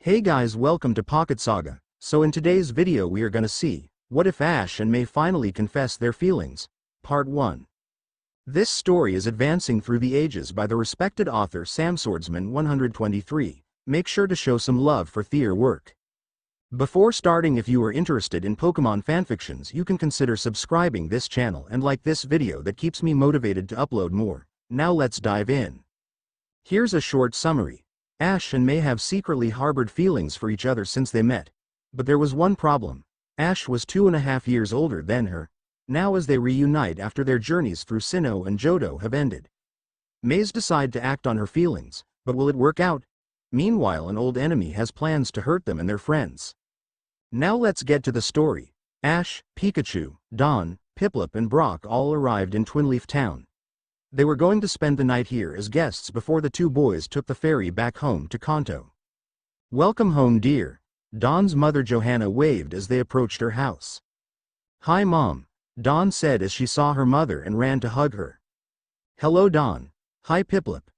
Hey guys, welcome to Pocket Saga. So in today's video we are gonna see, what if Ash and May finally confess their feelings? Part 1. This story is advancing through the ages by the respected author Sam Swordsman 123. Make sure to show some love for their work. Before starting, if you are interested in Pokemon fanfictions, you can consider subscribing this channel and like this video. That keeps me motivated to upload more. Now let's dive in. Here's a short summary. Ash and May have secretly harbored feelings for each other since they met. But there was one problem. Ash was 2.5 years older than her. Now as they reunite after their journeys through Sinnoh and Johto have ended, May's decide to act on her feelings, but will it work out? Meanwhile, an old enemy has plans to hurt them and their friends. Now let's get to the story. Ash, Pikachu, Dawn, Piplup and Brock all arrived in Twinleaf Town. They were going to spend the night here as guests before the two boys took the ferry back home to Kanto. "Welcome home, dear." Dawn's mother Johanna waved as they approached her house. "Hi Mom," Dawn said as she saw her mother and ran to hug her. "Hello Dawn." "Hi Piplup,"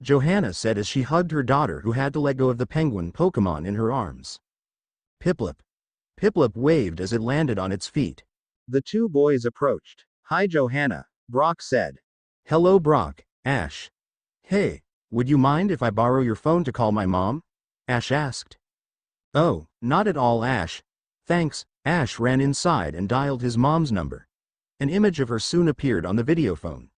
Johanna said as she hugged her daughter, who had to let go of the penguin Pokemon in her arms. "Piplup." Piplup waved as it landed on its feet. The two boys approached. "Hi Johanna," Brock said. "Hello Brock." "Ash." "Hey, would you mind if I borrow your phone to call my mom?" Ash asked. "Oh, not at all Ash. Thanks." Ash ran inside and dialed his mom's number. An image of her soon appeared on the videophone.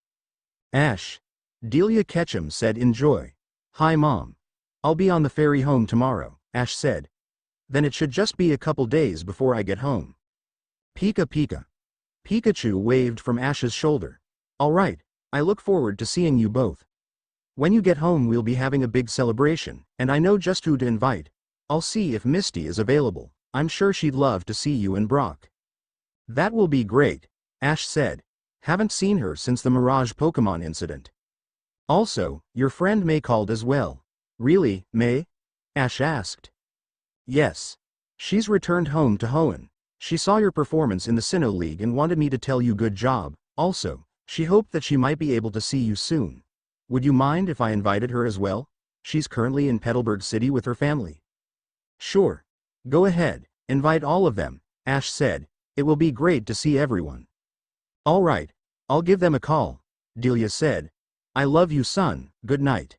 "Ash." Delia Ketchum said, "Enjoy." "Hi Mom. I'll be on the ferry home tomorrow," Ash said. "Then it should just be a couple days before I get home." "Pika Pika." Pikachu waved from Ash's shoulder. "All right. I look forward to seeing you both. When you get home we'll be having a big celebration, and I know just who to invite. I'll see if Misty is available. I'm sure she'd love to see you and Brock." "That will be great," Ash said. "Haven't seen her since the Mirage Pokemon incident. Also, your friend May called as well." "Really, May?" Ash asked. "Yes. She's returned home to Hoenn. She saw your performance in the Sinnoh League and wanted me to tell you good job. Also, she hoped that she might be able to see you soon. Would you mind if I invited her as well? She's currently in Petalburg City with her family." "Sure. Go ahead, invite all of them," Ash said. "It will be great to see everyone." "All right, I'll give them a call," Delia said. "I love you son, good night."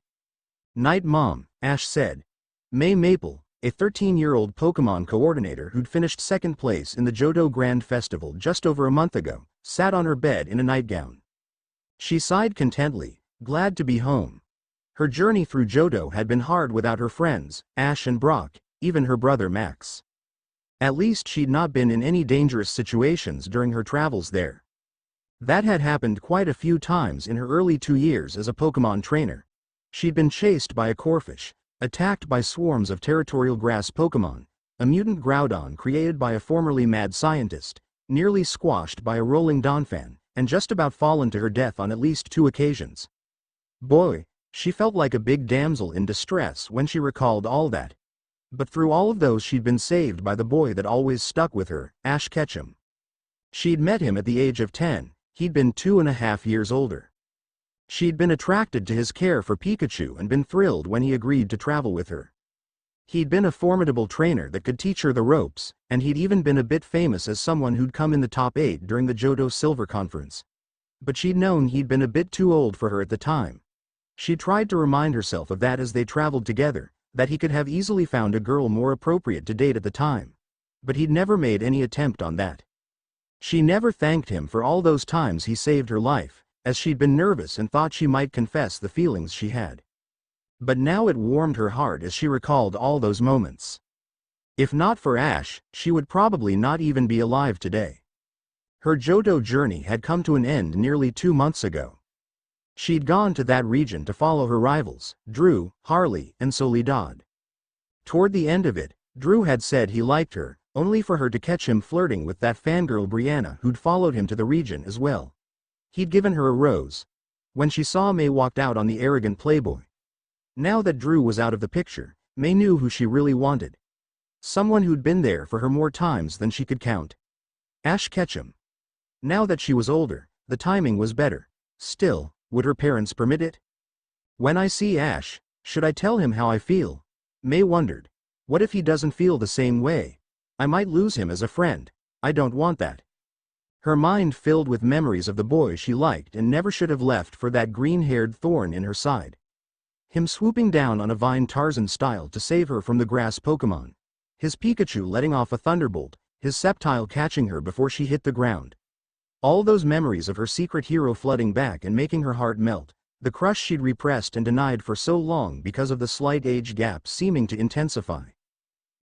"Night Mom," Ash said. May Maple, a 13-year-old Pokemon coordinator who'd finished second place in the Johto Grand Festival just over a month ago, sat on her bed in a nightgown. She sighed contentedly, glad to be home. Her journey through Johto had been hard without her friends, Ash and Brock, even her brother Max. At least she'd not been in any dangerous situations during her travels there. That had happened quite a few times in her early 2 years as a Pokemon trainer. She'd been chased by a Corphish, attacked by swarms of territorial grass Pokemon, a mutant Groudon created by a formerly mad scientist, nearly squashed by a rolling Donphan, and just about fallen to her death on at least 2 occasions. Boy, she felt like a big damsel in distress when she recalled all that. But through all of those she'd been saved by the boy that always stuck with her, Ash Ketchum. She'd met him at the age of 10, he'd been 2.5 years older. She'd been attracted to his care for Pikachu and been thrilled when he agreed to travel with her. He'd been a formidable trainer that could teach her the ropes, and he'd even been a bit famous as someone who'd come in the top 8 during the Johto Silver Conference. But she'd known he'd been a bit too old for her at the time. She tried to remind herself of that as they traveled together, that he could have easily found a girl more appropriate to date at the time. But he'd never made any attempt on that. She never thanked him for all those times he saved her life, as she'd been nervous and thought she might confess the feelings she had. But now it warmed her heart as she recalled all those moments. If not for Ash, she would probably not even be alive today. Her Johto journey had come to an end nearly 2 months ago. She'd gone to that region to follow her rivals, Drew, Harley, and Soledad. Toward the end of it, Drew had said he liked her, only for her to catch him flirting with that fangirl Brianna who'd followed him to the region as well. He'd given her a rose. When she saw May walked out on the arrogant playboy. Now that Drew was out of the picture, May knew who she really wanted. Someone who'd been there for her more times than she could count. Ash Ketchum. Now that she was older, the timing was better. Still, would her parents permit it? "When I see Ash, should I tell him how I feel?" May wondered. What if he doesn't feel the same way? I might lose him as a friend. I don't want that. Her mind filled with memories of the boy she liked and never should have left for that green-haired thorn in her side. Him swooping down on a vine Tarzan style to save her from the grass Pokemon. His Pikachu letting off a thunderbolt, his Sceptile catching her before she hit the ground. All those memories of her secret hero flooding back and making her heart melt, the crush she'd repressed and denied for so long because of the slight age gap seeming to intensify.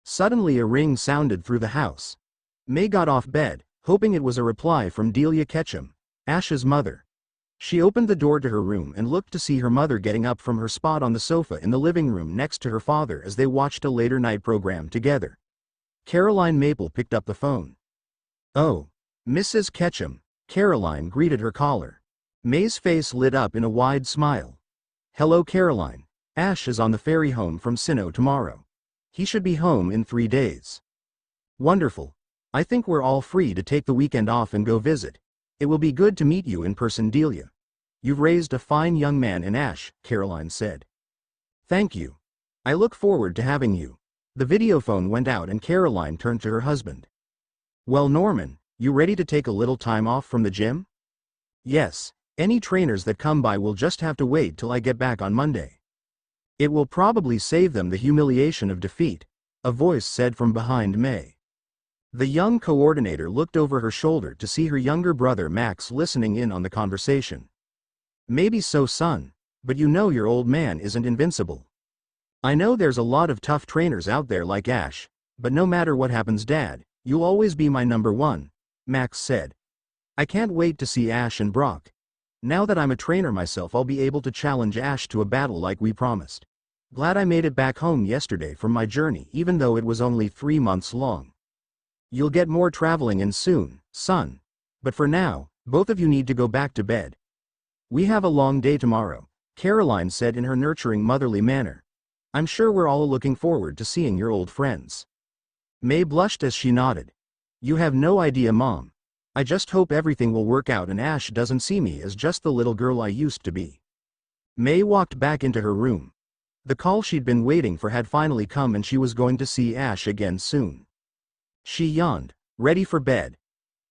Suddenly a ring sounded through the house. May got off bed, hoping it was a reply from Delia Ketchum, Ash's mother. She opened the door to her room and looked to see her mother getting up from her spot on the sofa in the living room next to her father as they watched a later night program together. Caroline Maple picked up the phone. "Oh, Mrs. Ketchum," Caroline greeted her caller. May's face lit up in a wide smile. "Hello Caroline. Ash is on the ferry home from Sinnoh tomorrow. He should be home in 3 days." "Wonderful. I think we're all free to take the weekend off and go visit. It will be good to meet you in person, Delia. You've raised a fine young man in Ash," Caroline said. "Thank you. I look forward to having you." The video phone went out and Caroline turned to her husband. "Well Norman, you ready to take a little time off from the gym?" "Yes, any trainers that come by will just have to wait till I get back on Monday. It will probably save them the humiliation of defeat," a voice said from behind May. The young coordinator looked over her shoulder to see her younger brother Max listening in on the conversation. "Maybe so, son, but you know your old man isn't invincible. I know there's a lot of tough trainers out there like Ash, but no matter what happens, Dad, you'll always be my number one," Max said. "I can't wait to see Ash and Brock. Now that I'm a trainer myself, I'll be able to challenge Ash to a battle like we promised. Glad I made it back home yesterday from my journey even though it was only 3 months long. You'll get more traveling in soon, son. But for now, both of you need to go back to bed. We have a long day tomorrow," Caroline said in her nurturing motherly manner. "I'm sure we're all looking forward to seeing your old friends." May blushed as she nodded. "You have no idea, Mom. I just hope everything will work out and Ash doesn't see me as just the little girl I used to be." May walked back into her room. The call she'd been waiting for had finally come and she was going to see Ash again soon. She yawned, ready for bed.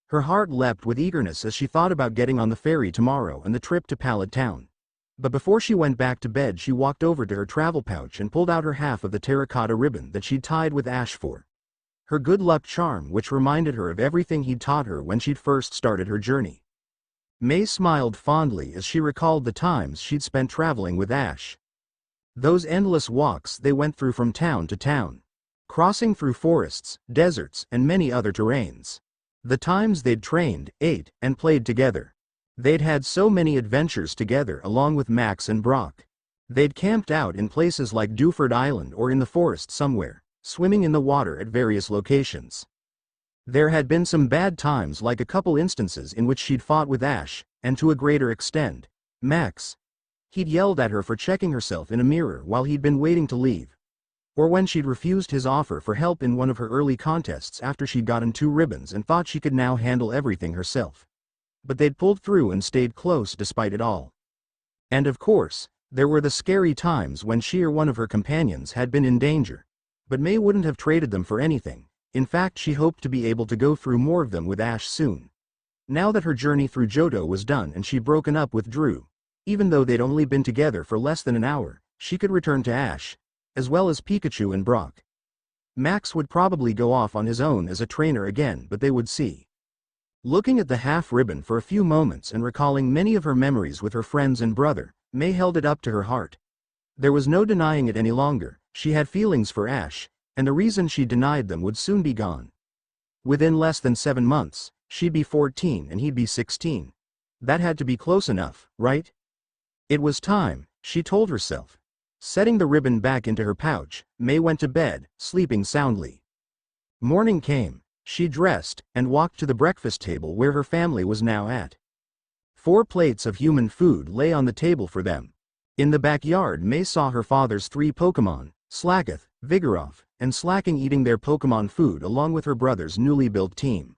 Her heart leapt with eagerness as she thought about getting on the ferry tomorrow and the trip to Pallet Town. But before she went back to bed, she walked over to her travel pouch and pulled out her half of the terracotta ribbon that she'd tied with Ash for her good luck charm, which reminded her of everything he'd taught her when she'd first started her journey. May smiled fondly as she recalled the times she'd spent traveling with Ash. Those endless walks they went through from town to town, crossing through forests, deserts, and many other terrains. The times they'd trained, ate, and played together. They'd had so many adventures together along with Max and Brock. They'd camped out in places like Dewford Island or in the forest somewhere, swimming in the water at various locations. There had been some bad times, like a couple instances in which she'd fought with Ash, and to a greater extent, Max. He'd yelled at her for checking herself in a mirror while he'd been waiting to leave. Or when she'd refused his offer for help in one of her early contests after she'd gotten 2 ribbons and thought she could now handle everything herself. But they'd pulled through and stayed close despite it all. And of course, there were the scary times when she or one of her companions had been in danger. But May wouldn't have traded them for anything. In fact, she hoped to be able to go through more of them with Ash soon. Now that her journey through Johto was done and she'd broken up with Drew, even though they'd only been together for less than an hour, she could return to Ash, as well as Pikachu and Brock. Max would probably go off on his own as a trainer again, but they would see. Looking at the half ribbon for a few moments and recalling many of her memories with her friends and brother, May held it up to her heart. There was no denying it any longer. She had feelings for Ash, and the reason she denied them would soon be gone. Within less than 7 months, she'd be 14 and he'd be 16. That had to be close enough, right? It was time, she told herself. Setting the ribbon back into her pouch, May went to bed, sleeping soundly. Morning came. She dressed and walked to the breakfast table where her family was now at. 4 plates of human food lay on the table for them. In the backyard, May saw her father's 3 Pokemon, Slakoth, Vigoroth, and Slacking, eating their Pokemon food along with her brother's newly built team.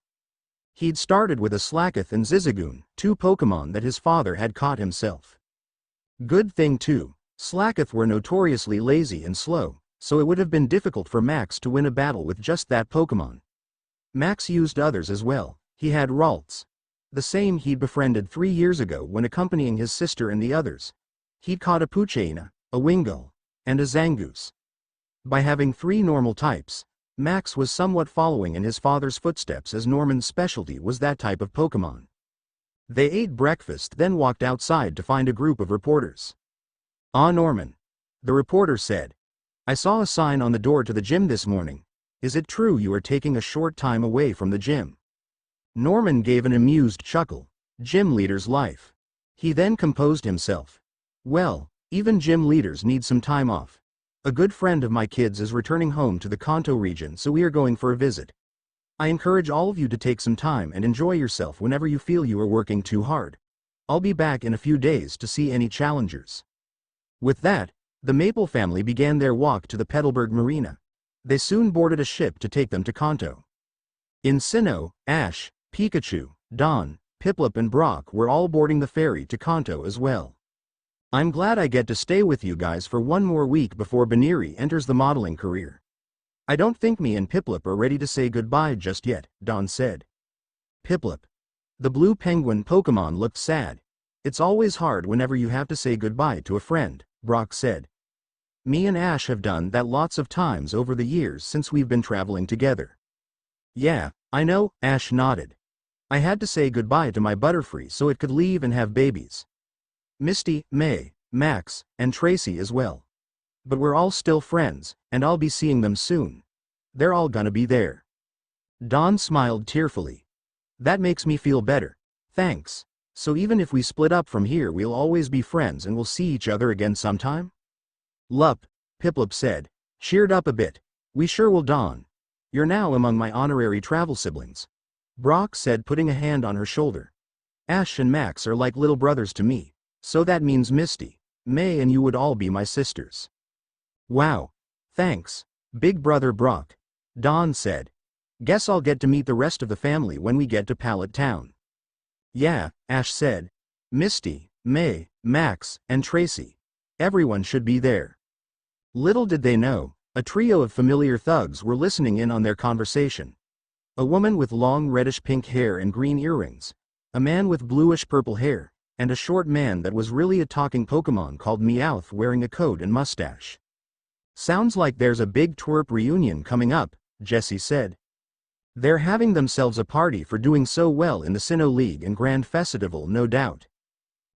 He'd started with a Slakoth and Zigzagoon, 2 Pokemon that his father had caught himself. Good thing too. Slakoth were notoriously lazy and slow, so it would have been difficult for Max to win a battle with just that Pokemon. Max used others as well. He had Ralts. The same he'd befriended 3 years ago when accompanying his sister and the others. He'd caught a Poochyena, a Wingull, and a Zangoose. By having 3 normal types, Max was somewhat following in his father's footsteps, as Norman's specialty was that type of Pokemon. They ate breakfast, then walked outside to find a group of reporters. "Ah, Norman," the reporter said. "I saw a sign on the door to the gym this morning. Is it true you are taking a short time away from the gym?" Norman gave an amused chuckle. Gym leader's life. He then composed himself. "Well, even gym leaders need some time off. A good friend of my kids is returning home to the Kanto region, so we are going for a visit. I encourage all of you to take some time and enjoy yourself whenever you feel you are working too hard. I'll be back in a few days to see any challengers." With that, the Maple family began their walk to the Petalburg Marina. They soon boarded a ship to take them to Kanto. In Sinnoh, Ash, Pikachu, Dawn, Piplup and Brock were all boarding the ferry to Kanto as well. "I'm glad I get to stay with you guys for one more week before Baniri enters the modeling career. I don't think me and Piplup are ready to say goodbye just yet," Dawn said. Piplup, the blue penguin Pokemon, looked sad. "It's always hard whenever you have to say goodbye to a friend," Brock said. "Me and Ash have done that lots of times over the years since we've been traveling together." "Yeah, I know," Ash nodded. "I had to say goodbye to my Butterfree so it could leave and have babies. Misty, May, Max, and Tracy as well. But we're all still friends, and I'll be seeing them soon. They're all gonna be there." Dawn smiled tearfully. "That makes me feel better. Thanks. So even if we split up from here, we'll always be friends and we'll see each other again sometime?" "Lup," Piplup said, cheered up a bit. "We sure will, Dawn. You're now among my honorary travel siblings," Brock said, putting a hand on her shoulder. "Ash and Max are like little brothers to me, so that means Misty, May and you would all be my sisters." "Wow. Thanks, big brother Brock," Dawn said. "Guess I'll get to meet the rest of the family when we get to Pallet Town." "Yeah," Ash said. "Misty, May, Max, and Tracy. Everyone should be there." Little did they know, a trio of familiar thugs were listening in on their conversation. A woman with long reddish-pink hair and green earrings, a man with bluish-purple hair, and a short man that was really a talking Pokemon called Meowth wearing a coat and mustache. "Sounds like there's a big twerp reunion coming up," Jesse said. "They're having themselves a party for doing so well in the Sinnoh League and Grand Festival, no doubt."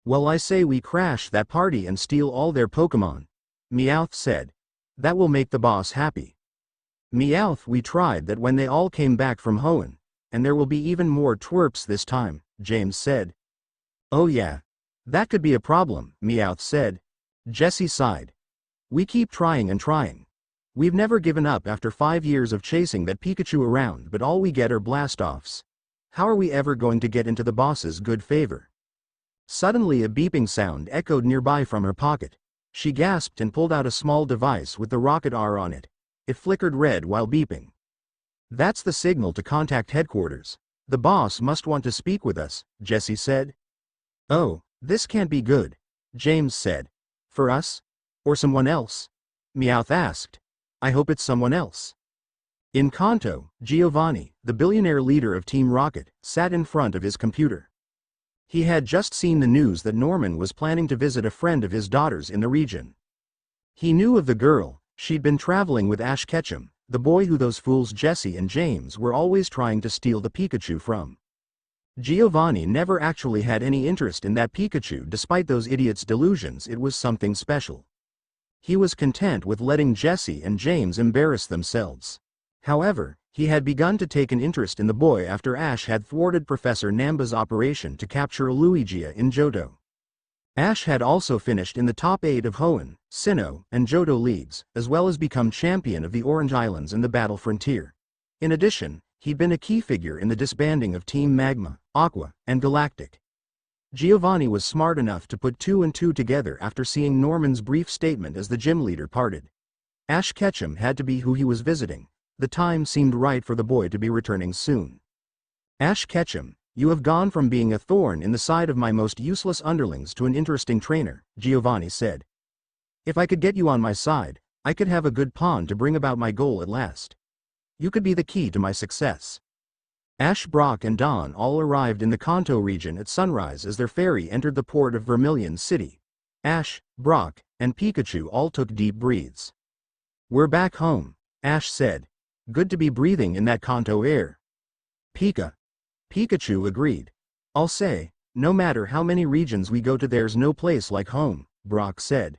"Well, I say we crash that party and steal all their Pokemon," Meowth said. "That will make the boss happy." "Meowth, we tried that when they all came back from Hoenn, and there will be even more twerps this time," James said. "Oh yeah. That could be a problem," Meowth said. Jesse sighed. "We keep trying and trying. We've never given up after 5 years of chasing that Pikachu around, but all we get are blast-offs. How are we ever going to get into the boss's good favor?" Suddenly a beeping sound echoed nearby from her pocket. She gasped and pulled out a small device with the rocket R on it. It flickered red while beeping. "That's the signal to contact headquarters. The boss must want to speak with us," Jesse said. "Oh, this can't be good," James said. "For us? Or someone else?" Meowth asked. "I hope it's someone else." In Kanto, Giovanni, the billionaire leader of Team Rocket, sat in front of his computer. He had just seen the news that Norman was planning to visit a friend of his daughter's in the region. He knew of the girl. She'd been traveling with Ash Ketchum, the boy who those fools Jesse and James were always trying to steal the Pikachu from. Giovanni never actually had any interest in that Pikachu despite those idiots' delusions it was something special. He was content with letting Jesse and James embarrass themselves. However, he had begun to take an interest in the boy after Ash had thwarted Professor Namba's operation to capture a Luigia in Johto. Ash had also finished in the top 8 of Hoenn, Sinnoh, and Johto leagues, as well as become champion of the Orange Islands and the Battle Frontier. In addition, he'd been a key figure in the disbanding of Team Magma, Aqua, and Galactic. Giovanni was smart enough to put 2 and 2 together after seeing Norman's brief statement as the gym leader parted. Ash Ketchum had to be who he was visiting. The time seemed right for the boy to be returning soon. "Ash Ketchum, you have gone from being a thorn in the side of my most useless underlings to an interesting trainer," Giovanni said. "If I could get you on my side, I could have a good pawn to bring about my goal at last. You could be the key to my success. Ash, Brock and Don all arrived in the Kanto region at sunrise as their ferry entered the port of Vermilion City. Ash, Brock, and Pikachu all took deep breaths. We're back home, Ash said. Good to be breathing in that Kanto air. Pikachu agreed. I'll say, no matter how many regions we go to, there's no place like home, Brock said.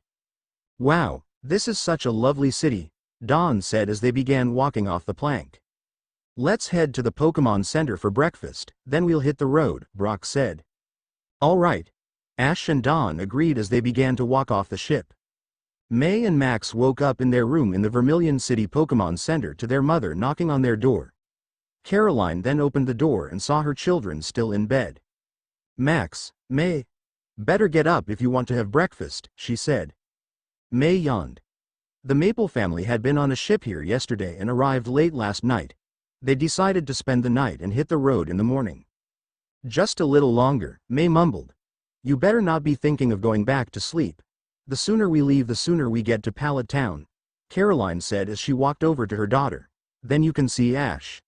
Wow, this is such a lovely city, Don said as they began walking off the plank. Let's head to the Pokemon Center for breakfast, then we'll hit the road, Brock said. All right. Ash and Don agreed as they began to walk off the ship. May and Max woke up in their room in the Vermilion City Pokemon Center to their mother knocking on their door. Caroline then opened the door and saw her children still in bed. Max, May. Better get up if you want to have breakfast, she said. May yawned. The Maple family had been on a ship here yesterday and arrived late last night. They decided to spend the night and hit the road in the morning. Just a little longer, May mumbled. You better not be thinking of going back to sleep. The sooner we leave, the sooner we get to Pallet Town, Caroline said as she walked over to her daughter. Then you can see Ash.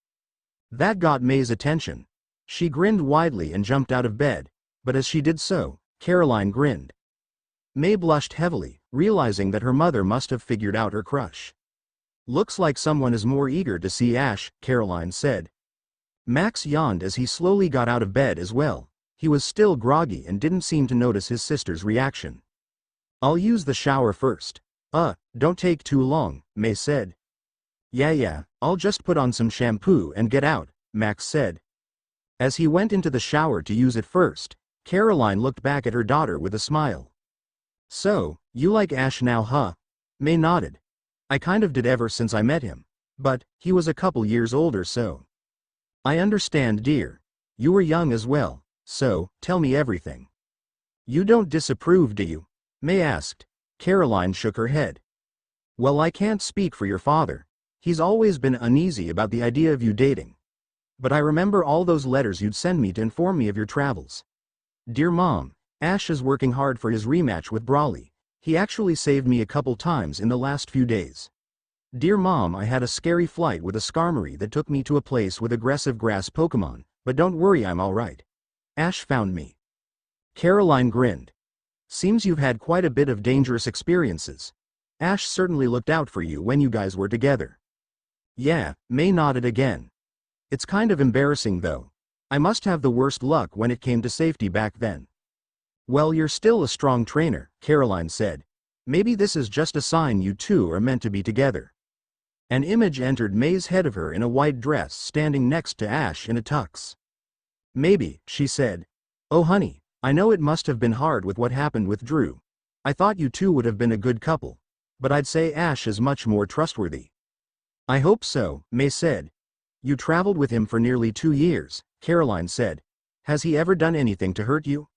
That got May's attention. She grinned widely and jumped out of bed, but as she did so, Caroline grinned. May blushed heavily, realizing that her mother must have figured out her crush. Looks like someone is more eager to see Ash, Caroline said. Max yawned as he slowly got out of bed as well. He was still groggy and didn't seem to notice his sister's reaction. I'll use the shower first. Don't take too long, May said. Yeah, I'll just put on some shampoo and get out, Max said. As he went into the shower to use it first, Caroline looked back at her daughter with a smile. So, you like Ash now, huh? May nodded. I kind of did ever since I met him. But, he was a couple years older, so. I understand, dear. You were young as well, so, tell me everything. You don't disapprove, do you? May asked. Caroline shook her head. Well, I can't speak for your father. He's always been uneasy about the idea of you dating. But I remember all those letters you'd send me to inform me of your travels. Dear Mom, Ash is working hard for his rematch with Brawly. He actually saved me a couple times in the last few days. Dear Mom, I had a scary flight with a Skarmory that took me to a place with aggressive grass Pokemon, but don't worry, I'm alright. Ash found me. Caroline grinned. Seems you've had quite a bit of dangerous experiences. Ash certainly looked out for you when you guys were together. Yeah, May nodded again. It's kind of embarrassing though. I must have the worst luck when it came to safety back then. Well, you're still a strong trainer, Caroline said. Maybe this is just a sign you two are meant to be together. An image entered May's head of her in a white dress standing next to Ash in a tux. Maybe, she said. Oh honey, I know it must have been hard with what happened with Drew. I thought you two would have been a good couple. But I'd say Ash is much more trustworthy. I hope so, May said. You traveled with him for nearly 2 years, Caroline said. Has he ever done anything to hurt you?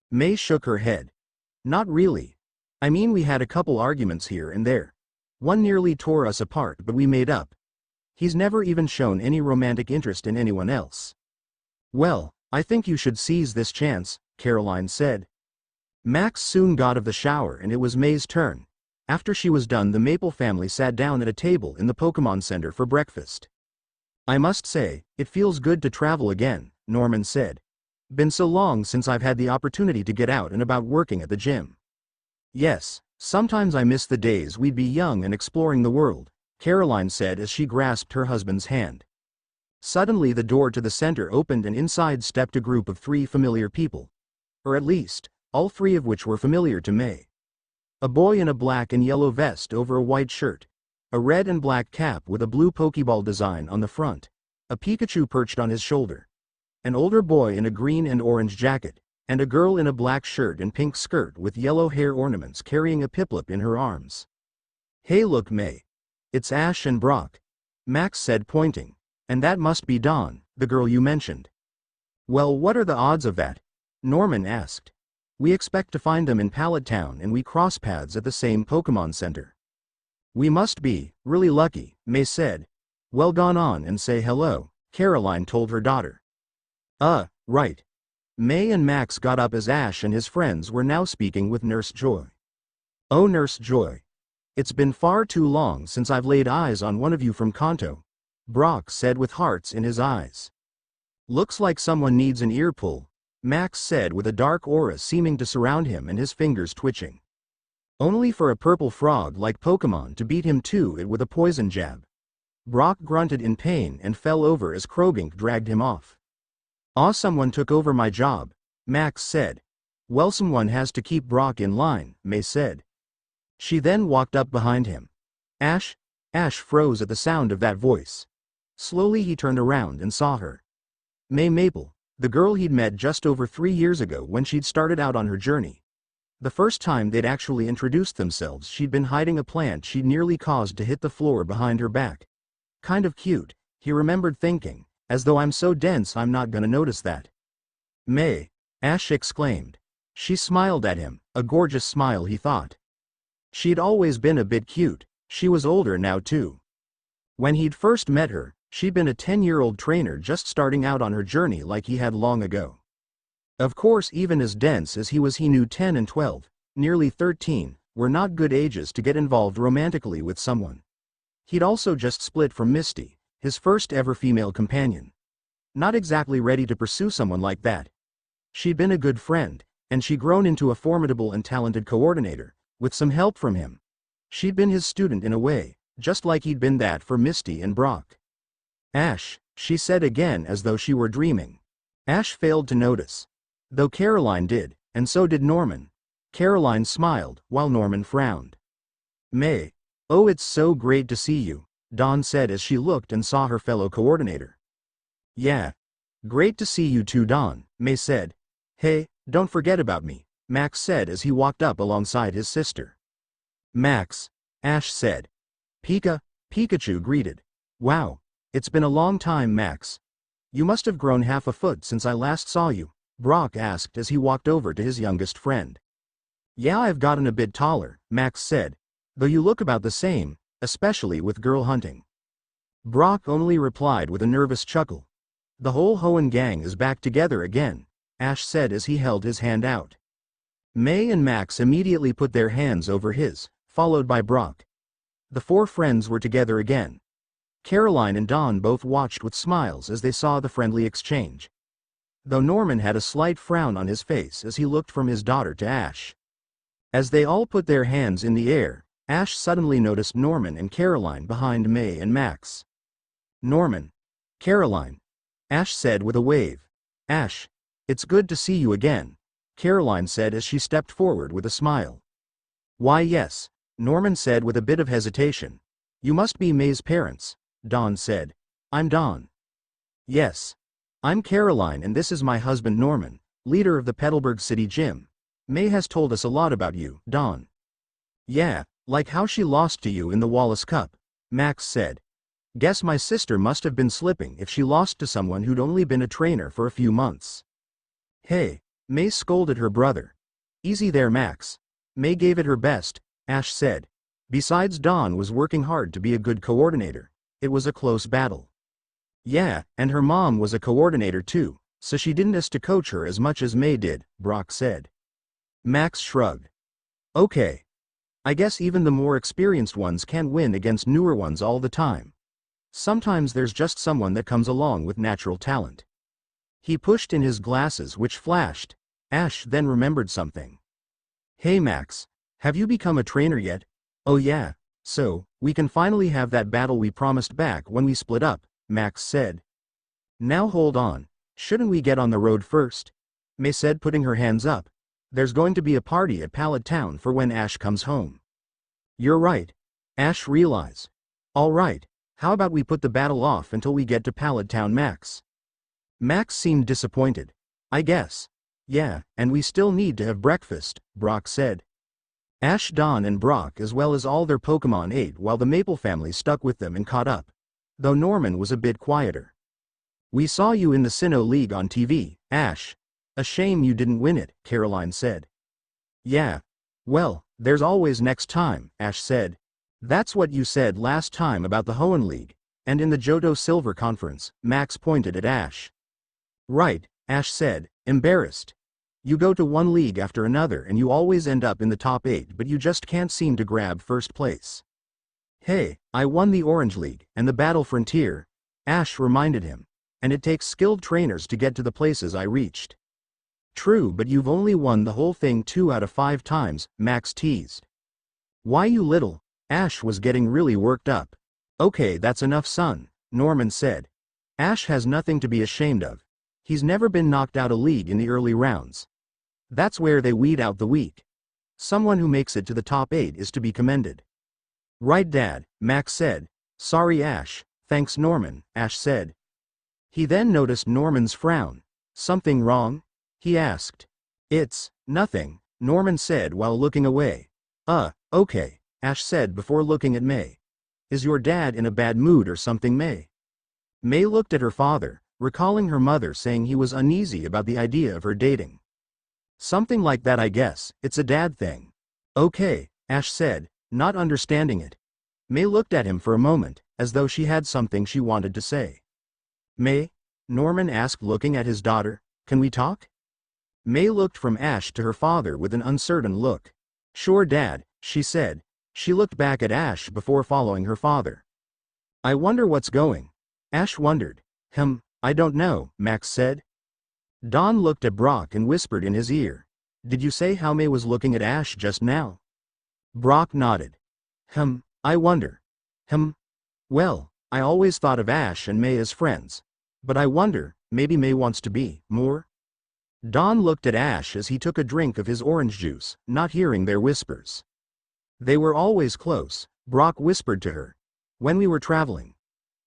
May shook her head. Not really. I mean, we had a couple arguments here and there. One nearly tore us apart, but we made up. He's never even shown any romantic interest in anyone else. Well, I think you should seize this chance, Caroline said. Max soon got out of the shower and it was May's turn. After she was done, the Maple family sat down at a table in the Pokemon Center for breakfast. I must say, it feels good to travel again, Norman said. Been so long since I've had the opportunity to get out and about working at the gym. Yes, sometimes I miss the days we'd be young and exploring the world, Caroline said as she grasped her husband's hand. Suddenly the door to the center opened and inside stepped a group of 3 familiar people. Or at least, all 3 of which were familiar to May. A boy in a black and yellow vest over a white shirt. A red and black cap with a blue Pokeball design on the front. A Pikachu perched on his shoulder. An older boy in a green and orange jacket. And a girl in a black shirt and pink skirt with yellow hair ornaments carrying a Piplup in her arms. Hey look, May. It's Ash and Brock. Max said, pointing. And that must be Dawn, the girl you mentioned. Well, what are the odds of that? Norman asked. We expect to find them in Pallet Town and we cross paths at the same Pokemon Center. We must be really lucky, May said. Well, gone on and say hello, Caroline told her daughter. Right. May and Max got up as Ash and his friends were now speaking with Nurse Joy. Oh, Nurse Joy. It's been far too long since I've laid eyes on one of you from Kanto, Brock said with hearts in his eyes. Looks like someone needs an ear pull, Max said with a dark aura seeming to surround him and his fingers twitching. Only for a purple frog like Pokemon to beat him to it with a poison jab. Brock grunted in pain and fell over as Krogink dragged him off. Someone took over my job, Max said. Well, someone has to keep Brock in line, May said. She then walked up behind him. Ash? Ash froze at the sound of that voice. Slowly he turned around and saw her. May Maple, the girl he'd met just over 3 years ago when she'd started out on her journey. The first time they'd actually introduced themselves, she'd been hiding a plant she'd nearly caused to hit the floor behind her back. Kind of cute, he remembered thinking, as though I'm so dense I'm not gonna notice that. May, Ash exclaimed. She smiled at him, a gorgeous smile he thought. She'd always been a bit cute, she was older now too. When he'd first met her, she'd been a 10-year-old trainer just starting out on her journey like he had long ago. Of course, even as dense as he was, he knew 10 and 12, nearly 13, were not good ages to get involved romantically with someone. He'd also just split from Misty, his first ever female companion. Not exactly ready to pursue someone like that. She'd been a good friend, and she'd grown into a formidable and talented coordinator, with some help from him. She'd been his student in a way, just like he'd been that for Misty and Brock. Ash, she said again as though she were dreaming. Ash failed to notice. Though Caroline did, and so did Norman. Caroline smiled, while Norman frowned. May. Oh, it's so great to see you, Dawn said as she looked and saw her fellow coordinator. Yeah. Great to see you too, Dawn, May said. Hey, don't forget about me, Max said as he walked up alongside his sister. Max, Ash said. Pikachu greeted. Wow, it's been a long time, Max. You must have grown half a foot since I last saw you, Brock asked as he walked over to his youngest friend. Yeah, I've gotten a bit taller, Max said, though you look about the same, especially with girl hunting. Brock only replied with a nervous chuckle. The whole Hoenn gang is back together again, Ash said as he held his hand out. May and Max immediately put their hands over his, followed by Brock. The 4 friends were together again. Caroline and Dawn both watched with smiles as they saw the friendly exchange. Though Norman had a slight frown on his face as he looked from his daughter to Ash. As they all put their hands in the air, Ash suddenly noticed Norman and Caroline behind May and Max. Norman. Caroline. Ash said with a wave. Ash. It's good to see you again, Caroline said as she stepped forward with a smile. Why yes, Norman said with a bit of hesitation. You must be May's parents, Dawn said. I'm Dawn. Yes. I'm Caroline and this is my husband Norman, leader of the Petalburg City Gym. May has told us a lot about you, Dawn. Yeah, like how she lost to you in the Wallace Cup, Max said. Guess my sister must have been slipping if she lost to someone who'd only been a trainer for a few months. Hey, May scolded her brother. Easy there, Max. May gave it her best, Ash said. Besides, Dawn was working hard to be a good coordinator. It was a close battle. Yeah, and her mom was a coordinator too, so she didn't have to coach her as much as May did, Brock said. Max shrugged. Okay. I guess even the more experienced ones can't win against newer ones all the time. Sometimes there's just someone that comes along with natural talent. He pushed in his glasses which flashed. Ash then remembered something. Hey Max, have you become a trainer yet? Oh yeah, so, we can finally have that battle we promised back when we split up, Max said. Now hold on, shouldn't we get on the road first? May said, putting her hands up. There's going to be a party at Pallet Town for when Ash comes home. You're right. Ash realized. All right, how about we put the battle off until we get to Pallet Town, Max? Max seemed disappointed. I guess. Yeah, and we still need to have breakfast, Brock said. Ash, Dawn and Brock as well as all their Pokemon ate while the Maple family stuck with them and caught up. Though Norman was a bit quieter. We saw you in the Sinnoh League on TV, Ash. A shame you didn't win it, Caroline said. Yeah. Well, there's always next time, Ash said. That's what you said last time about the Hoenn League, and in the Johto Silver Conference, Max pointed at Ash. Right, Ash said, embarrassed. You go to one league after another and you always end up in the top 8, but you just can't seem to grab first place. Hey, I won the Orange League and the Battle Frontier, Ash reminded him, and it takes skilled trainers to get to the places I reached. True, but you've only won the whole thing 2 out of 5 times, Max teased. Why you little? Ash was getting really worked up. Okay, that's enough, son, Norman said. Ash has nothing to be ashamed of. He's never been knocked out a league in the early rounds. That's where they weed out the weak. Someone who makes it to the top 8 is to be commended. Right, Dad, Max said. Sorry, Ash, thanks, Norman, Ash said. He then noticed Norman's frown. Something wrong? He asked. It's nothing, Norman said while looking away. Okay, Ash said before looking at May. Is your dad in a bad mood or something, May? May looked at her father, recalling her mother saying he was uneasy about the idea of her dating. Something like that, I guess, it's a dad thing. Okay, Ash said, not understanding it. May looked at him for a moment, as though she had something she wanted to say. May? Norman asked, looking at his daughter. Can we talk? May looked from Ash to her father with an uncertain look. Sure, Dad, she said. She looked back at Ash before following her father. I wonder what's going. Ash wondered. I don't know, Max said. Don looked at Brock and whispered in his ear. Did you say how May was looking at Ash just now? Brock nodded. I wonder. Well, I always thought of Ash and May as friends. But I wonder, maybe May wants to be more? Don looked at Ash as he took a drink of his orange juice, not hearing their whispers. They were always close, Brock whispered to her. When we were traveling.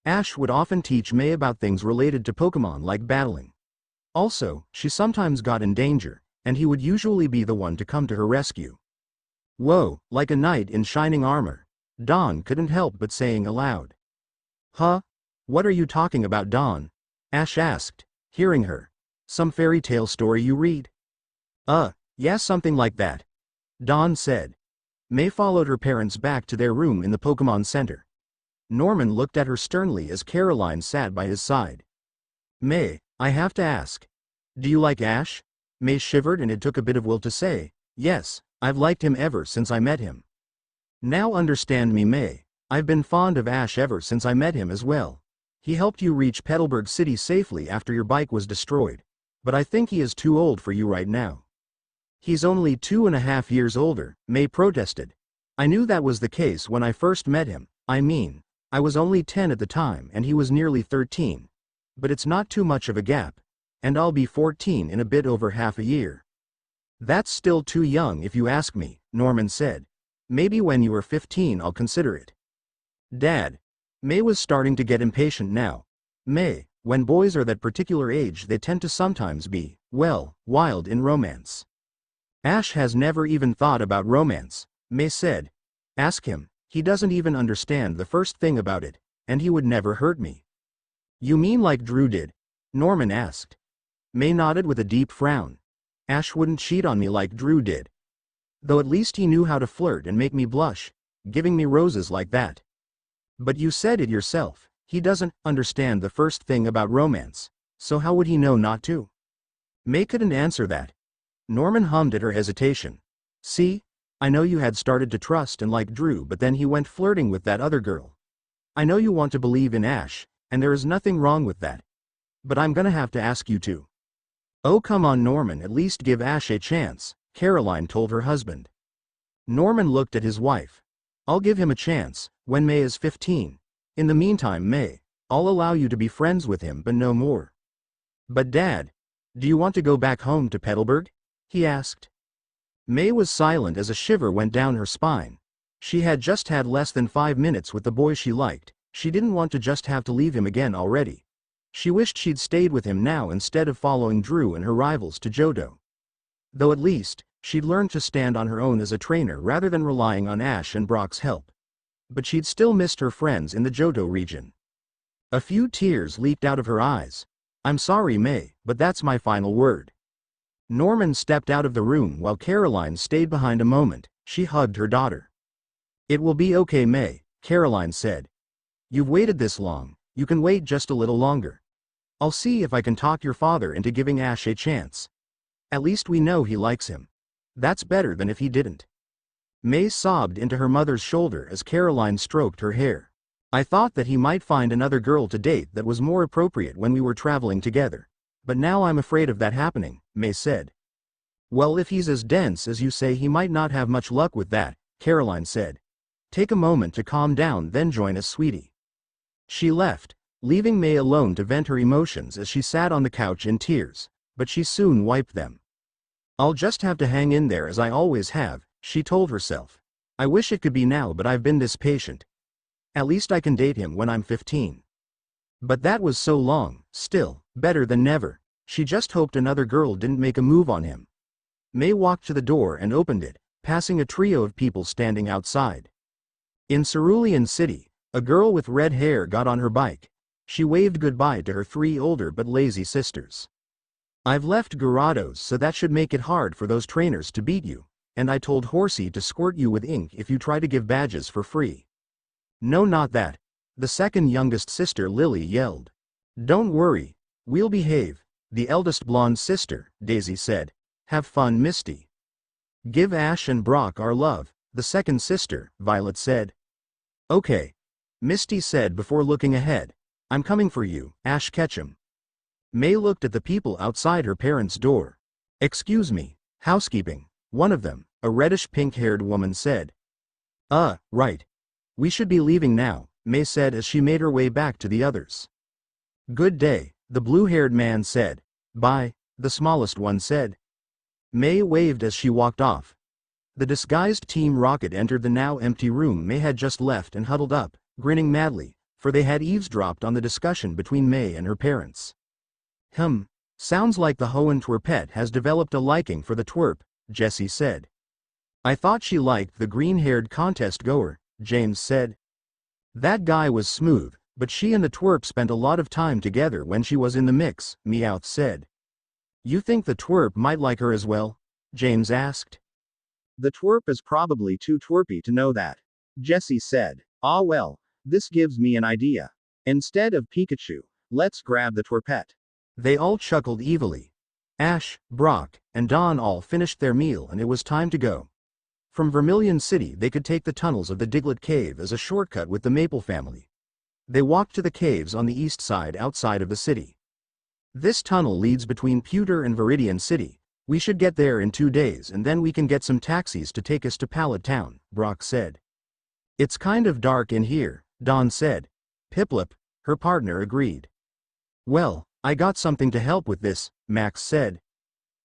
Ash would often teach May about things related to Pokemon like battling. Also, she sometimes got in danger, and he would usually be the one to come to her rescue. Whoa, like a knight in shining armor. Don couldn't help but saying aloud. Huh? What are you talking about, Don? Ash asked, hearing her. Some fairy tale story you read? Yeah, something like that. Don said. May followed her parents back to their room in the Pokemon Center. Norman looked at her sternly as Caroline sat by his side. May, I have to ask. Do you like Ash? May shivered, and it took a bit of will to say, yes, I've liked him ever since I met him. Now understand me, May. I've been fond of Ash ever since I met him as well. He helped you reach Petalburg City safely after your bike was destroyed. But I think he is too old for you right now. He's only 2.5 years older, May protested. I knew that was the case when I first met him. I mean, I was only 10 at the time and he was nearly 13. But it's not too much of a gap. And I'll be 14 in a bit over half a year. That's still too young if you ask me, Norman said. Maybe when you are 15 I'll consider it. Dad. May was starting to get impatient now. May, when boys are that particular age they tend to sometimes be, well, wild in romance. Ash has never even thought about romance, May said. Ask him, he doesn't even understand the first thing about it, and he would never hurt me. You mean like Drew did? Norman asked. May nodded with a deep frown. Ash wouldn't cheat on me like Drew did. Though at least he knew how to flirt and make me blush, giving me roses like that. But you said it yourself, he doesn't understand the first thing about romance, so how would he know not to? May couldn't answer that. Norman hummed at her hesitation. See? I know you had started to trust and like Drew, but then he went flirting with that other girl. I know you want to believe in Ash, and there is nothing wrong with that. But I'm gonna have to ask you to. Oh come on, Norman, at least give Ash a chance, Caroline told her husband. Norman looked at his wife. I'll give him a chance, when May is 15. In the meantime, May, I'll allow you to be friends with him but no more. But Dad, do you want to go back home to Petalburg? He asked. May was silent as a shiver went down her spine. She had just had less than 5 minutes with the boy she liked. She didn't want to just have to leave him again already. She wished she'd stayed with him now instead of following Drew and her rivals to Johto. Though at least, she'd learned to stand on her own as a trainer rather than relying on Ash and Brock's help. But she'd still missed her friends in the Johto region. A few tears leaked out of her eyes. I'm sorry, May, but that's my final word. Norman stepped out of the room while Caroline stayed behind a moment. She hugged her daughter. It will be okay, May, Caroline said. You've waited this long, you can wait just a little longer. I'll see if I can talk your father into giving Ash a chance. At least we know he likes him. That's better than if he didn't. May sobbed into her mother's shoulder as Caroline stroked her hair. I thought that he might find another girl to date that was more appropriate when we were traveling together. But now I'm afraid of that happening, May said. Well, if he's as dense as you say, he might not have much luck with that, Caroline said. Take a moment to calm down, then join us, sweetie. She left, leaving May alone to vent her emotions as she sat on the couch in tears, but she soon wiped them. I'll just have to hang in there as I always have, she told herself. I wish it could be now, but I've been this patient. At least I can date him when I'm 15. But that was so long. Still, better than never. She just hoped another girl didn't make a move on him. May walked to the door and opened it, passing a trio of people standing outside. In Cerulean City, a girl with red hair got on her bike. She waved goodbye to her 3 older but lazy sisters. I've left Garados, so that should make it hard for those trainers to beat you, and I told Horsey to squirt you with ink if you try to give badges for free. No, not that, the second youngest sister Lily yelled. Don't worry, we'll behave, the eldest blonde sister, Daisy said. Have fun, Misty. Give Ash and Brock our love, the second sister, Violet said. Okay, Misty said before looking ahead. I'm coming for you, Ash Ketchum. May looked at the people outside her parents' door. Excuse me, housekeeping, one of them, a reddish pink-haired woman said. Right. We should be leaving now, May said as she made her way back to the others. Good day, the blue-haired man said. Bye, the smallest one said. May waved as she walked off. The disguised Team Rocket entered the now empty room May had just left and huddled up, grinning madly, for they had eavesdropped on the discussion between May and her parents. Sounds like the Hohentorpet has developed a liking for the twerp, Jessie said. I thought she liked the green-haired contest goer, James said. That guy was smooth, but she and the twerp spent a lot of time together when she was in the mix, Meowth said. You think the twerp might like her as well? James asked. The twerp is probably too twerpy to know that, Jessie said. Ah well, this gives me an idea. Instead of Pikachu, let's grab the twerpette. They all chuckled evilly. Ash, Brock, and Dawn all finished their meal and it was time to go. From Vermilion City they could take the tunnels of the Diglett Cave as a shortcut with the Maple family. They walked to the caves on the east side outside of the city. This tunnel leads between Pewter and Viridian City. We should get there in 2 days and then we can get some taxis to take us to Pallet Town, Brock said. It's kind of dark in here, Dawn said. Piplup, her partner, agreed. Well, I got something to help with this, Max said.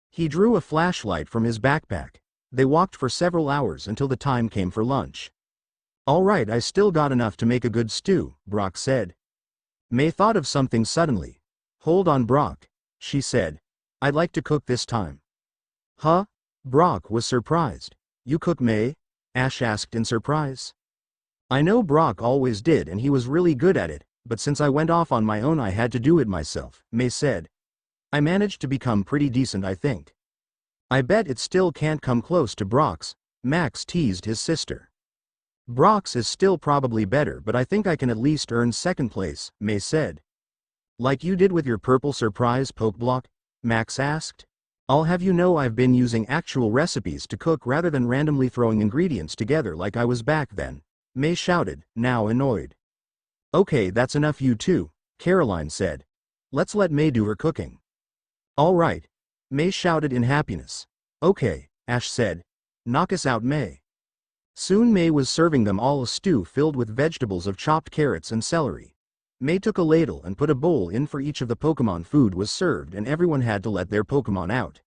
He drew a flashlight from his backpack. They walked for several hours until the time came for lunch. All right, I still got enough to make a good stew, Brock said. May thought of something suddenly. Hold on, Brock, she said. I'd like to cook this time. Huh? Brock was surprised. You cook, May? Ash asked in surprise. I know Brock always did and he was really good at it, but since I went off on my own I had to do it myself, May said. I managed to become pretty decent, I think. I bet it still can't come close to Brock's, Max teased his sister. Brock's is still probably better, but I think I can at least earn second place, May said. Like you did with your purple surprise pokeblock? Max asked. I'll have you know I've been using actual recipes to cook rather than randomly throwing ingredients together like I was back then, May shouted, now annoyed. Okay, that's enough, you two, Caroline said. Let's let May do her cooking. All right, May shouted in happiness. Okay, Ash said. Knock us out, May. Soon May was serving them all a stew filled with vegetables of chopped carrots and celery. May took a ladle and put a bowl in for each of the Pokemon. Food was served and everyone had to let their Pokemon out.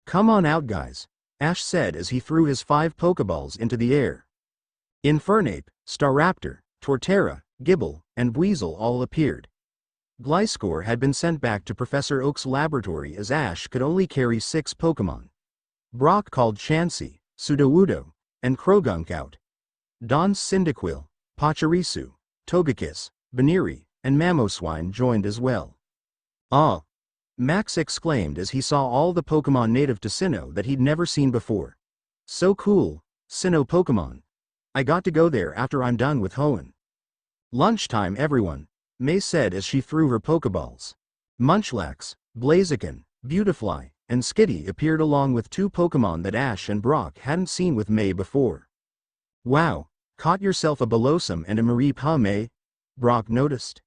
Come on out, guys, Ash said as he threw his 5 Pokeballs into the air. Infernape, Staraptor, Torterra, Gibble, and Weasel all appeared. Gliscor had been sent back to Professor Oak's laboratory as Ash could only carry 6 Pokemon. Brock called Chansey, Sudowoodo, and Krogunk out. Dawn's Cyndaquil, Pachirisu, Togekiss, Baneri, and Mamoswine joined as well. Ah! Max exclaimed as he saw all the Pokemon native to Sinnoh that he'd never seen before. So cool, Sinnoh Pokemon. I got to go there after I'm done with Hoenn. Lunchtime, everyone, May said as she threw her Pokeballs. Munchlax, Blaziken, Beautifly, and Skitty appeared along with two Pokemon that Ash and Brock hadn't seen with May before. Wow, caught yourself a Bellossom and a Mareep, huh, May? Brock noticed.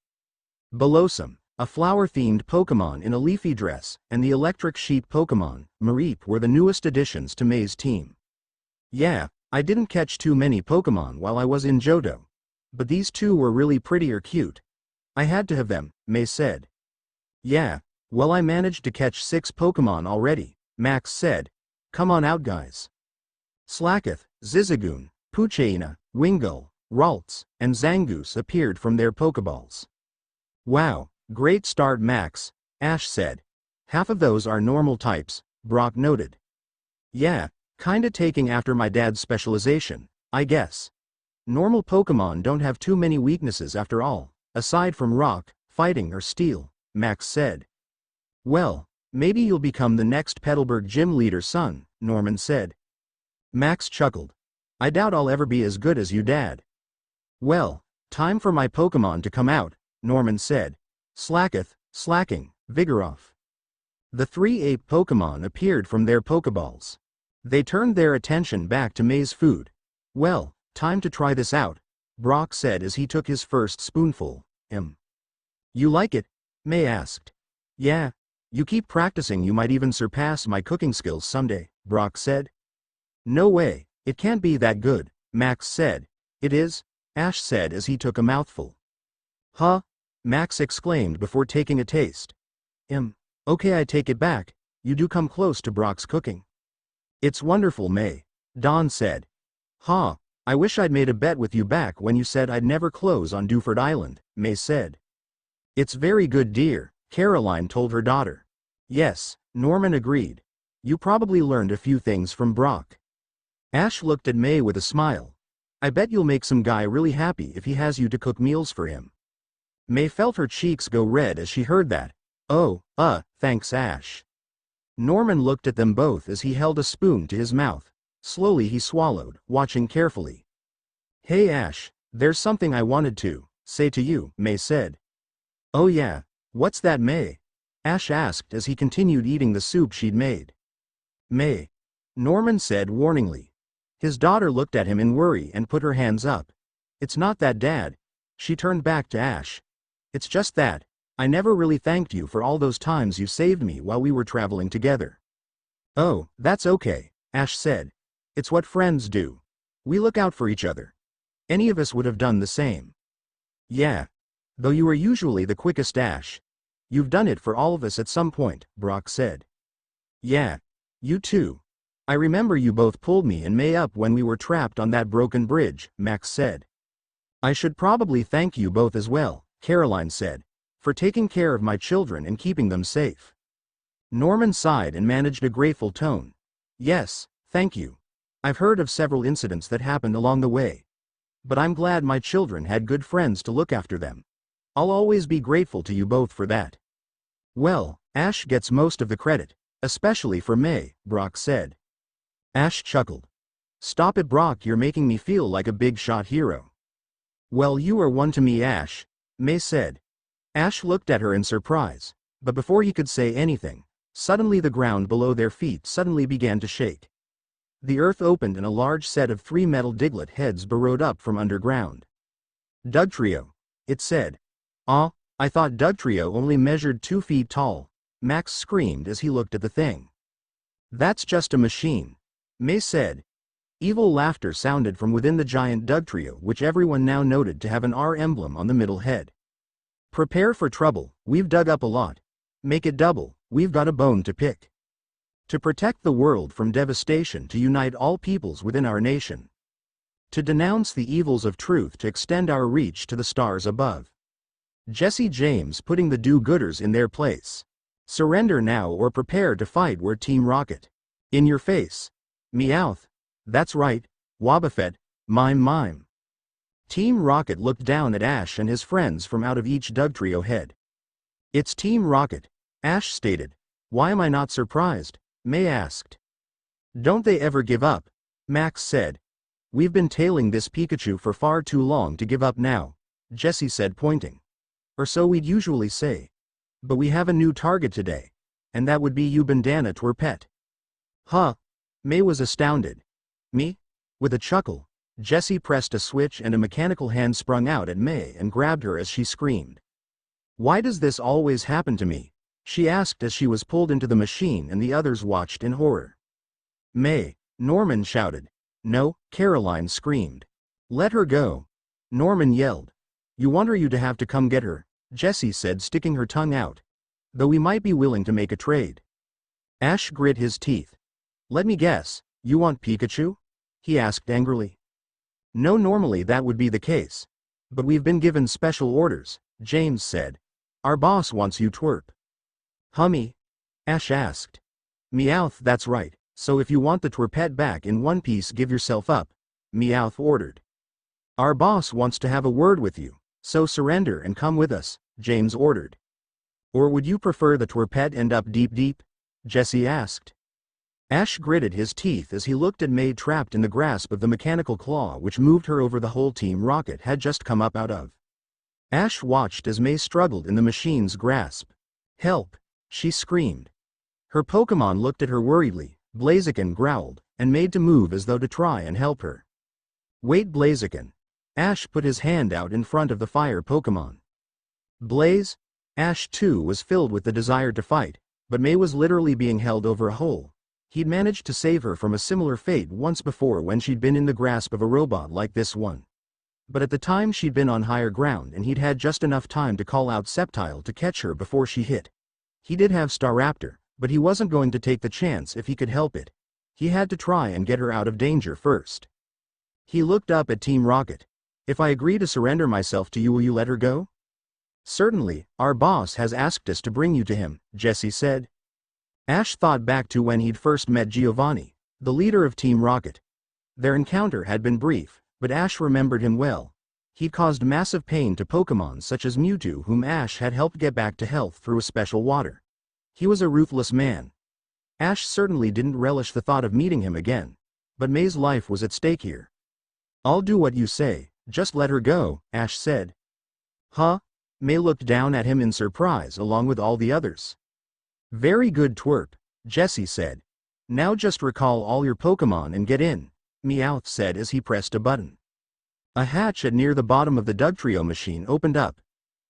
Bellossom, a flower-themed Pokemon in a leafy dress, and the electric sheep Pokemon, Mareep, were the newest additions to May's team. Yeah, I didn't catch too many Pokemon while I was in Johto. But these two were really pretty or cute. I had to have them, May said. Yeah, well, I managed to catch 6 Pokemon already, Max said. Come on out, guys. Slakoth, Zizzagoon, Poochyena, Wingull, Ralts, and Zangoose appeared from their Pokeballs. Wow, great start, Max, Ash said. Half of those are normal types, Brock noted. Yeah, kinda taking after my dad's specialization, I guess. Normal Pokemon don't have too many weaknesses after all, aside from rock, fighting or steel, Max said. Well, maybe you'll become the next Petalburg gym leader, son, Norman said. Max chuckled. I doubt I'll ever be as good as you, Dad. Well, time for my Pokemon to come out, Norman said. Slakoth, Slacking, Vigoroth. The 3 ape Pokemon appeared from their Pokeballs. They turned their attention back to May's food. Well, time to try this out, Brock said as he took his first spoonful. You like it? May asked. Yeah. You keep practicing, you might even surpass my cooking skills someday, Brock said. No way, it can't be that good, Max said. It is, Ash said as he took a mouthful. Huh? Max exclaimed before taking a taste. Okay, I take it back, you do come close to Brock's cooking. It's wonderful, May, Dawn said. Huh, I wish I'd made a bet with you back when you said I'd never close on Dewford Island, May said. It's very good, dear, Caroline told her daughter. Yes, Norman agreed. You probably learned a few things from Brock. Ash looked at May with a smile. I bet you'll make some guy really happy if he has you to cook meals for him. May felt her cheeks go red as she heard that. Oh, thanks, Ash. Norman looked at them both as he held a spoon to his mouth. Slowly he swallowed, watching carefully. Hey Ash, there's something I wanted to say to you, May said. Oh yeah, what's that, May? Ash asked as he continued eating the soup she'd made. May, Norman said warningly. His daughter looked at him in worry and put her hands up. It's not that, Dad. She turned back to Ash. It's just that, I never really thanked you for all those times you saved me while we were traveling together. Oh, that's okay, Ash said. It's what friends do. We look out for each other. Any of us would have done the same. Yeah. Though you are usually the quickest, Ash. You've done it for all of us at some point, Brock said. Yeah. You too. I remember you both pulled me and May up when we were trapped on that broken bridge, Max said. I should probably thank you both as well, Caroline said, for taking care of my children and keeping them safe. Norman sighed and managed a grateful tone. Yes, thank you. I've heard of several incidents that happened along the way. But I'm glad my children had good friends to look after them. I'll always be grateful to you both for that. Well, Ash gets most of the credit, especially for May, Brock said. Ash chuckled. Stop it, Brock, you're making me feel like a big shot hero. Well, you are one to me, Ash, May said. Ash looked at her in surprise, but before he could say anything, suddenly the ground below their feet suddenly began to shake. The earth opened and a large set of 3 metal Diglett heads burrowed up from underground. Dugtrio, it said. I thought Dugtrio only measured 2 feet tall, Max screamed as he looked at the thing. That's just a machine, May said. Evil laughter sounded from within the giant Dugtrio, which everyone now noted to have an R emblem on the middle head. Prepare for trouble, we've dug up a lot. Make it double, we've got a bone to pick. To protect the world from devastation, to unite all peoples within our nation. To denounce the evils of truth, to extend our reach to the stars above. Jesse James putting the do-gooders in their place. Surrender now or prepare to fight, we're Team Rocket. In your face. Meowth. That's right, Wobbuffet, mime. Team Rocket looked down at Ash and his friends from out of each Dugtrio head. It's Team Rocket, Ash stated. Why am I not surprised? May asked. Don't they ever give up? Max said. We've been tailing this Pikachu for far too long to give up now, Jesse said, pointing. Or so we'd usually say. But we have a new target today. and that would be you bandana twerpet. Huh? May was astounded. Me? With a chuckle, Jessie pressed a switch and a mechanical hand sprung out at May and grabbed her as she screamed. Why does this always happen to me? She asked as she was pulled into the machine and the others watched in horror. May, Norman shouted. No, Caroline screamed. Let her go. Norman yelled. You want her to have to come get her, Jessie said, sticking her tongue out. Though we might be willing to make a trade. Ash grit his teeth. Let me guess, you want Pikachu? He asked angrily. No, normally that would be the case. But we've been given special orders, James said. Our boss wants you twerp. Hummy? Ash asked. Meowth, that's right, so if you want the twerpet back in one piece, give yourself up, Meowth ordered. Our boss wants to have a word with you, so surrender and come with us, James ordered. Or would you prefer the twerpet end up deep? Jessie asked. Ash gritted his teeth as he looked at May trapped in the grasp of the mechanical claw which moved her over the hole Team Rocket had just come up out of. Ash watched as May struggled in the machine's grasp. Help! She screamed. Her Pokémon looked at her worriedly. Blaziken growled, and made to move as though to try and help her. Wait, Blaziken. Ash put his hand out in front of the fire Pokémon. Blaze? Ash too was filled with the desire to fight, but May was literally being held over a hole. He'd managed to save her from a similar fate once before when she'd been in the grasp of a robot like this one. But at the time she'd been on higher ground and he'd had just enough time to call out Sceptile to catch her before she hit. He did have Staraptor, but he wasn't going to take the chance if he could help it. He had to try and get her out of danger first. He looked up at Team Rocket. If I agree to surrender myself to you, will you let her go? Certainly, our boss has asked us to bring you to him, Jessie said. Ash thought back to when he'd first met Giovanni, the leader of Team Rocket. Their encounter had been brief, but Ash remembered him well. He'd caused massive pain to Pokémon such as Mewtwo, whom Ash had helped get back to health through a special water. He was a ruthless man. Ash certainly didn't relish the thought of meeting him again. But May's life was at stake here. I'll do what you say, just let her go, Ash said. Huh? May looked down at him in surprise along with all the others. Very good twerp, Jessie said. Now just recall all your Pokémon and get in, Meowth said as he pressed a button. A hatch at near the bottom of the Dugtrio machine opened up.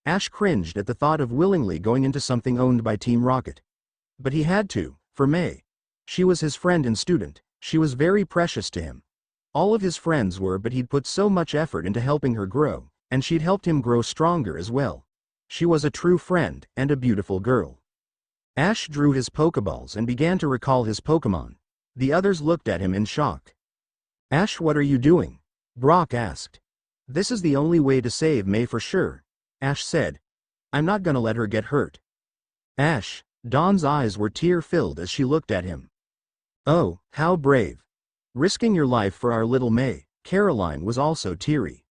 Ash cringed at the thought of willingly going into something owned by Team Rocket. But he had to, for May. She was his friend and student, she was very precious to him. All of his friends were, but he'd put so much effort into helping her grow, and she'd helped him grow stronger as well. She was a true friend, and a beautiful girl. Ash drew his Pokeballs and began to recall his Pokémon. The others looked at him in shock. Ash, what are you doing? Brock asked. This is the only way to save May for sure, Ash said. I'm not gonna let her get hurt. Ash, Dawn's eyes were tear-filled as she looked at him. Oh, how brave. Risking your life for our little May. Caroline was also teary.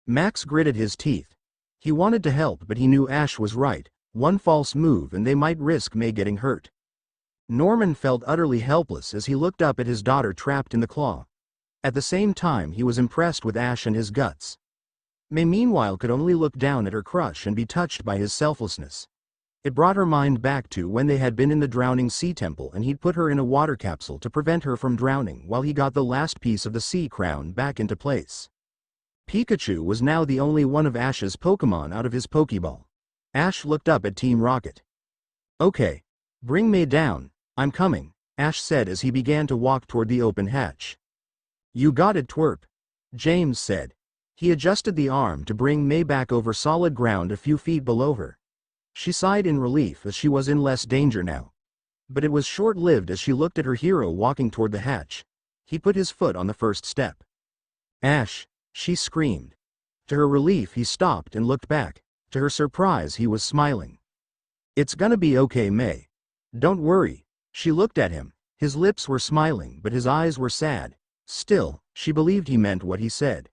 Max gritted his teeth. He wanted to help, but he knew Ash was right. One false move and they might risk May getting hurt. Norman felt utterly helpless as he looked up at his daughter trapped in the claw. At the same time, he was impressed with Ash and his guts. May meanwhile could only look down at her crush and be touched by his selflessness. It brought her mind back to when they had been in the drowning sea temple and he'd put her in a water capsule to prevent her from drowning while he got the last piece of the sea crown back into place. Pikachu was now the only one of Ash's Pokémon out of his Pokéball. Ash looked up at Team Rocket. Okay. Bring May down, I'm coming, Ash said as he began to walk toward the open hatch. You got it, twerp, James said. He adjusted the arm to bring May back over solid ground a few feet below her. She sighed in relief as she was in less danger now. But it was short-lived as she looked at her hero walking toward the hatch. He put his foot on the first step. Ash, she screamed. To her relief, he stopped and looked back. To her surprise, he was smiling. It's gonna be okay, May. Don't worry. She looked at him. His lips were smiling, but his eyes were sad. Still, she believed he meant what he said.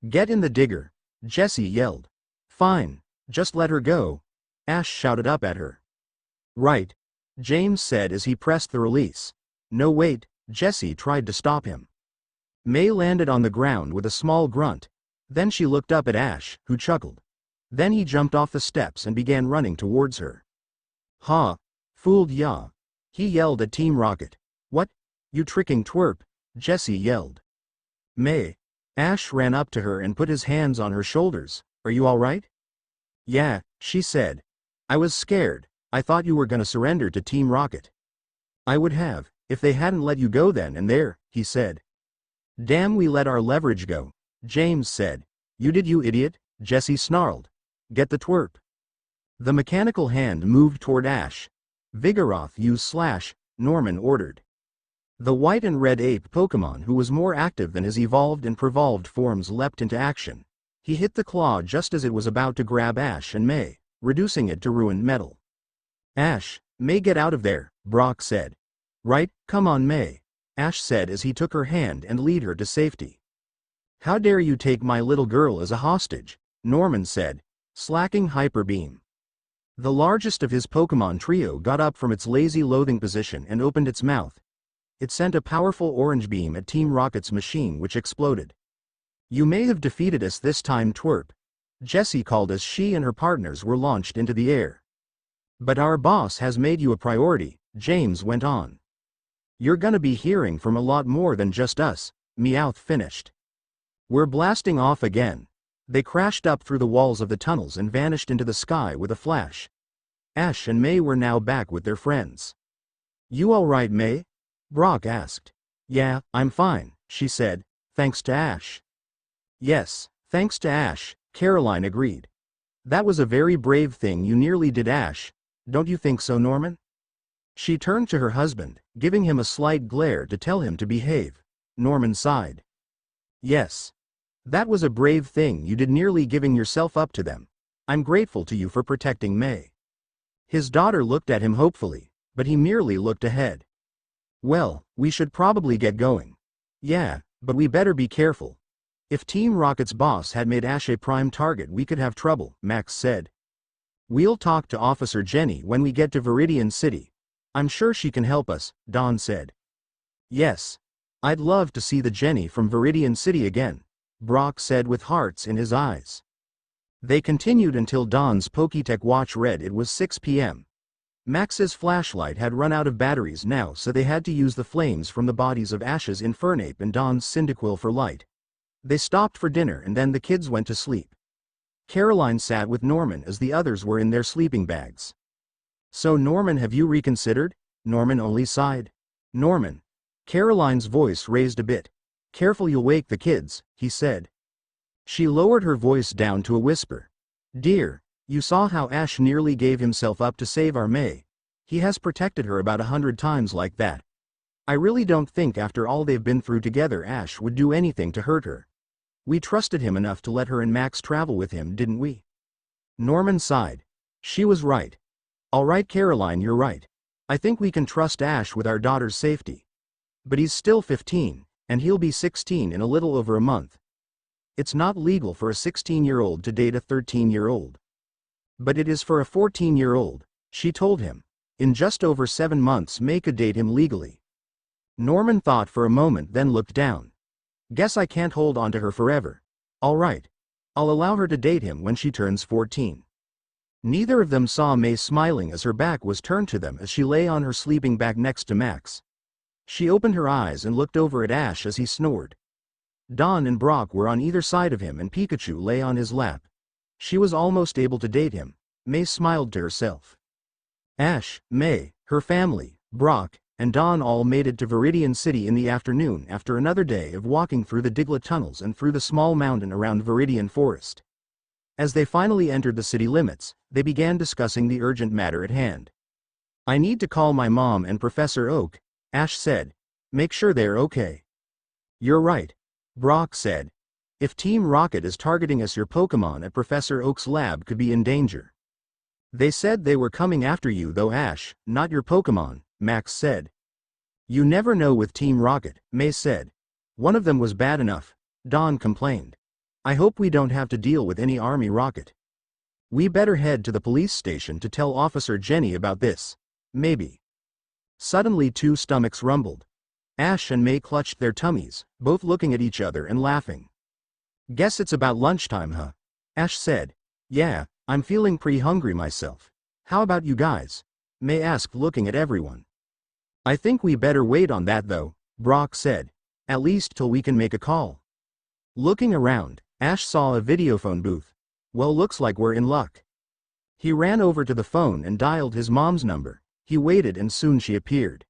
Get in the digger, Jessie yelled. Fine, just let her go, Ash shouted up at her. Right, James said as he pressed the release. No, wait, Jessie tried to stop him. May landed on the ground with a small grunt. Then she looked up at Ash, who chuckled. Then he jumped off the steps and began running towards her. Ha! Fooled ya. He yelled at Team Rocket. What? You tricking twerp, Jesse yelled. May. Ash ran up to her and put his hands on her shoulders. Are you alright? Yeah, she said. I was scared. I thought you were gonna surrender to Team Rocket. I would have, if they hadn't let you go then and there, he said. Damn, we let our leverage go, James said. You did, you idiot, Jesse snarled. Get the twerp. The mechanical hand moved toward Ash. Vigoroth use /, Norman ordered. The white and red ape Pokemon, who was more active than his evolved and prevolved forms, leapt into action. He hit the claw just as it was about to grab Ash and May, reducing it to ruined metal. Ash, May, get out of there, Brock said. Right, come on May, Ash said as he took her hand and lead her to safety. How dare you take my little girl as a hostage, Norman said, slacking Hyper Beam. The largest of his Pokemon trio got up from its lazy loathing position and opened its mouth. It sent a powerful orange beam at Team Rocket's machine, which exploded. You may have defeated us this time, twerp, Jessie called as she and her partners were launched into the air. But our boss has made you a priority, James went on. You're gonna be hearing from a lot more than just us, Meowth finished. We're blasting off again. They crashed up through the walls of the tunnels and vanished into the sky with a flash. Ash and May were now back with their friends. You alright, May? Brock asked. Yeah, I'm fine, she said, thanks to Ash. Yes, thanks to Ash, Caroline agreed. That was a very brave thing you nearly did, Ash. Don't you think so, Norman? She turned to her husband, giving him a slight glare to tell him to behave. Norman sighed. Yes. That was a brave thing you did, nearly giving yourself up to them. I'm grateful to you for protecting May. His daughter looked at him hopefully, but he merely looked ahead. Well, we should probably get going. Yeah, but we better be careful. If Team Rocket's boss had made Ash a prime target, we could have trouble, Max said. We'll talk to Officer Jenny when we get to Viridian City. I'm sure she can help us, Dawn said. Yes. I'd love to see the Jenny from Viridian City again, Brock said with hearts in his eyes. They continued until Dawn's Poketech watch read it was 6 p.m. Max's flashlight had run out of batteries now, so they had to use the flames from the bodies of Ash's Infernape and Dawn's Cyndaquil for light. They stopped for dinner and then the kids went to sleep. Caroline sat with Norman as the others were in their sleeping bags. So Norman, have you reconsidered? Norman only sighed. Norman. Caroline's voice raised a bit. Careful, you'll wake the kids, he said. She lowered her voice down to a whisper. Dear, you saw how Ash nearly gave himself up to save our May. He has protected her about 100 times like that. I really don't think after all they've been through together Ash would do anything to hurt her. We trusted him enough to let her and Max travel with him, didn't we? Norman sighed. She was right. All right, Caroline, you're right. I think we can trust Ash with our daughter's safety. But he's still 15, and he'll be 16 in a little over a month. It's not legal for a 16-year-old to date a 13-year-old. But it is for a 14-year-old, she told him. In just over 7 months May could date him legally. Norman thought for a moment, then looked down. Guess I can't hold on to her forever. All right. I'll allow her to date him when she turns 14. Neither of them saw May smiling as her back was turned to them as she lay on her sleeping bag next to Max. She opened her eyes and looked over at Ash as he snored. Dawn and Brock were on either side of him and Pikachu lay on his lap. She was almost able to date him, May smiled to herself. Ash, May, her family, Brock, and Dawn all made it to Viridian City in the afternoon after another day of walking through the Diglett tunnels and through the small mountain around Viridian Forest. As they finally entered the city limits, they began discussing the urgent matter at hand. I need to call my mom and Professor Oak, Ash said. Make sure they're okay. You're right, Brock said. If Team Rocket is targeting us, your Pokemon at Professor Oak's lab could be in danger. They said they were coming after you though, Ash, not your Pokemon, Max said. You never know with Team Rocket, May said. One of them was bad enough, Dawn complained. I hope we don't have to deal with any Army Rocket. We better head to the police station to tell Officer Jenny about this. Maybe. Suddenly 2 stomachs rumbled. Ash and May clutched their tummies, both looking at each other and laughing. Guess it's about lunchtime, huh? Ash said. Yeah, I'm feeling pretty hungry myself. How about you guys? May asked, looking at everyone. I think we better wait on that though, Brock said. At least till we can make a call. Looking around, Ash saw a videophone booth. Well, looks like we're in luck. He ran over to the phone and dialed his mom's number. He waited and soon she appeared.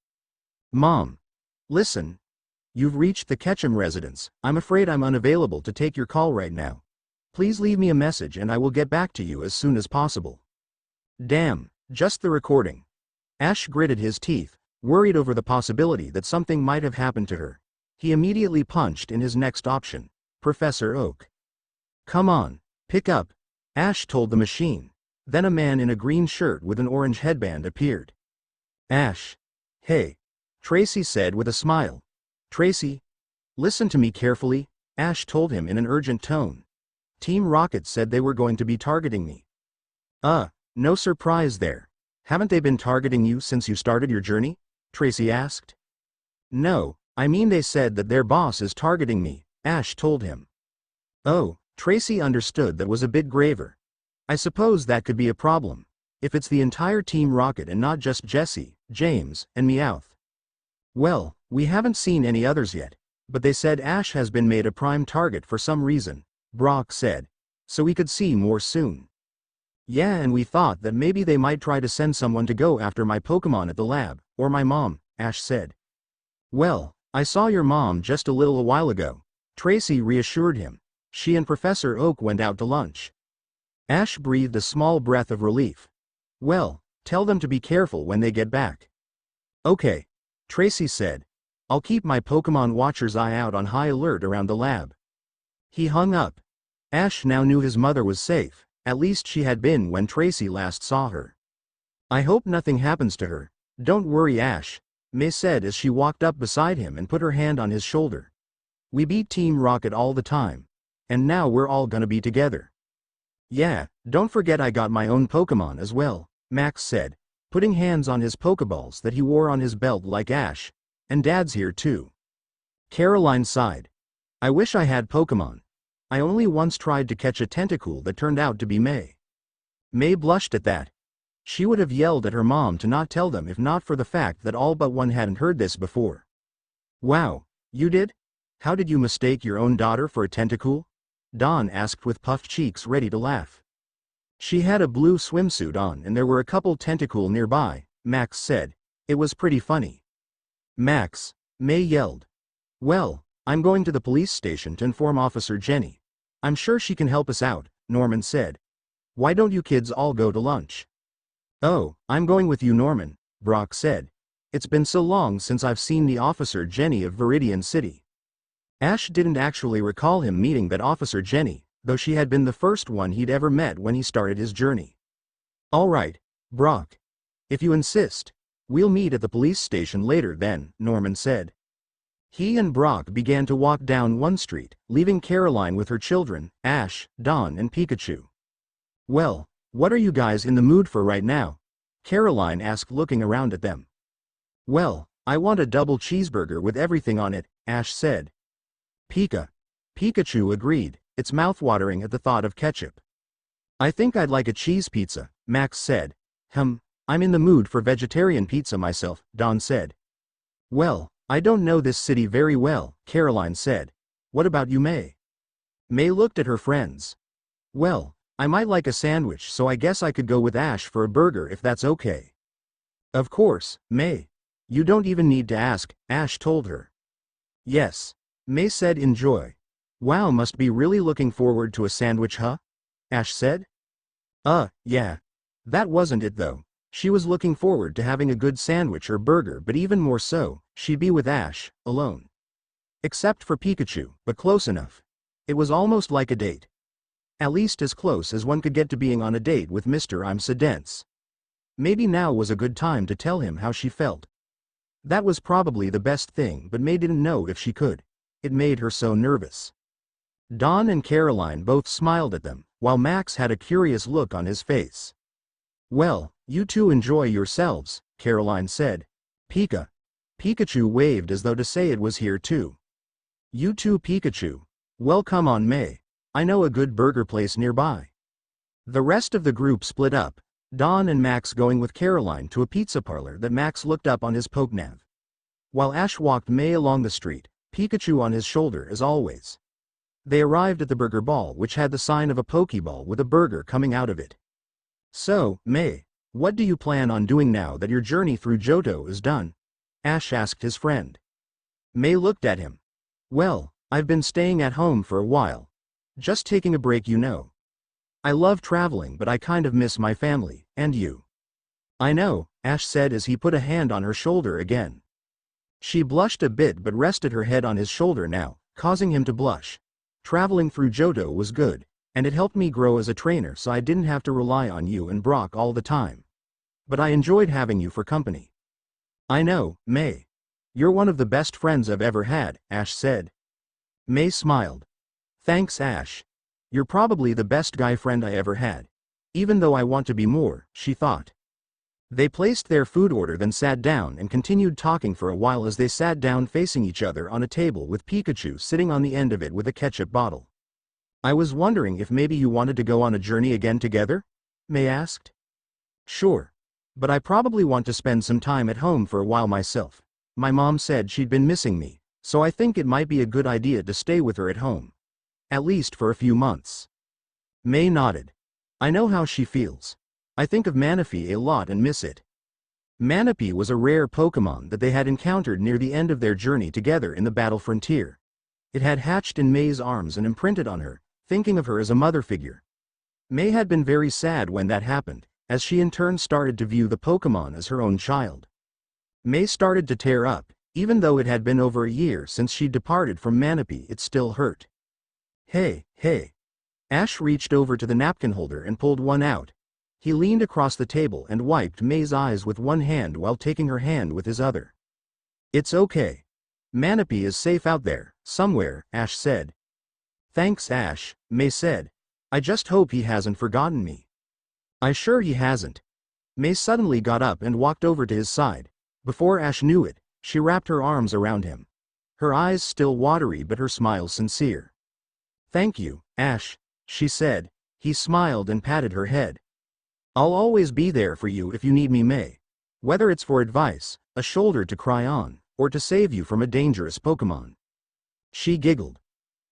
Mom. Listen. You've reached the Ketchum residence. I'm afraid I'm unavailable to take your call right now. Please leave me a message and I will get back to you as soon as possible. Damn, just the recording. Ash gritted his teeth, worried over the possibility that something might have happened to her. He immediately punched in his next option, Professor Oak. Come on, pick up, Ash told the machine. Then a man in a green shirt with an orange headband appeared. Ash. Hey. Tracy said with a smile. Tracy. Listen to me carefully, Ash told him in an urgent tone. Team Rocket said they were going to be targeting me. No surprise there. Haven't they been targeting you since you started your journey? Tracy asked. No, I mean they said that their boss is targeting me, Ash told him. Oh, Tracy understood that was a bit graver. I suppose that could be a problem. If it's the entire Team Rocket and not just Jesse, James, and Meowth. Well, we haven't seen any others yet, but they said Ash has been made a prime target for some reason, Brock said. So we could see more soon. Yeah, and we thought that maybe they might try to send someone to go after my Pokemon at the lab, or my mom, Ash said. Well, I saw your mom just a little while ago, Tracy reassured him. She and Professor Oak went out to lunch. Ash breathed a small breath of relief. Well, tell them to be careful when they get back. Okay, Tracy said. I'll keep my Pokemon watcher's eye out on high alert around the lab. He hung up. Ash now knew his mother was safe, at least she had been when Tracy last saw her. I hope nothing happens to her. Don't worry, Ash, May said as she walked up beside him and put her hand on his shoulder. We beat Team Rocket all the time. And now we're all gonna be together. Yeah, don't forget I got my own Pokemon as well, Max said, putting hands on his Pokeballs that he wore on his belt like Ash. And Dad's here too. Caroline sighed. I wish I had Pokemon. I only once tried to catch a Tentacool that turned out to be May. May blushed at that. She would have yelled at her mom to not tell them if not for the fact that all but one hadn't heard this before. Wow, you did? How did you mistake your own daughter for a Tentacool? Dawn asked with puffed cheeks ready to laugh. She had a blue swimsuit on and there were a couple Tentacool nearby, Max said. It was pretty funny. Max, May yelled. Well, I'm going to the police station to inform Officer Jenny. I'm sure she can help us out, Norman said. Why don't you kids all go to lunch? Oh, I'm going with you, Norman, Brock said. It's been so long since I've seen the Officer Jenny of Viridian City. Ash didn't actually recall him meeting that Officer Jenny, though she had been the first one he'd ever met when he started his journey. All right, Brock. If you insist. We'll meet at the police station later then, Norman said. He and Brock began to walk down one street, leaving Caroline with her children, Ash, Dawn and Pikachu. Well, what are you guys in the mood for right now? Caroline asked, looking around at them. Well, I want a double cheeseburger with everything on it, Ash said. Pikachu agreed, its mouth-watering at the thought of ketchup. I think I'd like a cheese pizza, Max said. I'm in the mood for vegetarian pizza myself, Dawn said. Well, I don't know this city very well, Caroline said. What about you, May? May looked at her friends. Well, I might like a sandwich, so I guess I could go with Ash for a burger if that's okay. Of course, May. You don't even need to ask, Ash told her. Yes, May said, enjoy. Wow, must be really looking forward to a sandwich, huh? Ash said. Yeah. That wasn't it though. She was looking forward to having a good sandwich or burger, but even more so, she'd be with Ash, alone. Except for Pikachu, but close enough. It was almost like a date. At least as close as one could get to being on a date with Mr. I'm so dense. Maybe now was a good time to tell him how she felt. That was probably the best thing, but May didn't know if she could. It made her so nervous. Dawn and Caroline both smiled at them, while Max had a curious look on his face. Well, you two enjoy yourselves, Caroline said. Pikachu waved as though to say it was here too. You too, Pikachu. Well, come on, May. I know a good burger place nearby. The rest of the group split up. Don and Max going with Caroline to a pizza parlor that Max looked up on his pokenav. While Ash walked May along the street, Pikachu on his shoulder as always. They arrived at the burger ball, which had the sign of a Pokeball with a burger coming out of it. "So, May, what do you plan on doing now that your journey through Johto is done?" Ash asked his friend. May looked at him. "Well, I've been staying at home for a while. Just taking a break, you know. I love traveling, but I kind of miss my family, and you." "I know," Ash said as he put a hand on her shoulder again. She blushed a bit but rested her head on his shoulder now, causing him to blush. "Traveling through Johto was good, and it helped me grow as a trainer, so I didn't have to rely on you and Brock all the time. But I enjoyed having you for company." "I know, May. You're one of the best friends I've ever had," Ash said. May smiled. "Thanks, Ash. You're probably the best guy friend I ever had. Even though I want to be more," she thought. They placed their food order, then sat down and continued talking for a while as they sat down facing each other on a table with Pikachu sitting on the end of it with a ketchup bottle. "I was wondering if maybe you wanted to go on a journey again together?" May asked. "Sure. But I probably want to spend some time at home for a while myself. My mom said she'd been missing me, so I think it might be a good idea to stay with her at home. At least for a few months." May nodded. "I know how she feels. I think of Manaphy a lot and miss it." Manaphy was a rare Pokemon that they had encountered near the end of their journey together in the Battle Frontier. It had hatched in May's arms and imprinted on her, thinking of her as a mother figure. May had been very sad when that happened, as she in turn started to view the Pokemon as her own child. May started to tear up. Even though it had been over a year since she departed from Manaphy, it still hurt. Hey. Ash reached over to the napkin holder and pulled one out. He leaned across the table and wiped May's eyes with one hand while taking her hand with his other. "It's okay. Manaphy is safe out there, somewhere," Ash said. "Thanks, Ash," May said. "I just hope he hasn't forgotten me." "I'm sure he hasn't." May suddenly got up and walked over to his side. Before Ash knew it, she wrapped her arms around him. Her eyes still watery but her smile sincere. "Thank you, Ash," she said. He smiled and patted her head. "I'll always be there for you if you need me, May. Whether it's for advice, a shoulder to cry on, or to save you from a dangerous Pokemon." She giggled.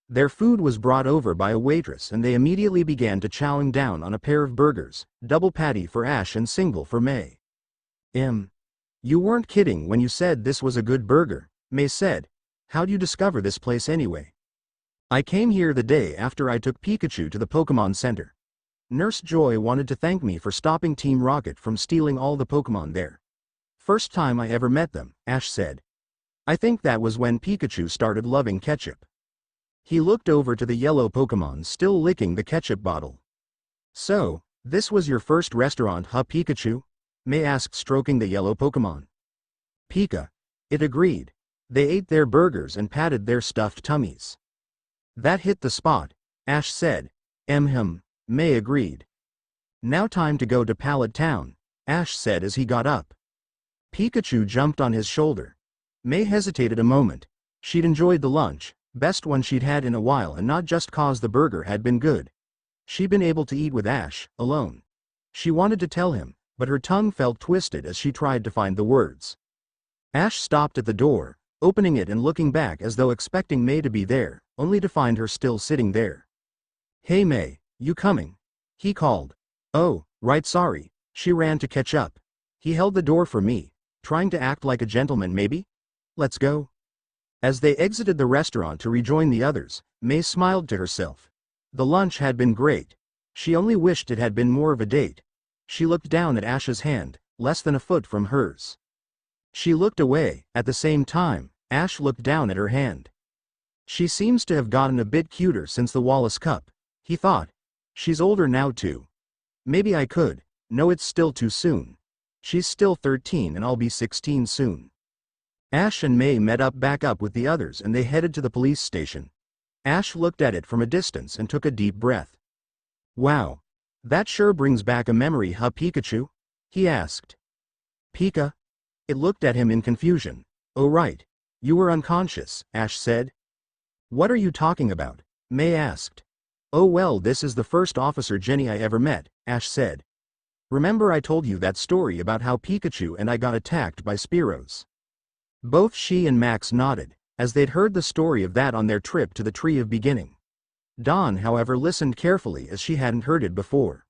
Their food was brought over by a waitress and they immediately began to chowing down on a pair of burgers, double patty for Ash and single for May. You weren't kidding when you said this was a good burger," May said. "How'd you discover this place anyway?" "I came here the day after I took Pikachu to the Pokemon Center. Nurse Joy wanted to thank me for stopping Team Rocket from stealing all the Pokemon there. First time I ever met them," Ash said. "I think that was when Pikachu started loving ketchup." He looked over to the yellow Pokemon still licking the ketchup bottle. "So, this was your first restaurant, huh, Pikachu?" May asked, stroking the yellow Pokemon. "Pika." It agreed. They ate their burgers and patted their stuffed tummies. "That hit the spot," Ash said. May agreed. "Now time to go to Pallet Town," Ash said as he got up. Pikachu jumped on his shoulder. May hesitated a moment. She'd enjoyed the lunch, best one she'd had in a while, and not just cause the burger had been good. She'd been able to eat with Ash, alone. She wanted to tell him, but her tongue felt twisted as she tried to find the words. Ash stopped at the door, opening it and looking back as though expecting May to be there, only to find her still sitting there. "Hey May, you coming?" he called. "Oh, right, sorry." She ran to catch up. He held the door for me, trying to act like a gentleman maybe? "Let's go." As they exited the restaurant to rejoin the others, May smiled to herself. The lunch had been great. She only wished it had been more of a date. She looked down at Ash's hand, less than a foot from hers. She looked away. At the same time, Ash looked down at her hand. She seems to have gotten a bit cuter since the Wallace Cup, he thought. She's older now too. Maybe I could. No, it's still too soon. She's still 13 and I'll be 16 soon. Ash and May met up back up with the others and they headed to the police station. Ash looked at it from a distance and took a deep breath. "Wow. That sure brings back a memory, huh, Pikachu?" he asked. "Pika?" It looked at him in confusion. "Oh right. You were unconscious," Ash said. "What are you talking about?" May asked. "Oh well, this is the first Officer Jenny I ever met," Ash said. Remember I told you that story about how Pikachu and I got attacked by Spearows? Both she and Max nodded, as they'd heard the story of that on their trip to the Tree of Beginning. Dawn, however, listened carefully as she hadn't heard it before.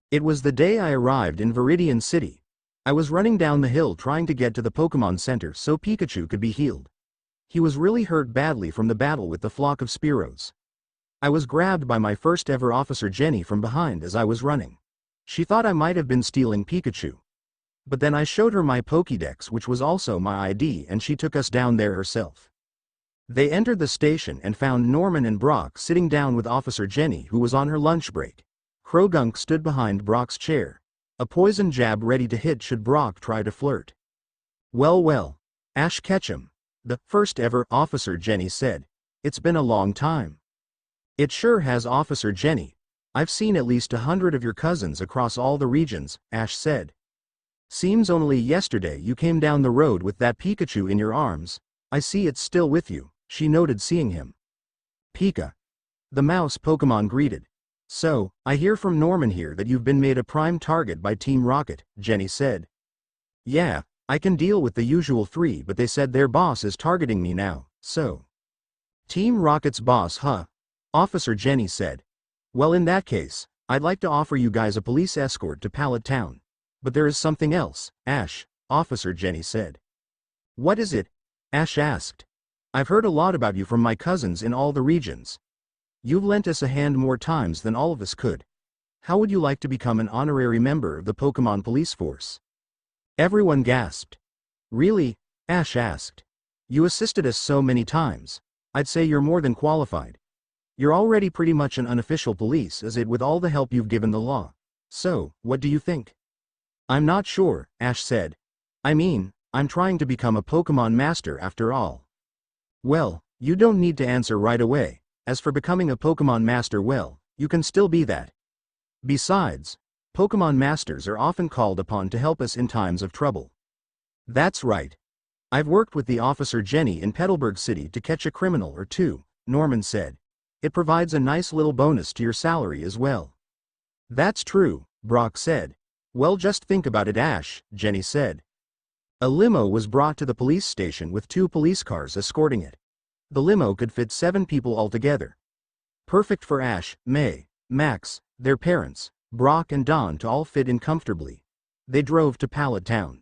It was the day I arrived in Viridian City. I was running down the hill trying to get to the Pokemon Center so Pikachu could be healed. He was really hurt badly from the battle with the flock of Spearows. I was grabbed by my first ever officer Jenny from behind as I was running. She thought I might have been stealing Pikachu. But then I showed her my Pokédex, which was also my ID, and she took us down there herself. They entered the station and found Norman and Brock sitting down with Officer Jenny, who was on her lunch break. Krogunk stood behind Brock's chair, a poison jab ready to hit should Brock try to flirt. Well well, Ash Ketchum, the first ever Officer Jenny said. It's been a long time. It sure has, Officer Jenny. I've seen at least 100 of your cousins across all the regions, Ash said. Seems only yesterday you came down the road with that Pikachu in your arms. I see it's still with you, she noted seeing him. Pika. The mouse Pokemon greeted. So, I hear from Norman here that you've been made a prime target by Team Rocket, Jenny said. Yeah, I can deal with the usual 3, but they said their boss is targeting me now, so. Team Rocket's boss, huh? Officer Jenny said. Well, in that case, I'd like to offer you guys a police escort to Pallet Town. But there is something else, Ash, Officer Jenny said. What is it? Ash asked. I've heard a lot about you from my cousins in all the regions. You've lent us a hand more times than all of us could. How would you like to become an honorary member of the Pokemon Police Force? Everyone gasped. Really? Ash asked. You assisted us so many times. I'd say you're more than qualified. You're already pretty much an unofficial police as it with all the help you've given the law. So, what do you think? I'm not sure, Ash said. I mean, I'm trying to become a Pokemon Master after all. Well, you don't need to answer right away. As for becoming a Pokemon Master, well, you can still be that. Besides, Pokemon Masters are often called upon to help us in times of trouble. That's right. I've worked with the Officer Jenny in Petalburg City to catch a criminal or two, Norman said. It provides a nice little bonus to your salary as well. That's true, Brock said. Well, just think about it, Ash, Jenny said. A limo was brought to the police station with 2 police cars escorting it. The limo could fit 7 people altogether. Perfect for Ash, May, Max, their parents, Brock and Don to all fit in comfortably. They drove to Pallet Town.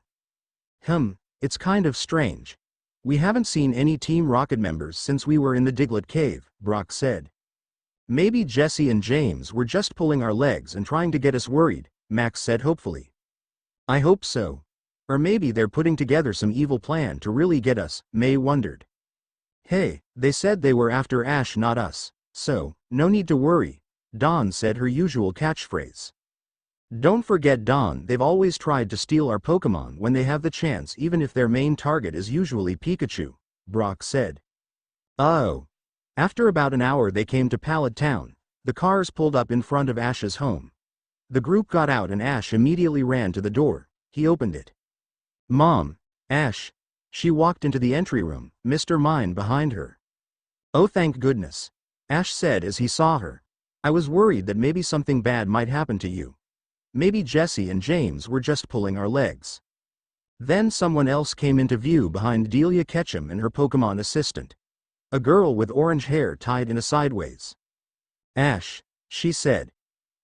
It's kind of strange. We haven't seen any Team Rocket members since we were in the Diglett Cave, Brock said. Maybe Jesse and James were just pulling our legs and trying to get us worried, Max said hopefully. I hope so. Or maybe they're putting together some evil plan to really get us, May wondered. Hey, they said they were after Ash, not us, so, no need to worry, Dawn said her usual catchphrase. Don't forget, Dawn, they've always tried to steal our Pokemon when they have the chance, even if their main target is usually Pikachu, Brock said. Oh. After about an hour they came to Pallet Town. The cars pulled up in front of Ash's home. The group got out and Ash immediately ran to the door. He opened it. Mom, Ash. She walked into the entry room, Mr. Mine behind her. Oh, thank goodness, Ash said as he saw her. I was worried that maybe something bad might happen to you. Maybe Jesse and James were just pulling our legs. Then someone else came into view behind Delia Ketchum and her Pokemon assistant. A girl with orange hair tied in a sideways. Ash, she said.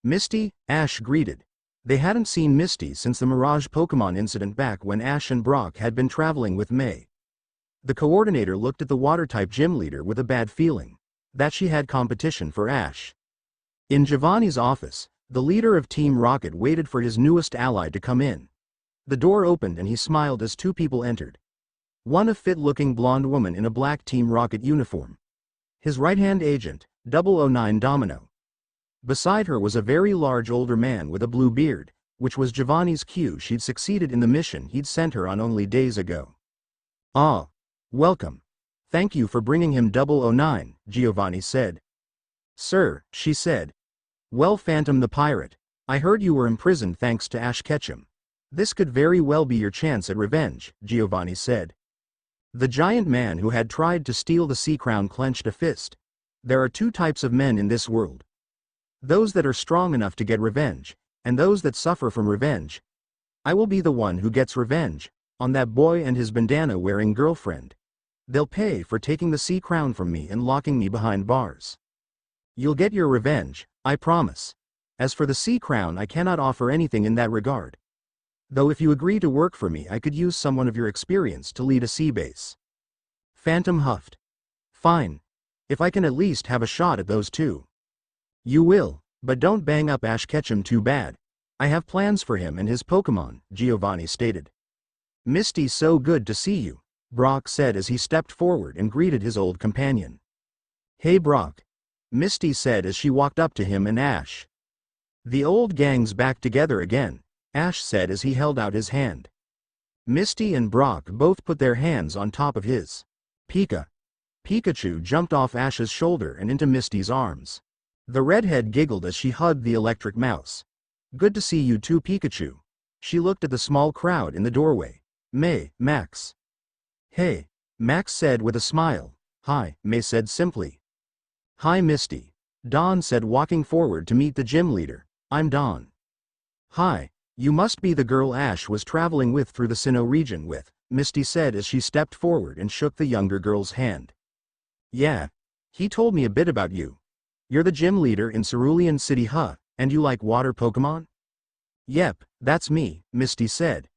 Misty, Ash greeted. They hadn't seen Misty since the Mirage Pokemon incident back when Ash and Brock had been traveling with May. The coordinator looked at the Water-type gym leader with a bad feeling. That she had competition for Ash. In Giovanni's office, the leader of Team Rocket waited for his newest ally to come in. The door opened and he smiled as 2 people entered. One a fit-looking blonde woman in a black Team Rocket uniform. His right-hand agent, 009 Domino. Beside her was a very large older man with a blue beard, which was Giovanni's cue she'd succeeded in the mission he'd sent her on only days ago. Ah, welcome. Thank you for bringing him 009, Giovanni said. Sir, she said. Well, Phantom the Pirate, I heard you were imprisoned thanks to Ash Ketchum. This could very well be your chance at revenge, Giovanni said. The giant man who had tried to steal the sea crown clenched a fist. There are 2 types of men in this world. Those that are strong enough to get revenge, and those that suffer from revenge. I will be the one who gets revenge on that boy and his bandana-wearing girlfriend. They'll pay for taking the sea crown from me and locking me behind bars. You'll get your revenge, I promise. As for the sea crown, I cannot offer anything in that regard. Though if you agree to work for me, I could use someone of your experience to lead a sea base. Phantom huffed. Fine. If I can at least have a shot at those two. You will, but don't bang up Ash Ketchum too bad. I have plans for him and his Pokemon, Giovanni stated. Misty, so good to see you, Brock said as he stepped forward and greeted his old companion. Hey Brock, Misty said as she walked up to him and Ash. The old gang's back together again, Ash said as he held out his hand. Misty and Brock both put their hands on top of his. Pikachu jumped off Ash's shoulder and into Misty's arms. The redhead giggled as she hugged the electric mouse. Good to see you too, Pikachu. She looked at the small crowd in the doorway. May, Max. Hey, Max said with a smile. Hi, May said simply. Hi Misty, Dawn said walking forward to meet the gym leader. I'm Dawn. Hi, you must be the girl Ash was traveling with through the Sinnoh region with, Misty said as she stepped forward and shook the younger girl's hand. Yeah. He told me a bit about you. You're the gym leader in Cerulean City, huh, and you like water Pokemon? Yep, that's me, Misty said.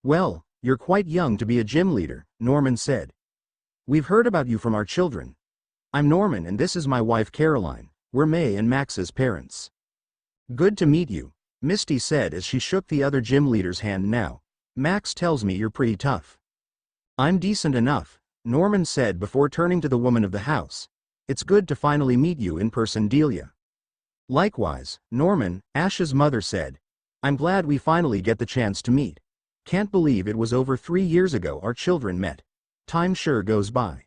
Well, you're quite young to be a gym leader, Norman said. We've heard about you from our children. I'm Norman and this is my wife Caroline. We're May and Max's parents. Good to meet you, Misty said as she shook the other gym leader's hand. Now, Max tells me you're pretty tough. I'm decent enough, Norman said before turning to the woman of the house. It's good to finally meet you in person, Delia. Likewise, Norman, Ash's mother said. I'm glad we finally get the chance to meet. Can't believe it was over 3 years ago our children met. Time sure goes by.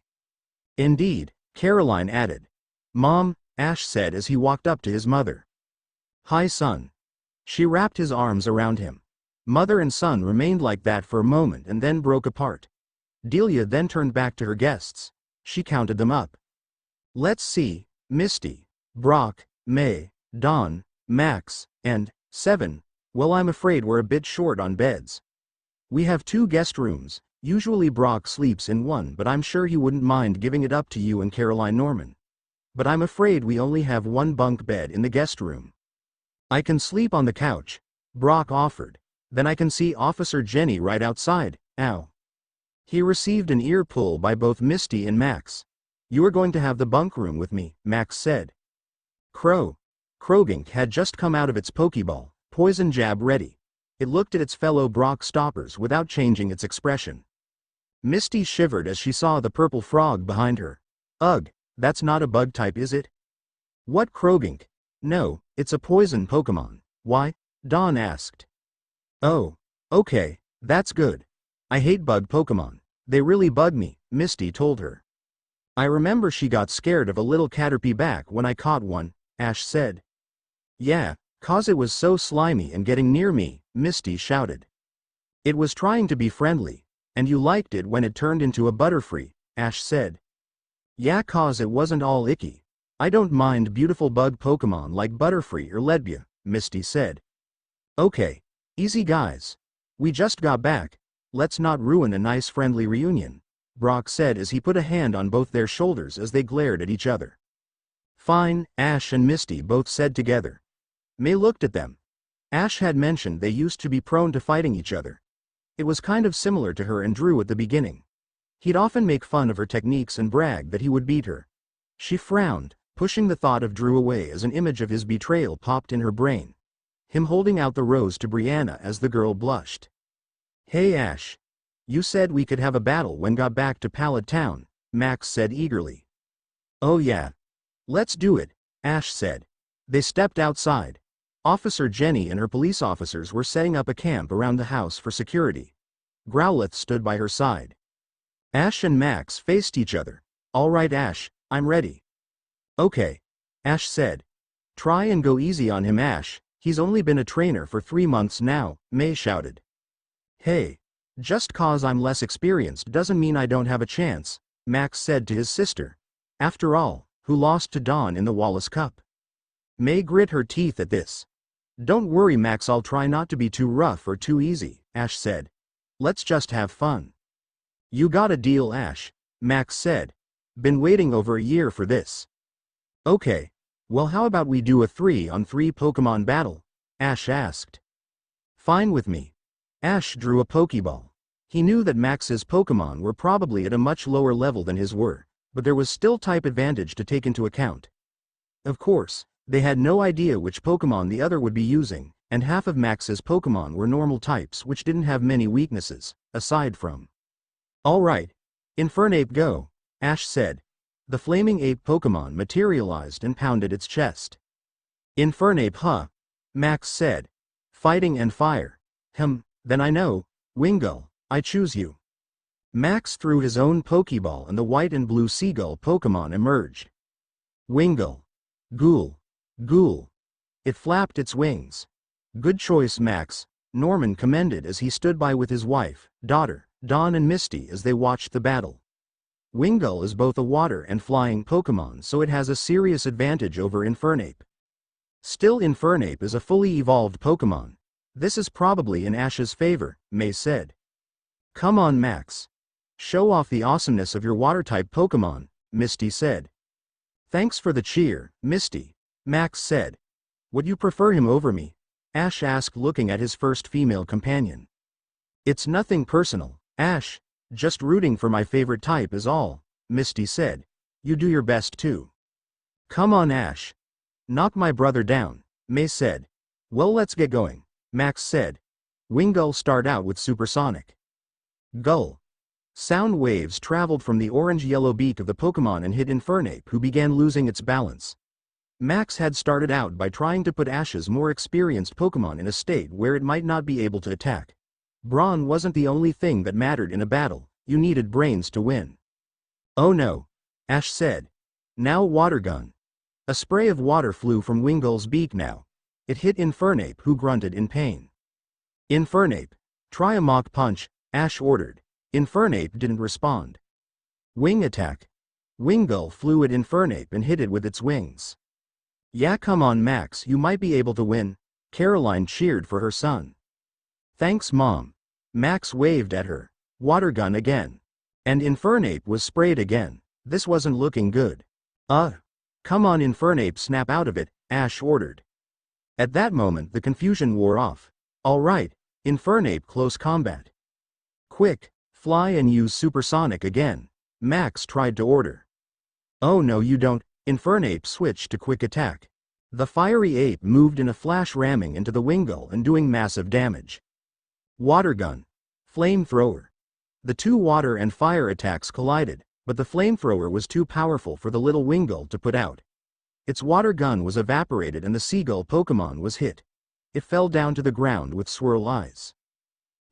Indeed, Caroline added. Mom, Ash said as he walked up to his mother. Hi son. She wrapped his arms around him. Mother and son remained like that for a moment and then broke apart. Delia then turned back to her guests. She counted them up. Let's see, Misty, Brock, May, Dawn, Max, and 7. Well, I'm afraid we're a bit short on beds. We have 2 guest rooms. Usually Brock sleeps in one, but I'm sure he wouldn't mind giving it up to you and Caroline Norman. But I'm afraid we only have 1 bunk bed in the guest room. I can sleep on the couch, Brock offered. Then I can see Officer Jenny right outside. Ow. He received an ear pull by both Misty and Max. You are going to have the bunk room with me, Max said. Krogink had just come out of its Pokeball, poison jab ready. It looked at its fellow Brock stoppers without changing its expression. Misty shivered as she saw the purple frog behind her. Ugh, that's not a bug type, is it? What, Krogink? No, it's a poison Pokemon. Why? Dawn asked. Oh, okay, that's good. I hate bug Pokemon. They really bug me, Misty told her. I remember she got scared of a little Caterpie back when I caught one, Ash said. Yeah, 'cause it was so slimy and getting near me, Misty shouted. It was trying to be friendly, and you liked it when it turned into a Butterfree, Ash said. Yeah, 'cause it wasn't all icky. I don't mind beautiful bug Pokemon like Butterfree or Ledbia, Misty said. Okay, easy guys. We just got back. Let's not ruin a nice friendly reunion, Brock said as he put a hand on both their shoulders as they glared at each other. Fine, Ash and Misty both said together. May looked at them. Ash had mentioned they used to be prone to fighting each other. It was kind of similar to her and Drew at the beginning. He'd often make fun of her techniques and brag that he would beat her. She frowned, pushing the thought of Drew away as an image of his betrayal popped in her brain. Him holding out the rose to Brianna as the girl blushed. Hey Ash. You said we could have a battle when got back to Pallet Town, Max said eagerly. Oh yeah. Let's do it, Ash said. They stepped outside. Officer Jenny and her police officers were setting up a camp around the house for security. Growlithe stood by her side. Ash and Max faced each other. All right Ash, I'm ready. Okay, Ash said. Try and go easy on him Ash, he's only been a trainer for 3 months now, May shouted. Hey, just 'cause I'm less experienced doesn't mean I don't have a chance, Max said to his sister. After all, who lost to Dawn in the Wallace Cup? May grit her teeth at this. Don't worry Max, I'll try not to be too rough or too easy, Ash said. Let's just have fun. You got a deal, Ash, Max said. Been waiting over a year for this. Okay. Well, how about we do a 3-on-3 Pokemon battle? Ash asked. Fine with me. Ash drew a Pokeball. He knew that Max's Pokemon were probably at a much lower level than his were, but there was still type advantage to take into account. Of course, they had no idea which Pokemon the other would be using, and half of Max's Pokemon were normal types which didn't have many weaknesses, aside from. Alright. Infernape go, Ash said. The flaming ape Pokemon materialized and pounded its chest. Infernape, huh? Max said. Fighting and fire. Then I know. Wingull, I choose you. Max threw his own Pokeball and the white and blue seagull Pokemon emerged. Wingull. Ghoul. Ghoul. It flapped its wings. Good choice, Max, Norman commended as he stood by with his wife, daughter, Dawn and Misty as they watched the battle. Wingull is both a water and flying Pokemon, so it has a serious advantage over Infernape. Still, Infernape is a fully evolved Pokemon. This is probably in Ash's favor, May said. Come on, Max. Show off the awesomeness of your water-type Pokemon, Misty said. Thanks for the cheer, Misty, Max said. Would you prefer him over me? Ash asked, looking at his first female companion. It's nothing personal, Ash. Just rooting for my favorite type is all, Misty said. You do your best too. Come on, Ash. Knock my brother down, May said. Well, let's get going, Max said. Wingull start out with supersonic. Gull. Sound waves traveled from the orange-yellow beak of the Pokemon and hit Infernape, who began losing its balance. Max had started out by trying to put Ash's more experienced Pokemon in a state where it might not be able to attack. Brawn wasn't the only thing that mattered in a battle, you needed brains to win. Oh no, Ash said. Now water gun. A spray of water flew from Wingull's beak now. It hit Infernape, who grunted in pain. Infernape, try a Mach Punch, Ash ordered. Infernape didn't respond. Wing attack. Wingull flew at Infernape and hit it with its wings. Yeah, come on Max, you might be able to win, Caroline cheered for her son. Thanks Mom. Max waved at her. Water gun again. And Infernape was sprayed again. This wasn't looking good. Come on Infernape, snap out of it, Ash ordered. At that moment the confusion wore off. Alright, Infernape, close combat. Quick, fly and use supersonic again, Max tried to order. Oh no you don't, Infernape switched to quick attack. The fiery ape moved in a flash, ramming into the Wingull and doing massive damage. Water gun. Flamethrower. The two water and fire attacks collided, but the flamethrower was too powerful for the little Wingull to put out. Its water gun was evaporated and the seagull Pokemon was hit. It fell down to the ground with swirl eyes.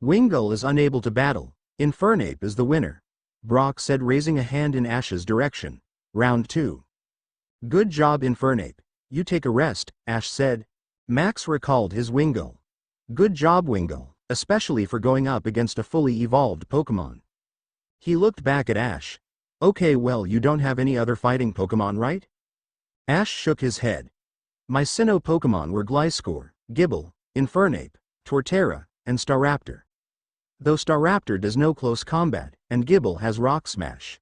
Wingull is unable to battle. Infernape is the winner, Brock said, raising a hand in Ash's direction. Round 2. Good job Infernape. You take a rest, Ash said. Max recalled his Wingull. Good job Wingull, especially for going up against a fully evolved Pokemon. He looked back at Ash. Okay, well, you don't have any other fighting Pokemon, right? Ash shook his head. My Sinnoh Pokemon were Gliscor, Gible, Infernape, Torterra, and Staraptor. Though Staraptor does no close combat, and Gible has Rock Smash.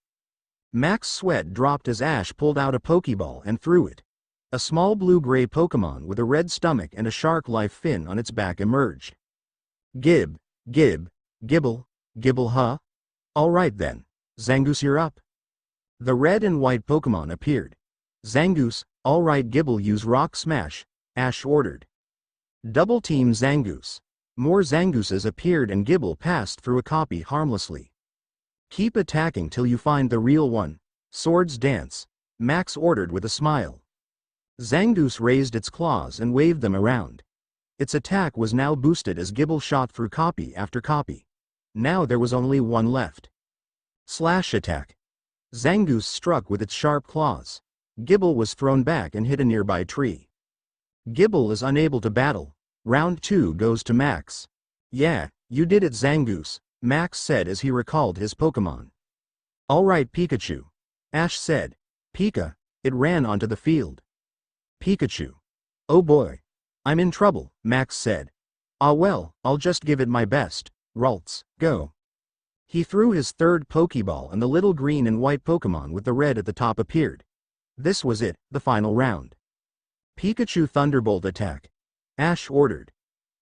Max's sweat dropped as Ash pulled out a Pokeball and threw it. A small blue-gray Pokemon with a red stomach and a shark-like fin on its back emerged. Gibble, huh? Alright then, Zangoose, you're up. The red and white Pokemon appeared. Zangoose, alright Gibble, use Rock Smash, Ash ordered. Double team Zangoose. More Zangooses appeared and Gibble passed through a copy harmlessly. Keep attacking till you find the real one. Swords dance, Max ordered with a smile. Zangoose raised its claws and waved them around. Its attack was now boosted as Gibble shot through copy after copy. Now there was only one left. Slash attack. Zangoose struck with its sharp claws. Gibble was thrown back and hit a nearby tree. Gibble is unable to battle. Round 2 goes to Max. Yeah, you did it Zangoose, Max said as he recalled his Pokemon. Alright Pikachu. Ash said. Pika. It ran onto the field. Pikachu. Oh boy. I'm in trouble, Max said. Ah well, I'll just give it my best. Ralts, go. He threw his third Pokeball and the little green and white Pokemon with the red at the top appeared. This was it, the final round. Pikachu Thunderbolt attack. Ash ordered.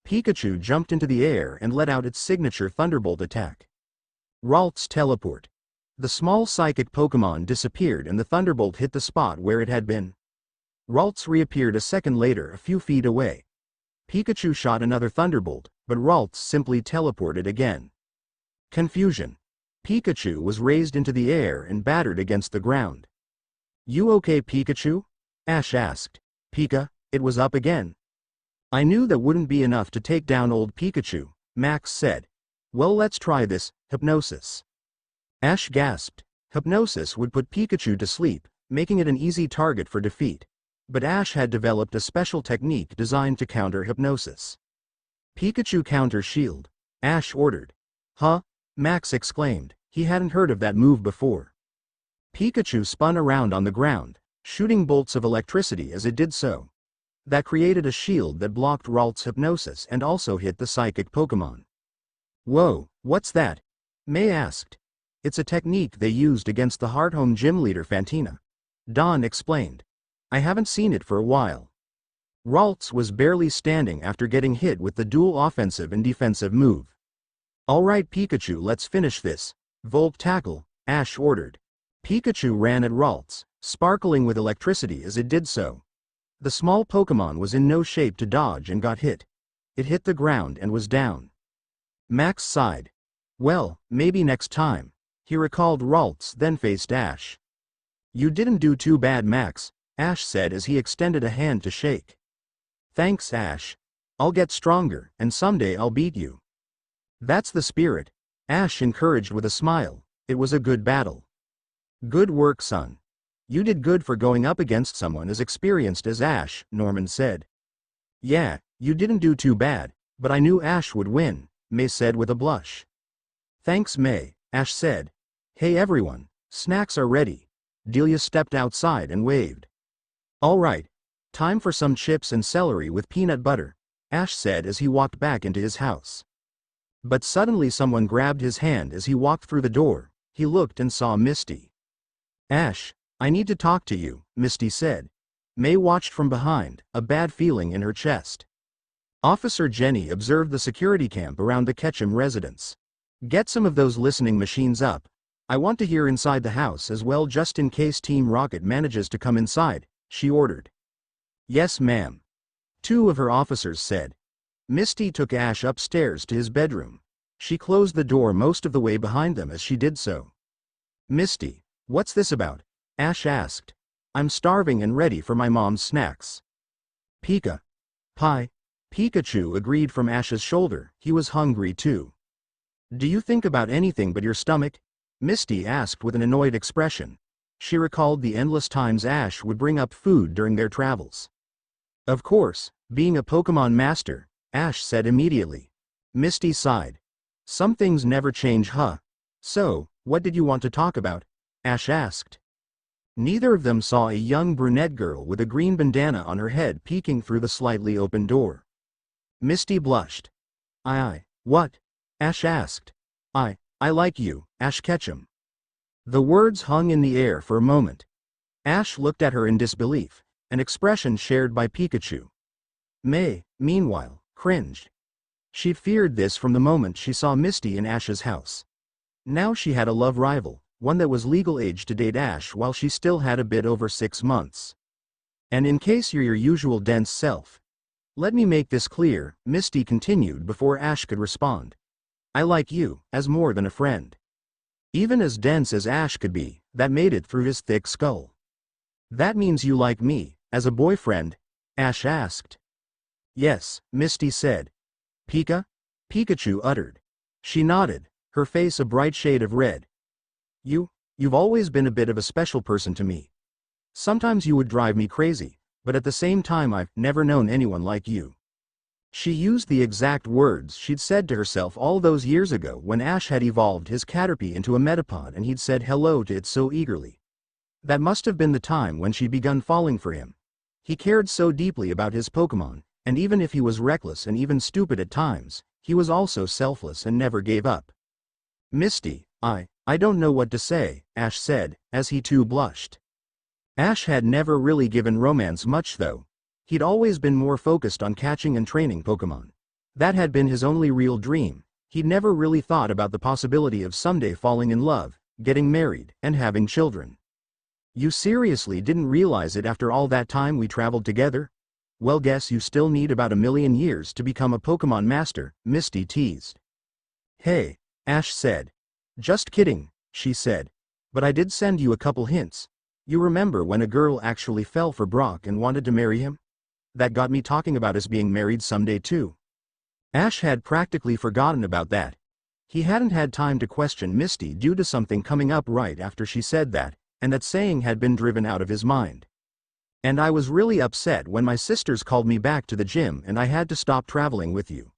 Pikachu jumped into the air and let out its signature Thunderbolt attack. Ralts teleport. The small psychic Pokemon disappeared and the Thunderbolt hit the spot where it had been. Ralts reappeared a second later a few feet away. Pikachu shot another Thunderbolt, but Ralts simply teleported again. Confusion. Pikachu was raised into the air and battered against the ground. You okay, Pikachu? Ash asked. Pika, it was up again. I knew that wouldn't be enough to take down old Pikachu, Max said. Well, let's try this, hypnosis. Ash gasped. Hypnosis would put Pikachu to sleep, making it an easy target for defeat. But Ash had developed a special technique designed to counter hypnosis. Pikachu counter shield. Ash ordered. Huh? Max exclaimed. He hadn't heard of that move before. Pikachu spun around on the ground, shooting bolts of electricity as it did so. That created a shield that blocked Ralts' hypnosis and also hit the psychic Pokemon. Whoa, what's that? May asked. It's a technique they used against the Hearthome gym leader Fantina. Dawn explained. I haven't seen it for a while. Ralts was barely standing after getting hit with the dual offensive and defensive move. Alright Pikachu, let's finish this. Volt tackle, Ash ordered. Pikachu ran at Ralts, sparkling with electricity as it did so. The small Pokemon was in no shape to dodge and got hit. It hit the ground and was down. Max sighed. Well, maybe next time. He recalled Ralts, then faced Ash. You didn't do too bad, Max, Ash said as he extended a hand to shake. Thanks, Ash. I'll get stronger, and someday I'll beat you. That's the spirit, Ash encouraged with a smile. It was a good battle. Good work, son. You did good for going up against someone as experienced as Ash, Norman said. Yeah, you didn't do too bad, but I knew Ash would win, May said with a blush. Thanks, May, Ash said. Hey everyone, snacks are ready. Delia stepped outside and waved. All right, time for some chips and celery with peanut butter, Ash said as he walked back into his house. But suddenly someone grabbed his hand as he walked through the door. He looked and saw Misty. Ash, I need to talk to you, Misty said. May watched from behind, a bad feeling in her chest. Officer Jenny observed the security camp around the Ketchum residence. Get some of those listening machines up. I want to hear inside the house as well just in case Team Rocket manages to come inside, she ordered. Yes, ma'am. Two of her officers said. Misty took Ash upstairs to his bedroom. She closed the door most of the way behind them as she did so. Misty, what's this about? Ash asked. I'm starving and ready for my mom's snacks. Pika. Pie. Pikachu agreed from Ash's shoulder. He was hungry too. Do you think about anything but your stomach? Misty asked with an annoyed expression. She recalled the endless times Ash would bring up food during their travels. Of course, being a Pokemon master, Ash said immediately. Misty sighed. Some things never change, huh? So, what did you want to talk about? Ash asked. Neither of them saw a young brunette girl with a green bandana on her head peeking through the slightly open door. Misty blushed. What? Ash asked. I like you, Ash Ketchum. The words hung in the air for a moment. Ash looked at her in disbelief, an expression shared by Pikachu. May, meanwhile, cringed. She'd feared this from the moment she saw Misty in Ash's house. Now she had a love rival, one that was legal age to date Ash while she still had a bit over 6 months. And in case you're your usual dense self. Let me make this clear, Misty continued before Ash could respond. I like you, as more than a friend. Even as dense as Ash could be, that made it through his thick skull. That means you like me, as a boyfriend? Ash asked. Yes, Misty said. Pika? Pikachu uttered. She nodded, her face a bright shade of red. You've always been a bit of a special person to me. Sometimes you would drive me crazy, but at the same time I've never known anyone like you. She used the exact words she'd said to herself all those years ago when Ash had evolved his Caterpie into a Metapod and he'd said hello to it so eagerly. That must have been the time when she'd begun falling for him. He cared so deeply about his Pokemon, And even if he was reckless and even stupid at times, he was also selfless and never gave up. Misty, I don't know what to say, Ash said, as he too blushed. Ash had never really given romance much though. He'd always been more focused on catching and training Pokemon. That had been his only real dream. He'd never really thought about the possibility of someday falling in love, getting married, and having children. You seriously didn't realize it after all that time we traveled together? Well, guess you still need about 1,000,000 years to become a Pokemon master, Misty teased. Hey, Ash said. Just kidding, she said. But I did send you a couple hints. You remember when a girl actually fell for Brock and wanted to marry him? That got me talking about us being married someday too. Ash had practically forgotten about that. He hadn't had time to question Misty due to something coming up right after she said that, and that saying had been driven out of his mind. And I was really upset when my sisters called me back to the gym and I had to stop traveling with you.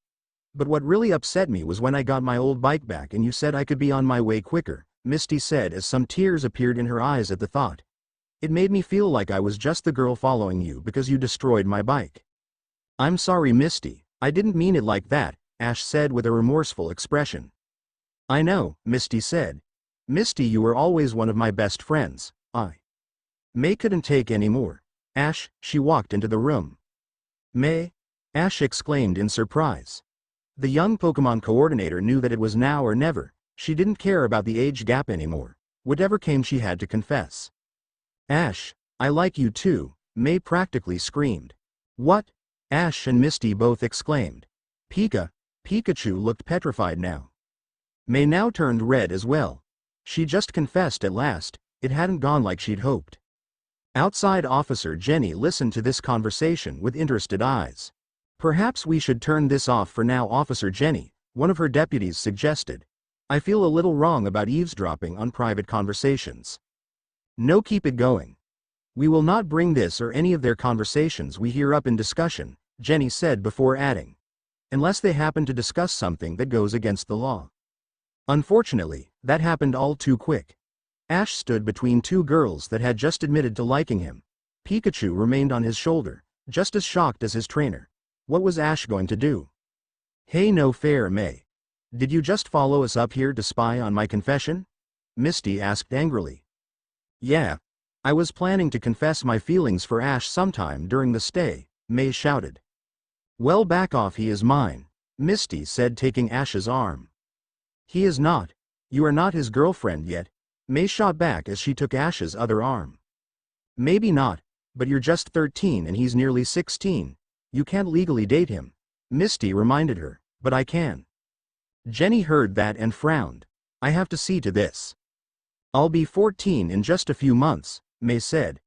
But what really upset me was when I got my old bike back and you said I could be on my way quicker, Misty said as some tears appeared in her eyes at the thought. It made me feel like I was just the girl following you because you destroyed my bike. I'm sorry, Misty, I didn't mean it like that, Ash said with a remorseful expression. I know, Misty said. Misty, you were always one of my best friends. May couldn't take any more. Ash, she walked into the room. May? Ash exclaimed in surprise. The young Pokemon coordinator knew that it was now or never. She didn't care about the age gap anymore. Whatever came she had to confess. Ash, I like you too, May practically screamed. What? Ash and Misty both exclaimed. Pikachu looked petrified now. May now turned red as well. She just confessed at last, it hadn't gone like she'd hoped. Outside Officer Jenny listened to this conversation with interested eyes. Perhaps we should turn this off for now, Officer Jenny, one of her deputies suggested. I feel a little wrong about eavesdropping on private conversations. No, keep it going. We will not bring this or any of their conversations we hear up in discussion, Jenny said before adding. Unless they happen to discuss something that goes against the law. Unfortunately, that happened all too quick. Ash stood between two girls that had just admitted to liking him. Pikachu remained on his shoulder, just as shocked as his trainer. What was Ash going to do? Hey, no fair, May. Did you just follow us up here to spy on my confession? Misty asked angrily. Yeah. I was planning to confess my feelings for Ash sometime during the stay, May shouted. Well, back off, he is mine, Misty said, taking Ash's arm. He is not. You are not his girlfriend yet, May shot back as she took Ash's other arm. Maybe not, but you're just 13 and he's nearly 16. You can't legally date him, Misty reminded her, but I can. Jenny heard that and frowned. I have to see to this. I'll be 14 in just a few months, May said.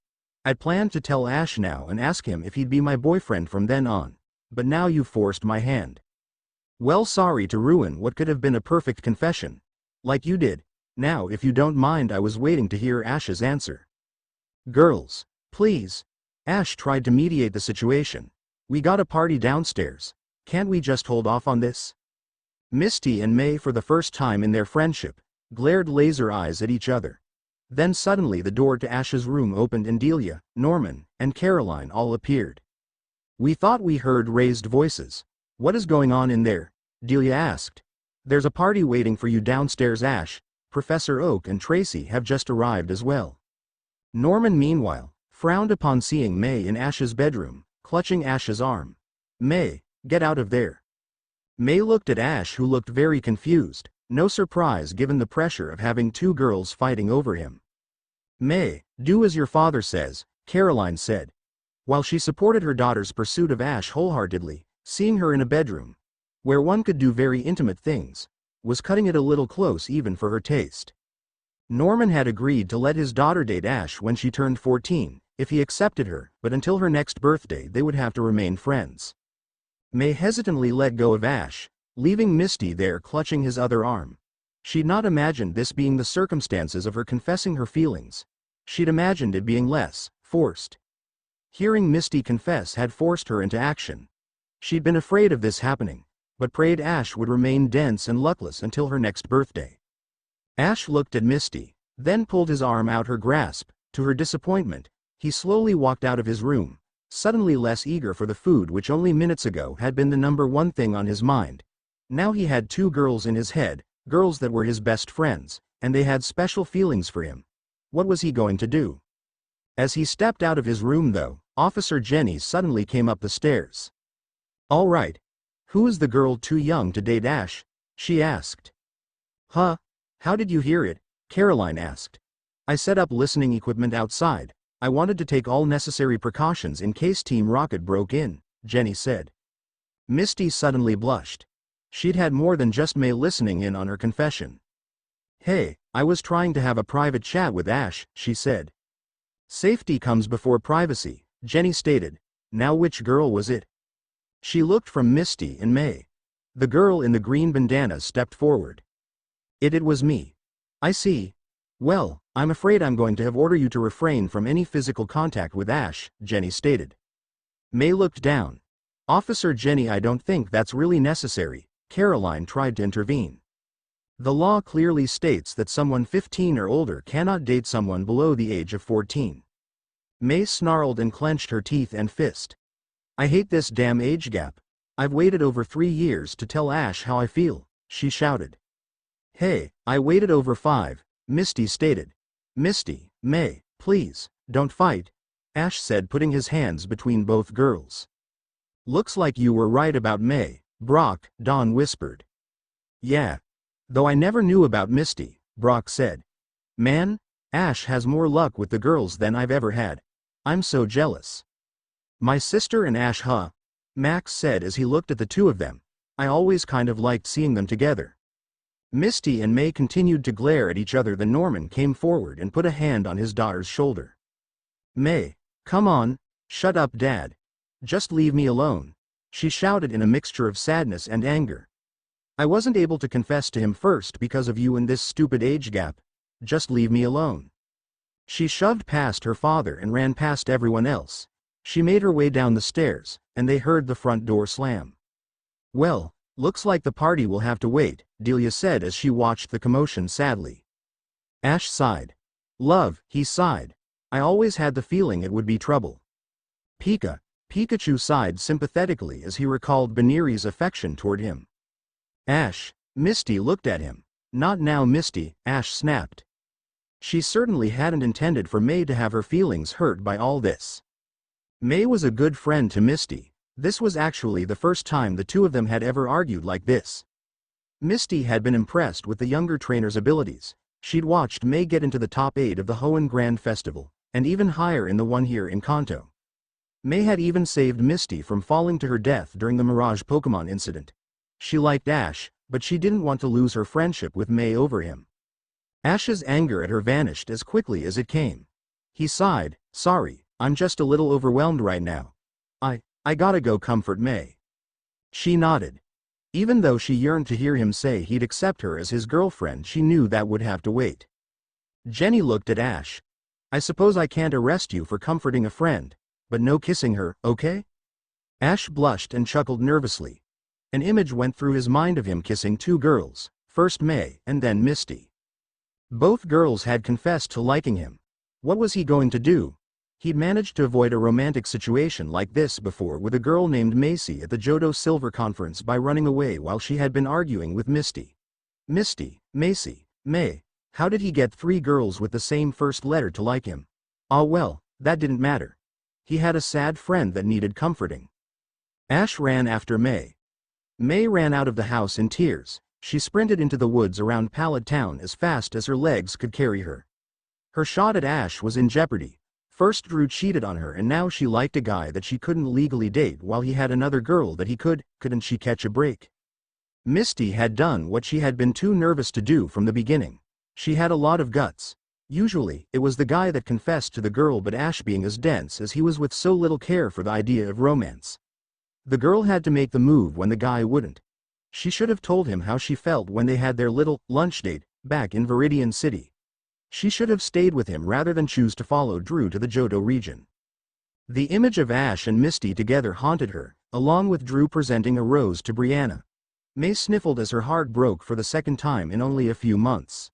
I'd planned to tell Ash now and ask him if he'd be my boyfriend from then on, but now you've forced my hand. Well, sorry to ruin what could have been a perfect confession. Like you did. Now, if you don't mind, I was waiting to hear Ash's answer. Girls, please. Ash tried to mediate the situation. We got a party downstairs. Can't we just hold off on this? Misty and May, for the first time in their friendship, glared laser eyes at each other. Then suddenly the door to Ash's room opened and Delia, Norman, and Caroline all appeared. We thought we heard raised voices. What is going on in there? Delia asked. There's a party waiting for you downstairs, Ash. Professor Oak and Tracy have just arrived as well. Norman, meanwhile, frowned upon seeing May in Ash's bedroom, clutching Ash's arm. May, get out of there. May looked at Ash, who looked very confused, no surprise given the pressure of having two girls fighting over him. May, do as your father says, Caroline said. While she supported her daughter's pursuit of Ash wholeheartedly, seeing her in a bedroom, where one could do very intimate things, was cutting it a little close even for her taste. Norman had agreed to let his daughter date Ash when she turned 14, if he accepted her, but until her next birthday they would have to remain friends. May hesitantly let go of Ash, leaving Misty there clutching his other arm. She'd not imagined this being the circumstances of her confessing her feelings. She'd imagined it being less forced. Hearing Misty confess had forced her into action. She'd been afraid of this happening, but prayed Ash would remain dense and luckless until her next birthday. Ash looked at Misty, then pulled his arm out her grasp. To her disappointment, he slowly walked out of his room, suddenly less eager for the food which only minutes ago had been the number one thing on his mind. Now he had two girls in his head, girls that were his best friends, and they had special feelings for him. What was he going to do? As he stepped out of his room though, Officer Jenny suddenly came up the stairs. "All right. Who is the girl too young to date Ash?" she asked. "Huh? How did you hear it?" Caroline asked. "I set up listening equipment outside. I wanted to take all necessary precautions in case Team Rocket broke in," Jenny said. Misty suddenly blushed. She'd had more than just May listening in on her confession. "Hey, I was trying to have a private chat with Ash," she said. "Safety comes before privacy," Jenny stated. "Now which girl was it?" She looked from Misty and May. The girl in the green bandana stepped forward. It was me." "I see. Well, I'm afraid I'm going to have order you to refrain from any physical contact with Ash," Jenny stated. May looked down. "Officer Jenny, I don't think that's really necessary," Caroline tried to intervene. "The law clearly states that someone 15 or older cannot date someone below the age of 14. May snarled and clenched her teeth and fist. "I hate this damn age gap. I've waited over 3 years to tell Ash how I feel," she shouted. "Hey, I waited over 5, Misty stated. "Misty, May, please, don't fight," Ash said, putting his hands between both girls. "Looks like you were right about May, Brock," Dawn whispered. "Yeah. Though I never knew about Misty," Brock said. "Man, Ash has more luck with the girls than I've ever had. I'm so jealous." "My sister and Ash, huh?" Max said as he looked at the two of them. "I always kind of liked seeing them together." Misty and May continued to glare at each other. Then Norman came forward and put a hand on his daughter's shoulder. "May, come on, shut up Dad. Just leave me alone," she shouted in a mixture of sadness and anger. "I wasn't able to confess to him first because of you and this stupid age gap. Just leave me alone." She shoved past her father and ran past everyone else. She made her way down the stairs, and they heard the front door slam. "Well, looks like the party will have to wait," Delia said as she watched the commotion sadly. Ash sighed. "Love," he sighed. "I always had the feeling it would be trouble." Pikachu sighed sympathetically as he recalled Baniri's affection toward him. "Ash," Misty looked at him. "Not now, Misty," Ash snapped. She certainly hadn't intended for May to have her feelings hurt by all this. May was a good friend to Misty. This was actually the first time the two of them had ever argued like this. Misty had been impressed with the younger trainer's abilities. She'd watched May get into the top 8 of the Hoenn Grand Festival, and even higher in the one here in Kanto. May had even saved Misty from falling to her death during the Mirage Pokemon incident. She liked Ash, but she didn't want to lose her friendship with May over him. Ash's anger at her vanished as quickly as it came. He sighed, "Sorry, I'm just a little overwhelmed right now. I gotta go comfort May." She nodded. Even though she yearned to hear him say he'd accept her as his girlfriend, she knew that would have to wait. Jenny looked at Ash. "I suppose I can't arrest you for comforting a friend, but no kissing her, okay?" Ash blushed and chuckled nervously. An image went through his mind of him kissing two girls, first May and then Misty. Both girls had confessed to liking him. What was he going to do? He'd managed to avoid a romantic situation like this before with a girl named Macy at the Johto Silver Conference by running away while she had been arguing with Misty. Misty, Macy, May. How did he get 3 girls with the same first letter to like him? Ah well, that didn't matter. He had a sad friend that needed comforting. Ash ran after May. May ran out of the house in tears. She sprinted into the woods around Pallet Town as fast as her legs could carry her. Her shot at Ash was in jeopardy. First Drew cheated on her and now she liked a guy that she couldn't legally date while he had another girl that he couldn't she catch a break? Misty had done what she had been too nervous to do from the beginning. She had a lot of guts. Usually, it was the guy that confessed to the girl, but Ash being as dense as he was with so little care for the idea of romance. The girl had to make the move when the guy wouldn't. She should have told him how she felt when they had their little lunch date back in Viridian City. She should have stayed with him rather than choose to follow Drew to the Johto region. The image of Ash and Misty together haunted her, along with Drew presenting a rose to Brianna. May sniffled as her heart broke for the second time in only a few months.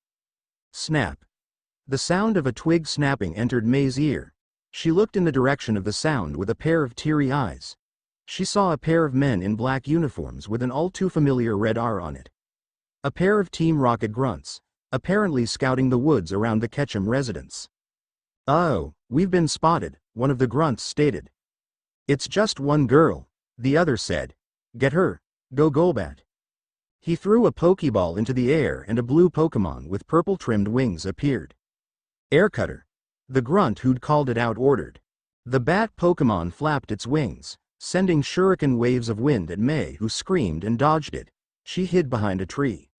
Snap. The sound of a twig snapping entered May's ear. She looked in the direction of the sound with a pair of teary eyes. She saw a pair of men in black uniforms with an all too familiar red R on it. A pair of Team Rocket grunts, apparently scouting the woods around the Ketchum residence. "Oh, we've been spotted," one of the grunts stated. "It's just one girl," the other said. "Get her. Go Golbat." He threw a Pokeball into the air and a blue Pokemon with purple-trimmed wings appeared. "Aircutter," the grunt who'd called it out ordered. The bat Pokemon flapped its wings, sending shuriken waves of wind at May, who screamed and dodged it. She hid behind a tree.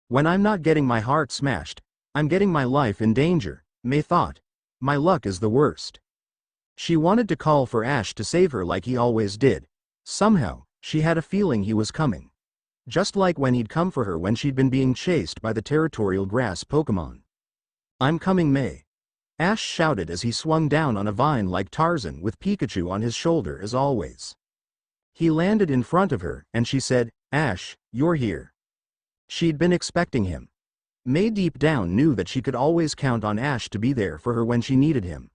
"When I'm not getting my heart smashed, I'm getting my life in danger," May thought. "My luck is the worst." She wanted to call for Ash to save her like he always did. Somehow, she had a feeling he was coming. Just like when he'd come for her when she'd been being chased by the territorial grass Pokemon. "I'm coming, May," Ash shouted as he swung down on a vine like Tarzan with Pikachu on his shoulder as always. He landed in front of her, and she said, "Ash, you're here." She'd been expecting him. May deep down knew that she could always count on Ash to be there for her when she needed him.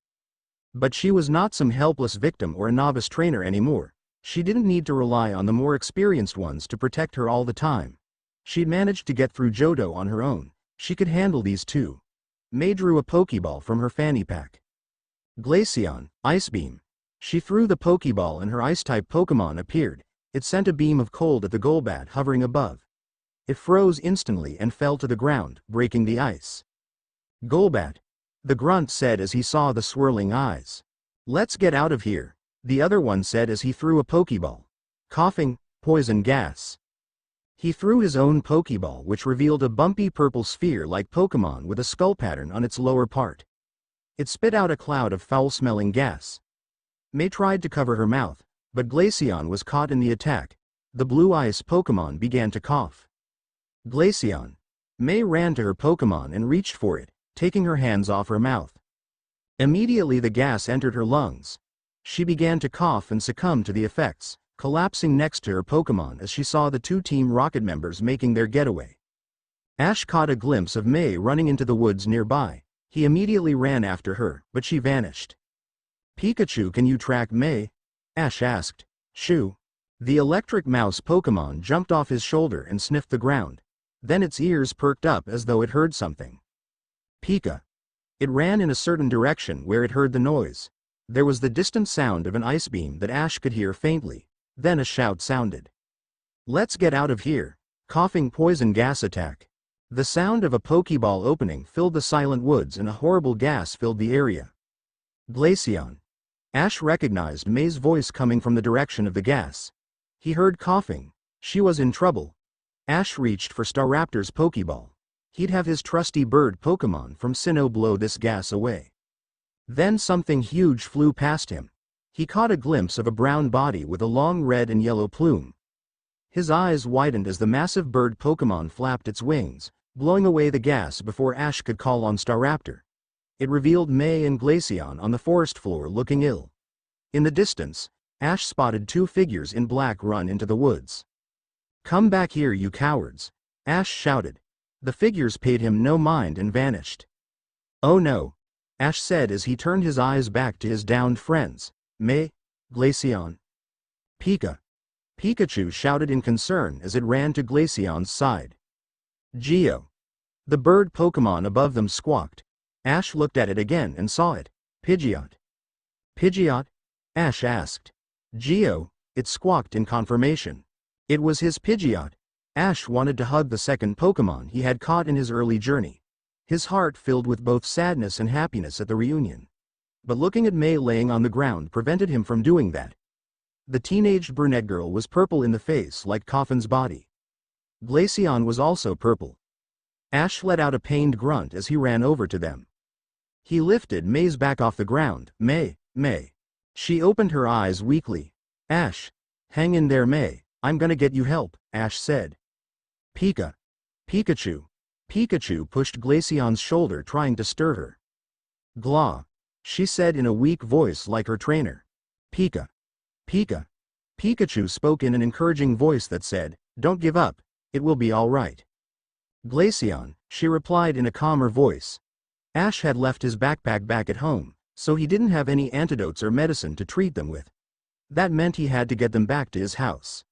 But she was not some helpless victim or a novice trainer anymore. She didn't need to rely on the more experienced ones to protect her all the time. She'd managed to get through Johto on her own. She could handle these too. May drew a Pokeball from her fanny pack. "Glaceon, Ice Beam." She threw the Pokeball and her Ice-type Pokemon appeared. It sent a beam of cold at the Golbat hovering above. It froze instantly and fell to the ground, breaking the ice. "Golbat," the grunt said as he saw the swirling eyes. "Let's get out of here," the other one said as he threw a Pokeball. Coughing, poison gas. He threw his own Pokeball, which revealed a bumpy purple sphere-like Pokemon with a skull pattern on its lower part. It spit out a cloud of foul-smelling gas. May tried to cover her mouth, but Glaceon was caught in the attack. The blue ice Pokemon began to cough. "Glaceon." May ran to her Pokemon and reached for it, taking her hands off her mouth. Immediately the gas entered her lungs. She began to cough and succumb to the effects, collapsing next to her Pokemon as she saw the two Team Rocket members making their getaway. Ash caught a glimpse of May running into the woods nearby. He immediately ran after her, but she vanished. "Pikachu, can you track May?" Ash asked. "Shoo." The electric mouse Pokemon jumped off his shoulder and sniffed the ground. Then its ears perked up as though it heard something. "Pika." It ran in a certain direction where it heard the noise. There was the distant sound of an ice beam that Ash could hear faintly. Then a shout sounded. "Let's get out of here." Coughing poison gas attack. The sound of a Pokeball opening filled the silent woods and a horrible gas filled the area. "Glaceon." Ash recognized May's voice coming from the direction of the gas. He heard coughing. She was in trouble. Ash reached for Staraptor's Pokeball. He'd have his trusty bird Pokemon from Sinnoh blow this gas away. Then something huge flew past him. He caught a glimpse of a brown body with a long red and yellow plume. His eyes widened as the massive bird Pokemon flapped its wings, blowing away the gas before Ash could call on Staraptor. It revealed May and Glaceon on the forest floor looking ill. In the distance, Ash spotted two figures in black run into the woods. "Come back here, you cowards," Ash shouted. The figures paid him no mind and vanished. "Oh no," Ash said as he turned his eyes back to his downed friends. "May, Glaceon." "Pika." Pikachu shouted in concern as it ran to Glaceon's side. "Geo." The bird Pokemon above them squawked. Ash looked at it again and saw it. "Pidgeot." "Pidgeot?" Ash asked. "Geo," it squawked in confirmation. It was his Pidgeot. Ash wanted to hug the second Pokemon he had caught in his early journey. His heart filled with both sadness and happiness at the reunion. But looking at May laying on the ground prevented him from doing that. The teenaged brunette girl was purple in the face like Coffin's body. Glaceon was also purple. Ash let out a pained grunt as he ran over to them. He lifted May's back off the ground. "May, May." She opened her eyes weakly. "Ash. Hang in there, May. I'm gonna get you help," Ash said. "Pika." "Pikachu." Pikachu pushed Glaceon's shoulder trying to stir her. "Glaw," she said in a weak voice like her trainer. "Pika. Pika." Pikachu spoke in an encouraging voice that said, "Don't give up, it will be all right." "Glaceon," she replied in a calmer voice. Ash had left his backpack back at home, so he didn't have any antidotes or medicine to treat them with. That meant he had to get them back to his house.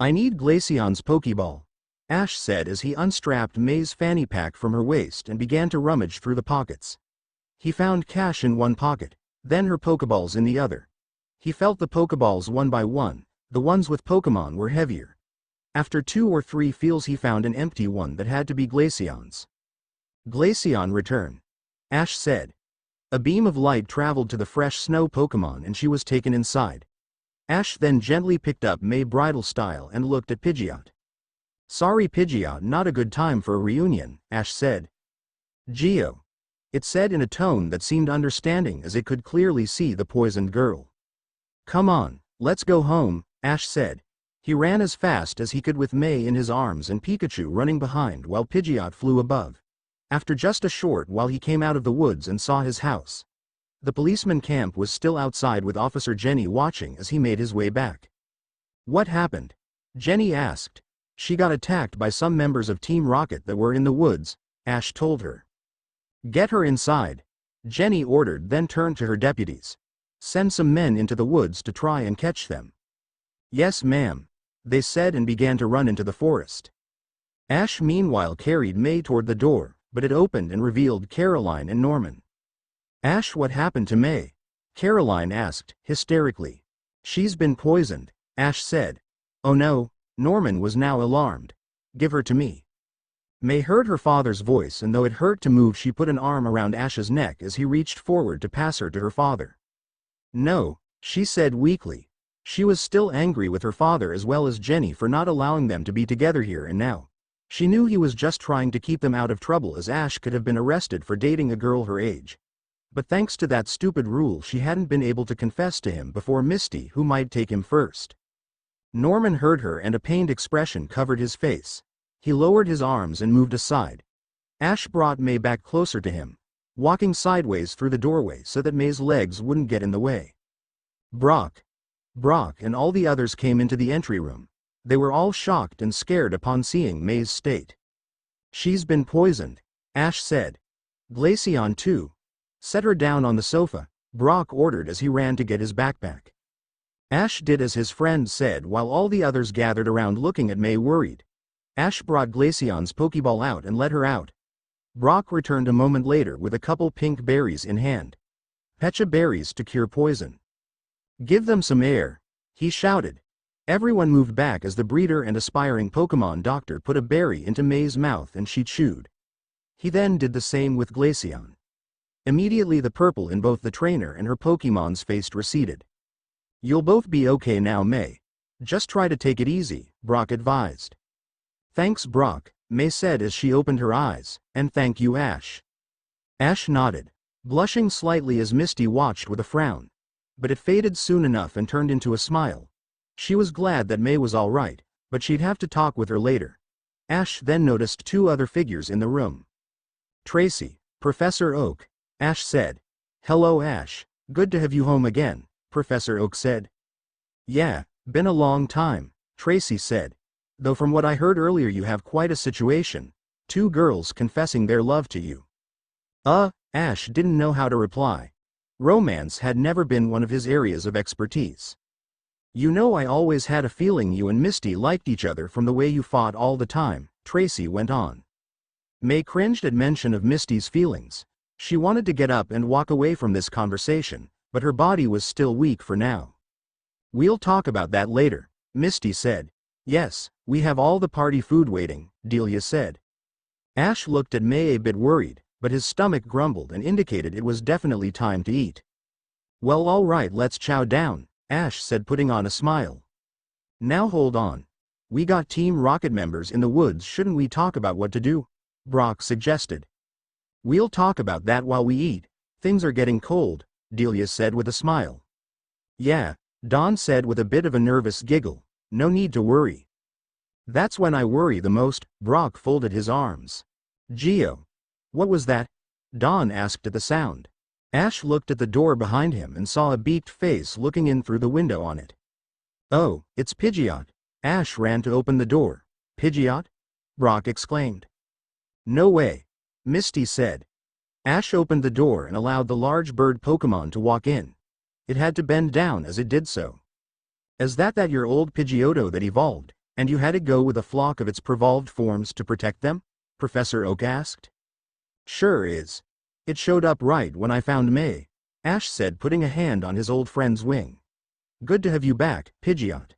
I need Glaceon's Pokeball, Ash said as he unstrapped May's fanny pack from her waist and began to rummage through the pockets. He found cash in one pocket, then her Pokeballs in the other. He felt the Pokeballs one by one, the ones with Pokemon were heavier. After 2 or 3 feels he found an empty one that had to be Glaceon's. Glaceon return, Ash said. A beam of light traveled to the fresh snow Pokemon and she was taken inside. Ash then gently picked up May bridal style and looked at Pidgeot. Sorry Pidgeot, not a good time for a reunion, Ash said. Geo. It said in a tone that seemed understanding as it could clearly see the poisoned girl. Come on, let's go home, Ash said. He ran as fast as he could with May in his arms and Pikachu running behind while Pidgeot flew above. After just a short while he came out of the woods and saw his house. The policeman camp was still outside with Officer Jenny watching as he made his way back. What happened? Jenny asked. She got attacked by some members of Team Rocket that were in the woods, Ash told her. Get her inside, Jenny ordered, then turned to her deputies. Send some men into the woods to try and catch them. Yes ma'am, they said and began to run into the forest. Ash meanwhile carried May toward the door, but it opened and revealed Caroline and Norman. Ash, what happened to May? Caroline asked, hysterically. She's been poisoned, Ash said. Oh no, Norman was now alarmed. Give her to me. May heard her father's voice and though it hurt to move she put an arm around Ash's neck as he reached forward to pass her to her father. No, she said weakly. She was still angry with her father as well as Jenny for not allowing them to be together here and now. She knew he was just trying to keep them out of trouble as Ash could have been arrested for dating a girl her age. But thanks to that stupid rule she hadn't been able to confess to him before Misty, who might take him first. Norman heard her and a pained expression covered his face. He lowered his arms and moved aside. Ash brought May back closer to him, walking sideways through the doorway so that May's legs wouldn't get in the way. Brock and all the others came into the entry room. They were all shocked and scared upon seeing May's state. She's been poisoned, Ash said. Glaceon too. Set her down on the sofa, Brock ordered as he ran to get his backpack. Ash did as his friend said while all the others gathered around looking at May worried. Ash brought Glaceon's Pokeball out and let her out. Brock returned a moment later with a couple pink berries in hand. Pecha berries to cure poison. Give them some air, he shouted. Everyone moved back as the breeder and aspiring Pokemon doctor put a berry into May's mouth and she chewed. He then did the same with Glaceon. Immediately the purple in both the trainer and her Pokemon's face receded. You'll both be okay now, May. Just try to take it easy, Brock advised. Thanks Brock, May said as she opened her eyes, and thank you Ash. Ash nodded, blushing slightly as Misty watched with a frown. But it faded soon enough and turned into a smile. She was glad that May was all right, but she'd have to talk with her later. Ash then noticed 2 other figures in the room. Tracy, Professor Oak, Ash said. Hello Ash, good to have you home again, Professor Oak said. Yeah, been a long time, Tracy said. Though from what I heard earlier you have quite a situation, 2 girls confessing their love to you. Ash didn't know how to reply. Romance had never been one of his areas of expertise. You know, I always had a feeling you and Misty liked each other from the way you fought all the time, Tracy went on. May cringed at mention of Misty's feelings. She wanted to get up and walk away from this conversation, but her body was still weak for now. We'll talk about that later, Misty said. Yes, we have all the party food waiting, Delia said. Ash looked at May a bit worried, but his stomach grumbled and indicated it was definitely time to eat. Well, all right, let's chow down, Ash said, putting on a smile. Now hold on. We got Team Rocket members in the woods, shouldn't we talk about what to do? Brock suggested. We'll talk about that while we eat. Things are getting cold, Delia said with a smile. Yeah, Dawn said with a bit of a nervous giggle. No need to worry. That's when I worry the most, Brock folded his arms. Geo. What was that? Dawn asked at the sound. Ash looked at the door behind him and saw a beaked face looking in through the window on it. Oh, it's Pidgeot. Ash ran to open the door. Pidgeot? Brock exclaimed. No way, Misty said. Ash opened the door and allowed the large bird Pokemon to walk in. It had to bend down as it did so. Is that your old Pidgeotto that evolved, and you had to go with a flock of its prevolved forms to protect them? Professor Oak asked. Sure is. It showed up right when I found May, Ash said, putting a hand on his old friend's wing. Good to have you back, Pidgeot.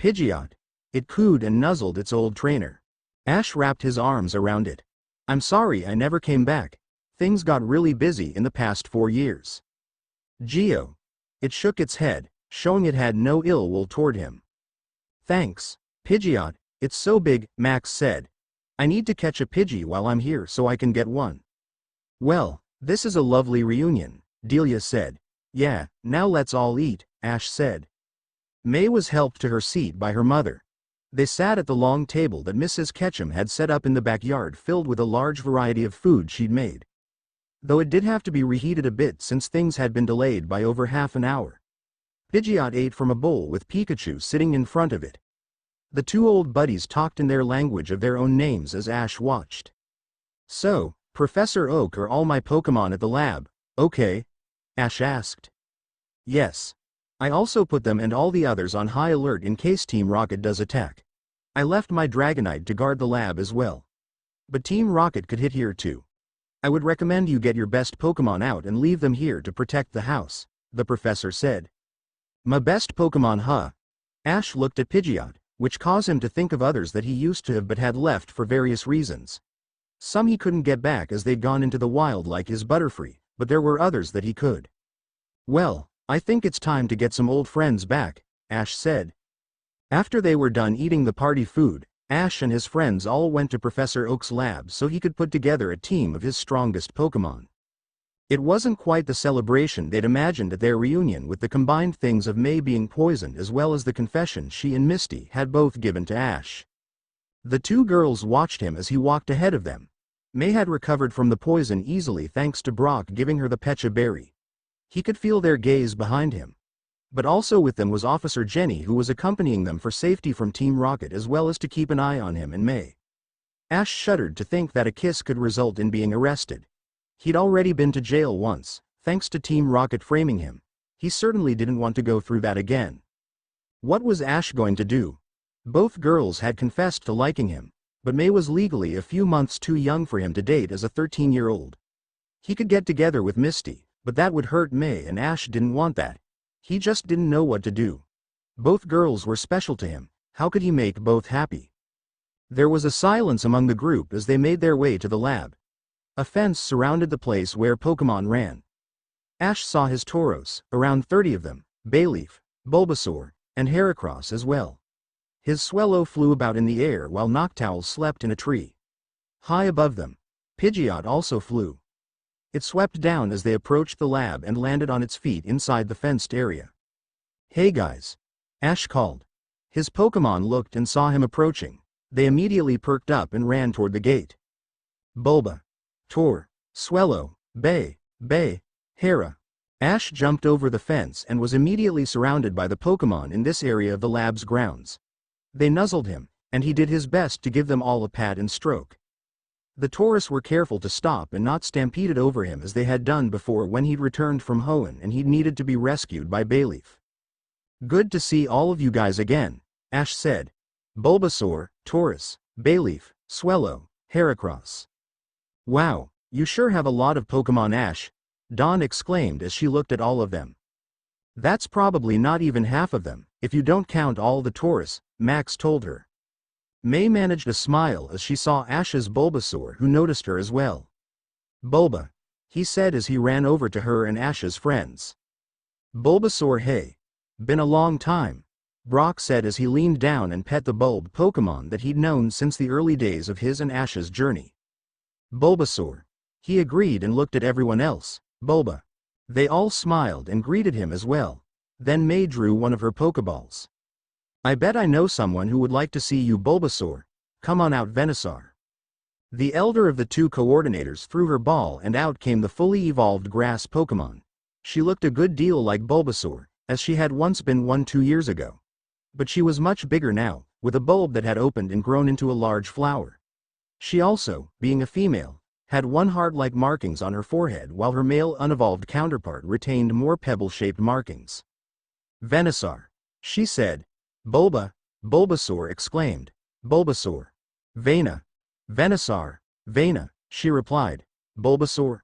Pidgeot. It cooed and nuzzled its old trainer. Ash wrapped his arms around it. I'm sorry I never came back. Things got really busy in the past 4 years. Geo. It shook its head, showing it had no ill will toward him. Thanks, Pidgeot, it's so big, Max said. I need to catch a Pidgey while I'm here so I can get one. Well, this is a lovely reunion, Delia said. Yeah, now let's all eat, Ash said. May was helped to her seat by her mother. They sat at the long table that Mrs. Ketchum had set up in the backyard, filled with a large variety of food she'd made. Though it did have to be reheated a bit since things had been delayed by over half an hour. Pidgeot ate from a bowl with Pikachu sitting in front of it. The two old buddies talked in their language of their own names as Ash watched. So, Professor Oak, are all my Pokemon at the lab, okay? Ash asked. Yes. I also put them and all the others on high alert in case Team Rocket does attack. I left my Dragonite to guard the lab as well. But Team Rocket could hit here too. I would recommend you get your best Pokemon out and leave them here to protect the house, the professor said. My best Pokemon, huh? Ash looked at Pidgeot, which caused him to think of others that he used to have but had left for various reasons. Some he couldn't get back as they'd gone into the wild, like his Butterfree, but there were others that he could. Well, I think it's time to get some old friends back, Ash said. After they were done eating the party food, Ash and his friends all went to Professor Oak's lab so he could put together a team of his strongest Pokemon. It wasn't quite the celebration they'd imagined at their reunion, with the combined things of May being poisoned as well as the confession she and Misty had both given to Ash. The two girls watched him as he walked ahead of them. May had recovered from the poison easily thanks to Brock giving her the Pecha berry. He could feel their gaze behind him. But also with them was Officer Jenny, who was accompanying them for safety from Team Rocket as well as to keep an eye on him and May. Ash shuddered to think that a kiss could result in being arrested. He'd already been to jail once, thanks to Team Rocket framing him. He certainly didn't want to go through that again. What was Ash going to do? Both girls had confessed to liking him, but May was legally a few months too young for him to date as a 13-year-old. He could get together with Misty, but that would hurt May, and Ash didn't want that. He just didn't know what to do. Both girls were special to him. How could he make both happy? There was a silence among the group as they made their way to the lab. A fence surrounded the place where Pokemon ran. Ash saw his Tauros, around 30 of them, Bayleaf, Bulbasaur, and Heracross as well. His Swellow flew about in the air while Noctowl slept in a tree. High above them, Pidgeot also flew. It swept down as they approached the lab and landed on its feet inside the fenced area. Hey guys! Ash called. His Pokemon looked and saw him approaching. They immediately perked up and ran toward the gate. Bulba, Tor, Swellow, Bay, Hera. Ash jumped over the fence and was immediately surrounded by the Pokemon in this area of the lab's grounds. They nuzzled him, and he did his best to give them all a pat and stroke. The Tauros were careful to stop and not stampede it over him as they had done before when he'd returned from Hoenn and he'd needed to be rescued by Bayleaf. Good to see all of you guys again, Ash said. Bulbasaur, Tauros, Bayleaf, Swellow, Heracross. Wow, you sure have a lot of Pokemon, Ash, Dawn exclaimed as she looked at all of them. That's probably not even half of them, if you don't count all the Tauros, Max told her. May managed a smile as she saw Ash's Bulbasaur, who noticed her as well. Bulba, he said as he ran over to her and Ash's friends. Bulbasaur, hey. Been a long time, Brock said as he leaned down and pet the bulb Pokemon that he'd known since the early days of his and Ash's journey. Bulbasaur, he agreed and looked at everyone else. Bulba. They all smiled and greeted him as well. Then May drew one of her Pokeballs. I bet I know someone who would like to see you, Bulbasaur. Come on out, Venusaur. The elder of the two coordinators threw her ball and out came the fully evolved grass Pokemon. She looked a good deal like Bulbasaur, as she had once been one 2 years ago. But she was much bigger now, with a bulb that had opened and grown into a large flower. She also, being a female, had one heart-like markings on her forehead while her male unevolved counterpart retained more pebble-shaped markings. Venusaur, she said. Bulba, Bulbasaur exclaimed. Bulbasaur. Vena. Venusaur. Vena, she replied. Bulbasaur.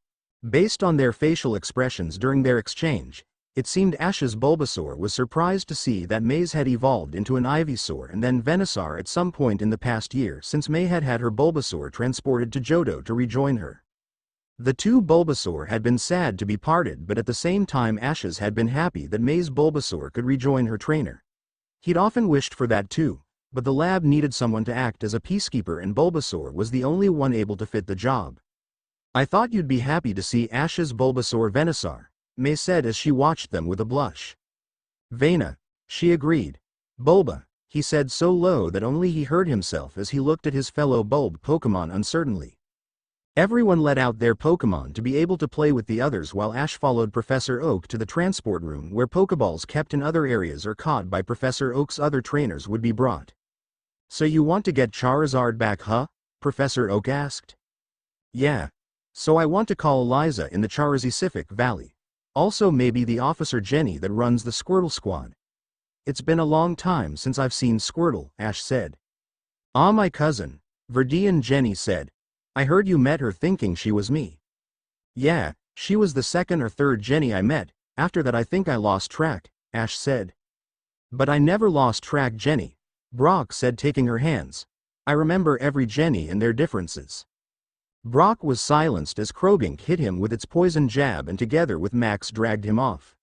Based on their facial expressions during their exchange, it seemed Ash's Bulbasaur was surprised to see that May's had evolved into an Ivysaur and then Venusaur at some point in the past year since May had had her Bulbasaur transported to Johto to rejoin her. The two Bulbasaur had been sad to be parted, but at the same time Ash's had been happy that May's Bulbasaur could rejoin her trainer. He'd often wished for that too, but the lab needed someone to act as a peacekeeper and Bulbasaur was the only one able to fit the job. I thought you'd be happy to see Ash's Bulbasaur Venusaur, May said as she watched them with a blush. Vena, she agreed. Bulba, he said so low that only he heard himself as he looked at his fellow bulb Pokémon uncertainly. Everyone let out their Pokémon to be able to play with the others while Ash followed Professor Oak to the transport room where Pokeballs kept in other areas or caught by Professor Oak's other trainers would be brought. So you want to get Charizard back, huh? Professor Oak asked. Yeah. So I want to call Eliza in the Charizicific Valley. Also maybe the Officer Jenny that runs the Squirtle Squad. It's been a long time since I've seen Squirtle, Ash said. Ah, my cousin, Verdian, Jenny said. I heard you met her thinking she was me. Yeah, she was the second or third Jenny I met, after that I think I lost track, Ash said. But I never lost track, Jenny, Brock said, taking her hands. I remember every Jenny and their differences. Brock was silenced as Krogink hit him with its poison jab and together with Max dragged him off.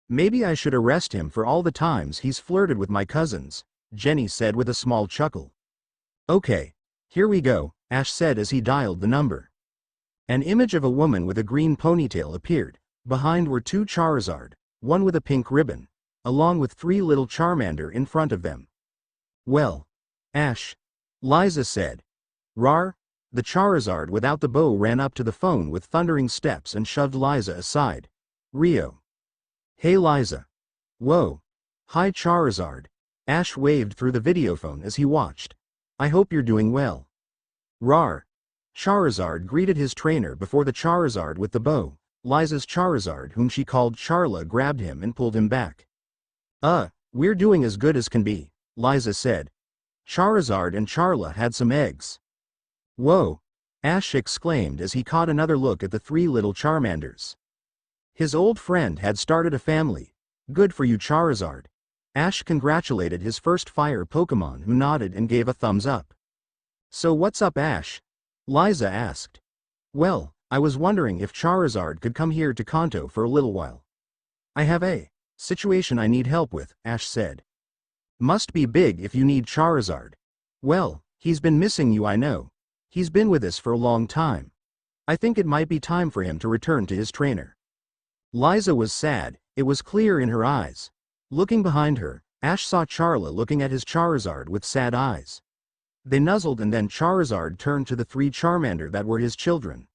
Maybe I should arrest him for all the times he's flirted with my cousins, Jenny said with a small chuckle. Okay, here we go, Ash said as he dialed the number. An image of a woman with a green ponytail appeared. Behind were two Charizard, one with a pink ribbon, along with three little Charmander in front of them. Well, Ash, Liza said. Rar. The Charizard without the bow ran up to the phone with thundering steps and shoved Liza aside. Rio. Hey Liza. Whoa. Hi Charizard. Ash waved through the videophone as he watched. I hope you're doing well. Rar. Charizard greeted his trainer before the Charizard with the bow. Liza's Charizard, whom she called Charla, grabbed him and pulled him back. We're doing as good as can be, Liza said. Charizard and Charla had some eggs. Whoa! Ash exclaimed as he caught another look at the three little Charmanders. His old friend had started a family. Good for you, Charizard. Ash congratulated his first fire Pokémon, who nodded and gave a thumbs up. So what's up, Ash? Liza asked. Well, I was wondering if Charizard could come here to Kanto for a little while. I have a situation I need help with, Ash said. Must be big if you need Charizard. Well, he's been missing you, I know. He's been with us for a long time. I think it might be time for him to return to his trainer. Liza was sad, it was clear in her eyes. Looking behind her, Ash saw Charla looking at his Charizard with sad eyes. They nuzzled and then Charizard turned to the three Charmander that were his children.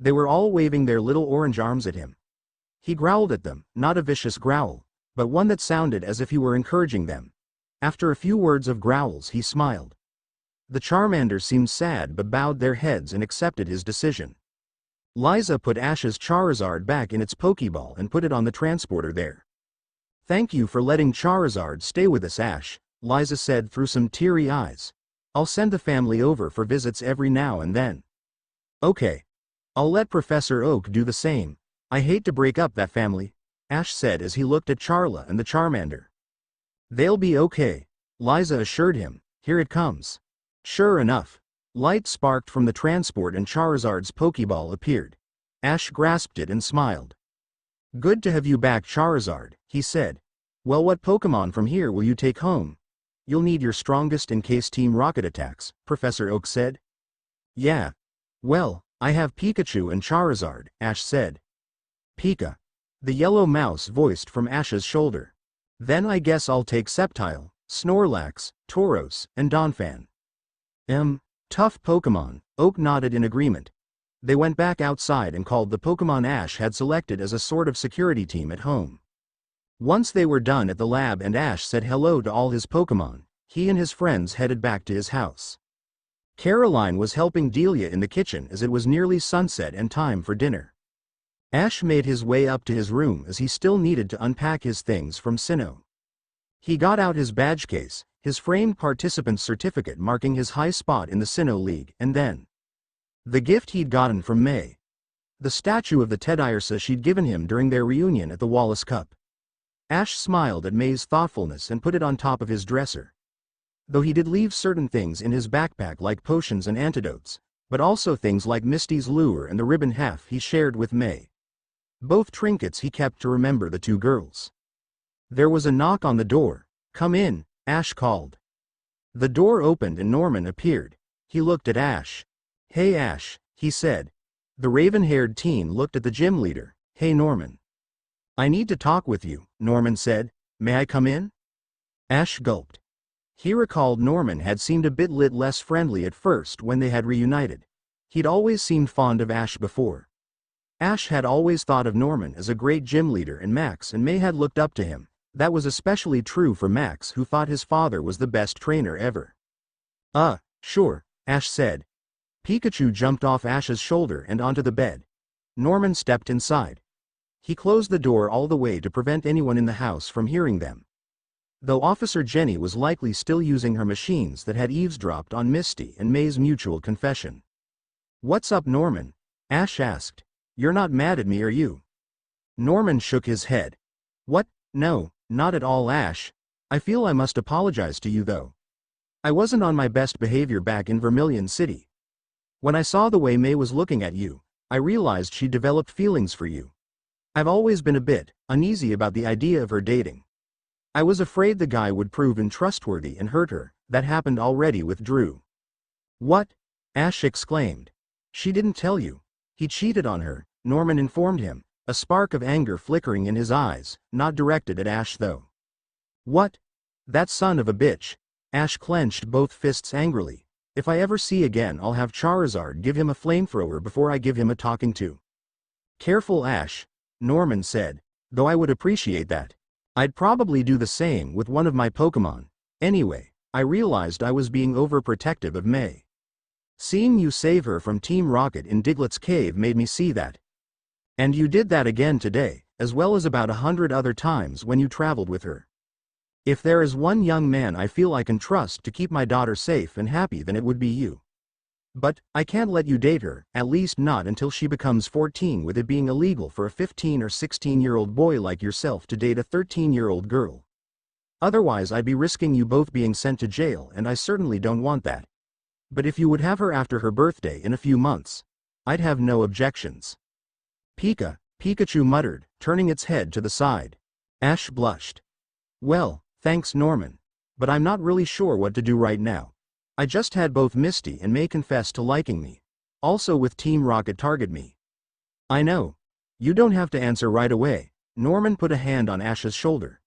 They were all waving their little orange arms at him. He growled at them, not a vicious growl, but one that sounded as if he were encouraging them. After a few words of growls he smiled. The Charmander seemed sad but bowed their heads and accepted his decision. Liza put Ash's Charizard back in its Pokeball and put it on the transporter there. Thank you for letting Charizard stay with us, Ash, Liza said through some teary eyes. I'll send the family over for visits every now and then. Okay. I'll let Professor Oak do the same. I hate to break up that family, Ash said as he looked at Charla and the Charmander. They'll be okay, Liza assured him. Here it comes. Sure enough, light sparked from the transport and Charizard's Pokeball appeared. Ash grasped it and smiled. Good to have you back, Charizard, he said. Well, what Pokemon from here will you take home? You'll need your strongest in case Team Rocket attacks, Professor Oak said. Yeah. Well, I have Pikachu and Charizard, Ash said. Pika. The yellow mouse voiced from Ash's shoulder. Then I guess I'll take Sceptile, Snorlax, Tauros, and Donphan. Tough Pokemon, Oak nodded in agreement. They went back outside and called the Pokemon Ash had selected as a sort of security team at home. Once they were done at the lab and Ash said hello to all his Pokemon, he and his friends headed back to his house. Caroline was helping Delia in the kitchen as it was nearly sunset and time for dinner. Ash made his way up to his room as he still needed to unpack his things from Sinnoh. He got out his badge case, his framed participant's certificate marking his high spot in the Sinnoh League, and then the gift he'd gotten from May. The statue of the Teddirsa she'd given him during their reunion at the Wallace Cup. Ash smiled at May's thoughtfulness and put it on top of his dresser. Though he did leave certain things in his backpack like potions and antidotes, but also things like Misty's lure and the ribbon half he shared with May. Both trinkets he kept to remember the two girls. There was a knock on the door. "Come in," Ash called. The door opened and Norman appeared. He looked at Ash. "Hey Ash," he said. The raven-haired teen looked at the gym leader. "Hey Norman." "I need to talk with you," Norman said. "May I come in?" Ash gulped. He recalled Norman had seemed a bit less friendly at first when they had reunited. He'd always seemed fond of Ash before. Ash had always thought of Norman as a great gym leader, and Max and May had looked up to him. That was especially true for Max, who thought his father was the best trainer ever. Sure," Ash said. Pikachu jumped off Ash's shoulder and onto the bed. Norman stepped inside. He closed the door all the way to prevent anyone in the house from hearing them. Though Officer Jenny was likely still using her machines that had eavesdropped on Misty and May's mutual confession. "What's up, Norman?" Ash asked. "You're not mad at me, are you?" Norman shook his head. "What? No, not at all, Ash. I feel I must apologize to you though. I wasn't on my best behavior back in Vermilion City. When I saw the way May was looking at you, I realized she developed feelings for you. I've always been a bit uneasy about the idea of her dating. I was afraid the guy would prove untrustworthy and hurt her. That happened already with Drew." "What?" Ash exclaimed. "She didn't tell you. He cheated on her," Norman informed him, a spark of anger flickering in his eyes, not directed at Ash though. "What? That son of a bitch." Ash clenched both fists angrily. "If I ever see again, I'll have Charizard give him a flamethrower before I give him a talking to." "Careful, Ash," Norman said, "though I would appreciate that. I'd probably do the same with one of my Pokémon. Anyway, I realized I was being overprotective of May. Seeing you save her from Team Rocket in Diglett's cave made me see that. And you did that again today, as well as about 100 other times when you traveled with her. If there is one young man I feel I can trust to keep my daughter safe and happy, then it would be you. But I can't let you date her, at least not until she becomes 14, with it being illegal for a 15 or 16-year-old boy like yourself to date a 13-year-old girl. Otherwise I'd be risking you both being sent to jail, and I certainly don't want that. But if you would have her after her birthday in a few months, I'd have no objections." Pikachu muttered, turning its head to the side. Ash blushed. "Well, thanks Norman. But I'm not really sure what to do right now. I just had both Misty and May confess to liking me. Also with Team Rocket target me." "I know. You don't have to answer right away." Norman put a hand on Ash's shoulder.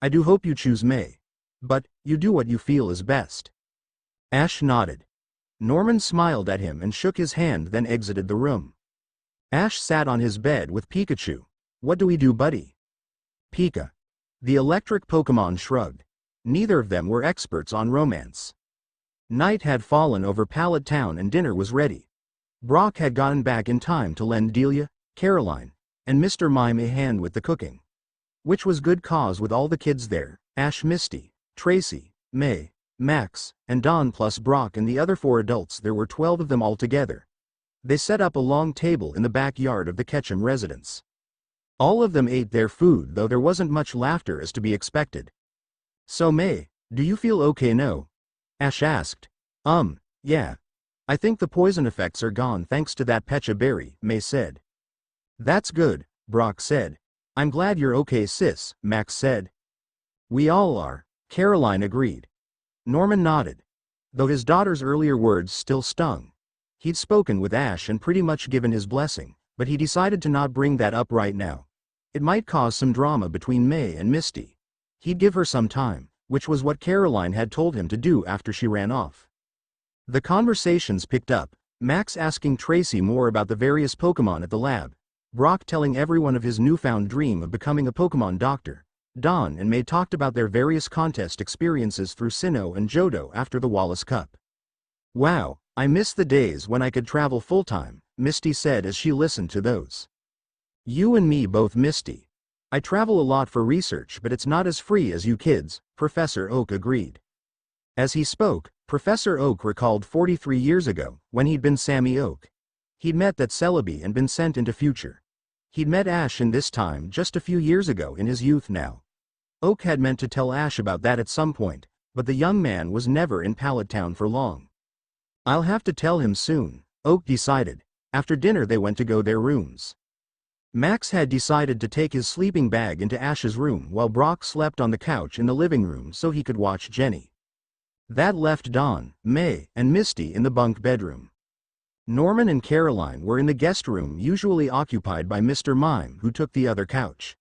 "I do hope you choose May. But, you do what you feel is best." Ash nodded. Norman smiled at him and shook his hand, then exited the room. Ash sat on his bed with Pikachu. "What do we do, buddy?" "Pika." The electric Pokémon shrugged. Neither of them were experts on romance. Night had fallen over Pallet Town and dinner was ready. Brock had gotten back in time to lend Delia, Caroline, and Mr. Mime a hand with the cooking. Which was good cause with all the kids there: Ash, Misty, Tracy, May, Max, and Don, plus Brock and the other 4 adults. There were 12 of them altogether. They set up a long table in the backyard of the Ketchum residence. All of them ate their food, though there wasn't much laughter as to be expected. "So May, do you feel okay now?" Ash asked. Yeah. I think the poison effects are gone thanks to that Pecha berry," May said. "That's good," Brock said. "I'm glad you're okay, sis," Max said. "We all are," Caroline agreed. Norman nodded. Though his daughter's earlier words still stung. He'd spoken with Ash and pretty much given his blessing, but he decided to not bring that up right now. It might cause some drama between May and Misty. He'd give her some time, which was what Caroline had told him to do after she ran off. The conversations picked up, Max asking Tracy more about the various Pokémon at the lab, Brock telling everyone of his newfound dream of becoming a Pokémon doctor. Don and May talked about their various contest experiences through Sinnoh and Johto after the Wallace Cup. Wow, I miss the days when I could travel full-time, Misty said as she listened to those. You and me both, Misty. I travel a lot for research, but it's not as free as you kids, Professor Oak agreed. As he spoke, Professor Oak recalled 43 years ago, when he'd been Sammy Oak. He'd met that Celebi and been sent into future. He'd met Ash in this time just a few years ago in his youth now. Oak had meant to tell Ash about that at some point, but the young man was never in Pallet Town for long. I'll have to tell him soon, Oak decided. After dinner they went to go their rooms. Max had decided to take his sleeping bag into Ash's room while Brock slept on the couch in the living room so he could watch Jenny. That left Dawn, May, and Misty in the bunk bedroom. Norman and Caroline were in the guest room usually occupied by Mr. Mime, who took the other couch.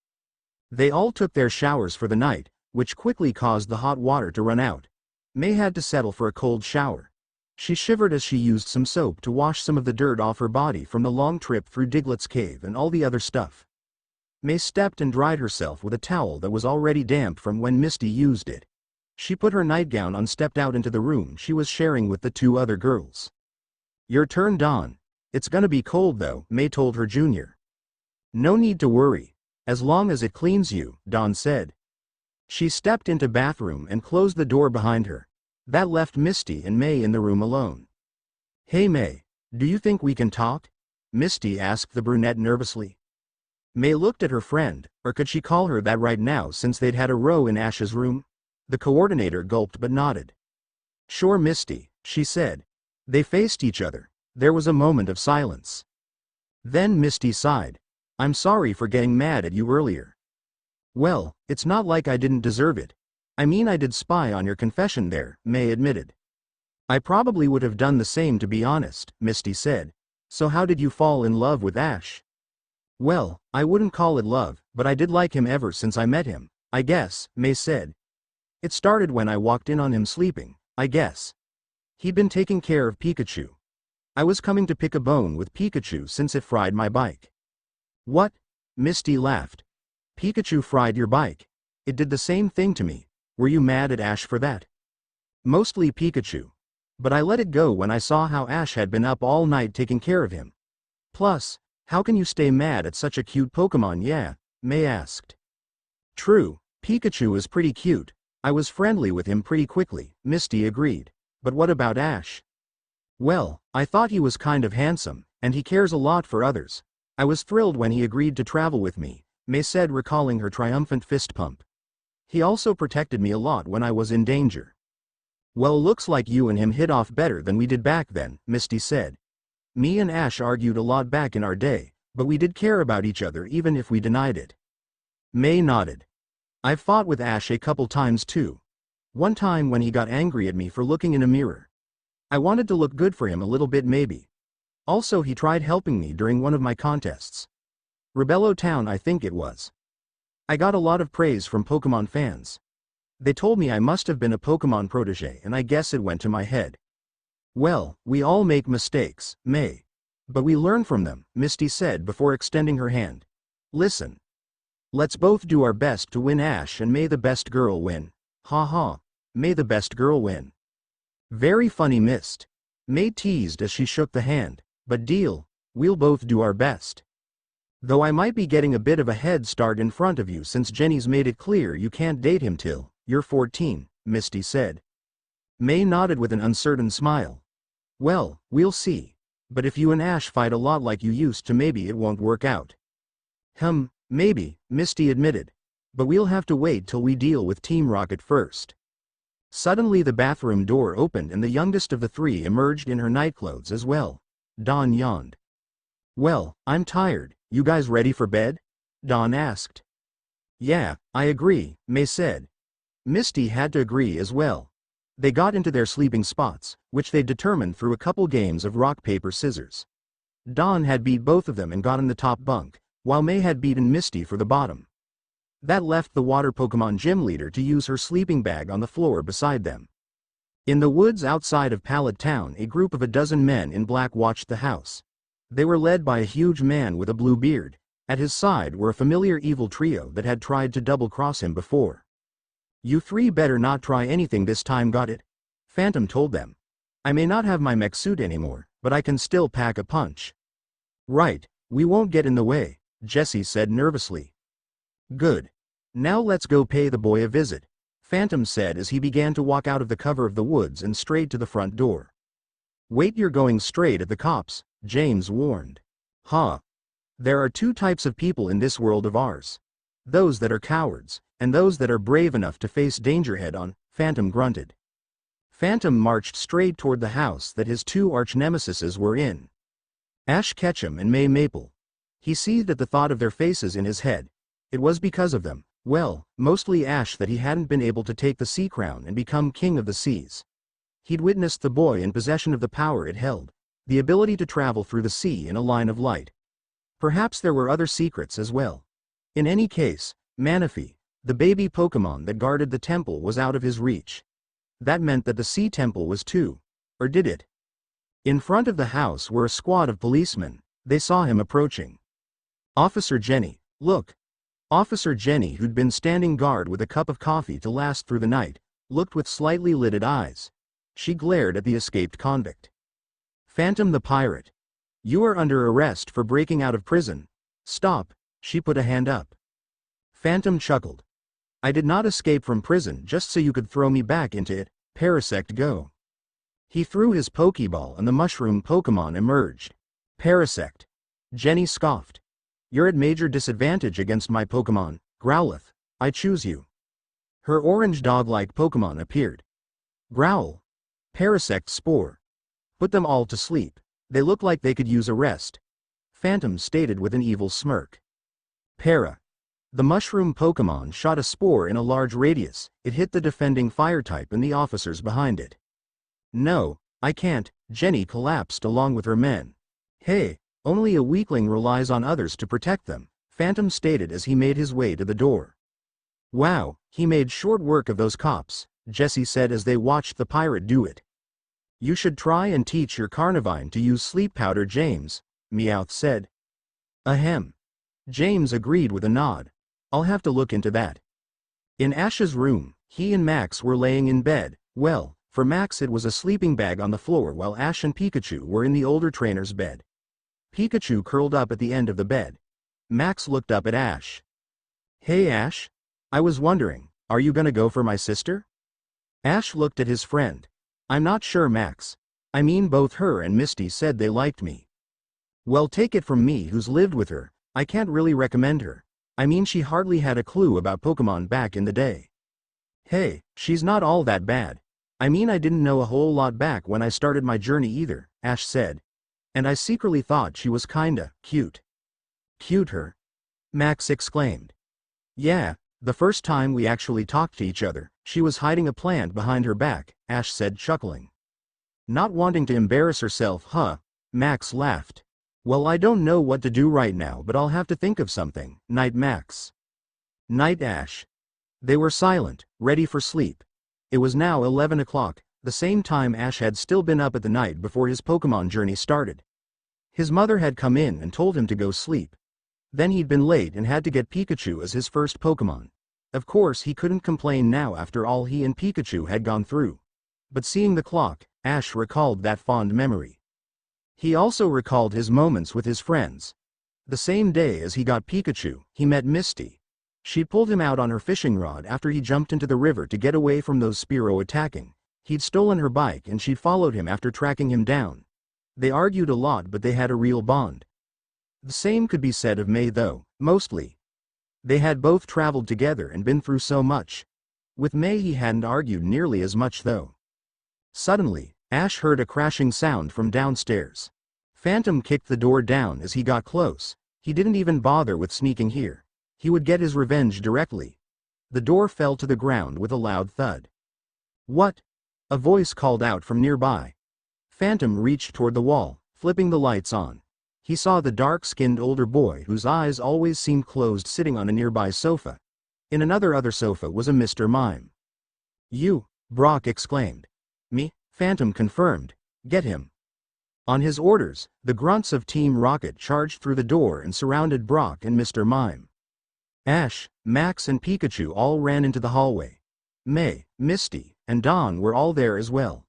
They all took their showers for the night, which quickly caused the hot water to run out. May had to settle for a cold shower. She shivered as she used some soap to wash some of the dirt off her body from the long trip through Diglett's cave and all the other stuff. May stepped and dried herself with a towel that was already damp from when Misty used it. She put her nightgown on, stepped out into the room she was sharing with the two other girls. Your turn, Dawn. It's gonna be cold though, May told her junior. No need to worry. As long as it cleans you, Dawn said. She stepped into bathroom and closed the door behind her. That left Misty and May in the room alone. Hey May, do you think we can talk? Misty asked the brunette nervously. May looked at her friend, or could she call her that right now since they'd had a row in Ash's room? The coordinator gulped but nodded. Sure, Misty, she said. They faced each other. There was a moment of silence. Then Misty sighed. I'm sorry for getting mad at you earlier. Well, it's not like I didn't deserve it. I mean, I did spy on your confession there, May admitted. I probably would have done the same, to be honest, Misty said. So how did you fall in love with Ash? Well, I wouldn't call it love, but I did like him ever since I met him, I guess, May said. It started when I walked in on him sleeping, I guess. He'd been taking care of Pikachu. I was coming to pick a bone with Pikachu since it fried my bike. What? Misty laughed. Pikachu fried your bike? It did the same thing to me. Were you mad at Ash for that? Mostly Pikachu. But I let it go when I saw how Ash had been up all night taking care of him. Plus, how can you stay mad at such a cute Pokemon? Yeah, May asked. True, Pikachu is pretty cute. I was friendly with him pretty quickly, Misty agreed. But what about Ash? Well, I thought he was kind of handsome, and he cares a lot for others. I was thrilled when he agreed to travel with me, May said, recalling her triumphant fist pump. He also protected me a lot when I was in danger. Well, looks like you and him hit off better than we did back then, Misty said. Me and Ash argued a lot back in our day, but we did care about each other even if we denied it. May nodded. I've fought with Ash a couple times too. One time when he got angry at me for looking in a mirror. I wanted to look good for him a little bit maybe. Also, he tried helping me during one of my contests. Rebello Town, I think it was. I got a lot of praise from Pokemon fans. They told me I must have been a Pokemon protege, and I guess it went to my head. Well, we all make mistakes, May. But we learn from them, Misty said before extending her hand. Listen. Let's both do our best to win Ash, and may the best girl win. Ha ha. May the best girl win. Very funny, Mist. May teased as she shook the hand. But deal, we'll both do our best. Though I might be getting a bit of a head start in front of you since Jenny's made it clear you can't date him till you're 14, Misty said. May nodded with an uncertain smile. Well, we'll see. But if you and Ash fight a lot like you used to, maybe it won't work out. Maybe, Misty admitted. But we'll have to wait till we deal with Team Rocket first. Suddenly the bathroom door opened and the youngest of the three emerged in her nightclothes as well. Dawn yawned. Well, I'm tired. You guys ready for bed? Dawn asked. Yeah, I agree, May said. Misty had to agree as well. They got into their sleeping spots, which they determined through a couple games of rock, paper, scissors. Dawn had beat both of them and got in the top bunk, while May had beaten Misty for the bottom. That left the water Pokemon gym leader to use her sleeping bag on the floor beside them. In the woods outside of Pallet Town, a group of a dozen men in black watched the house. They were led by a huge man with a blue beard. At his side were a familiar evil trio that had tried to double-cross him before. You three better not try anything this time, got it? Phantom told them. I may not have my mech suit anymore, but I can still pack a punch. Right, we won't get in the way, Jesse said nervously. Good. Now let's go pay the boy a visit, Phantom said as he began to walk out of the cover of the woods and straight to the front door. Wait, you're going straight at the cops, James warned. Huh. There are two types of people in this world of ours. Those that are cowards, and those that are brave enough to face danger head-on, Phantom grunted. Phantom marched straight toward the house that his two arch-nemesises were in. Ash Ketchum and May Maple. He seethed at the thought of their faces in his head. It was because of them, well, mostly Ash, that he hadn't been able to take the sea crown and become king of the seas. He'd witnessed the boy in possession of the power it held, the ability to travel through the sea in a line of light. Perhaps there were other secrets as well. In any case, Manaphy, the baby Pokemon that guarded the temple, was out of his reach. That meant that the sea temple was too. Or did it? In front of the house were a squad of policemen. They saw him approaching. Officer Jenny, look. Officer Jenny, who'd been standing guard with a cup of coffee to last through the night, looked with slightly lidded eyes. She glared at the escaped convict. Phantom the pirate. You are under arrest for breaking out of prison. Stop, she put a hand up. Phantom chuckled. I did not escape from prison just so you could throw me back into it. Parasect, go. He threw his Pokeball and the mushroom Pokemon emerged. Parasect. Jenny scoffed. You're at major disadvantage against my Pokemon, Growlithe. I choose you. Her orange dog-like Pokemon appeared. Growl. Parasect Spore. Put them all to sleep. They look like they could use a rest. Phantom stated with an evil smirk. Para. The mushroom Pokemon shot a spore in a large radius. It hit the defending fire type and the officers behind it. No, I can't. Jenny collapsed along with her men. Hey, only a weakling relies on others to protect them, Phantom stated as he made his way to the door. Wow, he made short work of those cops, Jesse said as they watched the pirate do it. You should try and teach your Carnivine to use sleep powder, James, Meowth said. Ahem. James agreed with a nod. I'll have to look into that. In Ash's room, he and Max were laying in bed. Well, for Max it was a sleeping bag on the floor while Ash and Pikachu were in the older trainer's bed. Pikachu curled up at the end of the bed. Max looked up at Ash. Hey Ash. I was wondering, are you gonna go for my sister? Ash looked at his friend. I'm not sure, Max. I mean, both her and Misty said they liked me. Well, take it from me who's lived with her, I can't really recommend her. I mean, she hardly had a clue about Pokemon back in the day. Hey, she's not all that bad. I mean, I didn't know a whole lot back when I started my journey either, Ash said. And I secretly thought she was kinda cute. Cute her? Max exclaimed. Yeah, the first time we actually talked to each other, she was hiding a plant behind her back, Ash said, chuckling. Not wanting to embarrass herself, huh? Max laughed. Well, I don't know what to do right now, but I'll have to think of something. Night, Max. Night, Ash. They were silent, ready for sleep. It was now 11 o'clock, the same time Ash had still been up at the night before his Pokemon journey started. His mother had come in and told him to go sleep. Then he'd been late and had to get Pikachu as his first Pokemon. Of course, he couldn't complain now after all he and Pikachu had gone through. But seeing the clock, Ash recalled that fond memory. He also recalled his moments with his friends. The same day as he got Pikachu, he met Misty. She pulled him out on her fishing rod after he jumped into the river to get away from those Spearow attacking. He'd stolen her bike and she'd followed him after tracking him down. They argued a lot, but they had a real bond. The same could be said of May though, mostly. They had both traveled together and been through so much. With May he hadn't argued nearly as much though. Suddenly, Ash heard a crashing sound from downstairs. Phantom kicked the door down as he got close. He didn't even bother with sneaking here. He would get his revenge directly. The door fell to the ground with a loud thud. What? A voice called out from nearby. Phantom reached toward the wall, flipping the lights on. He saw the dark-skinned older boy whose eyes always seemed closed sitting on a nearby sofa. In other sofa was a Mr. Mime. You, Brock exclaimed. Me? Phantom confirmed. Get him. On his orders, the grunts of Team Rocket charged through the door and surrounded Brock and Mr. Mime. Ash, Max and Pikachu all ran into the hallway. May, Misty, and Dawn were all there as well.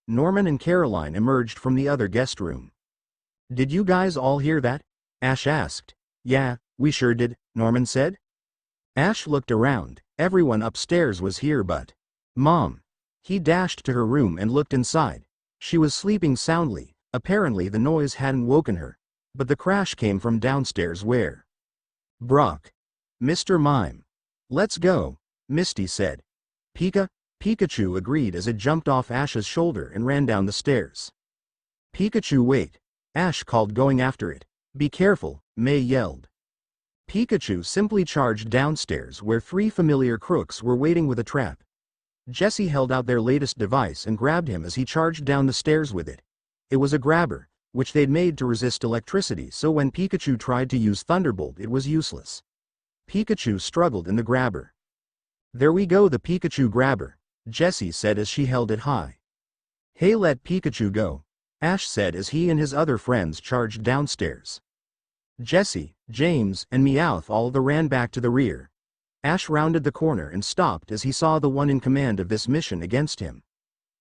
Norman and Caroline emerged from the other guest room. "Did you guys all hear that?" Ash asked. "Yeah, we sure did," Norman said. Ash looked around. Everyone upstairs was here but Mom. He dashed to her room and looked inside. She was sleeping soundly. Apparently the noise hadn't woken her. But the crash came from downstairs where Brock. "Mr. Mime. Let's go," Misty said. Pikachu agreed as it jumped off Ash's shoulder and ran down the stairs. "Pikachu, wait," Ash called, going after it. "Be careful," May yelled. Pikachu simply charged downstairs where three familiar crooks were waiting with a trap. Jessie held out their latest device and grabbed him as he charged down the stairs with it. It was a grabber, which they'd made to resist electricity, so when Pikachu tried to use Thunderbolt it was useless. Pikachu struggled in the grabber. "There we go, the Pikachu grabber," Jessie said as she held it high. "Hey, let Pikachu go," Ash said as he and his other friends charged downstairs. Jessie, James, and Meowth all ran back to the rear. Ash rounded the corner and stopped as he saw the one in command of this mission against him.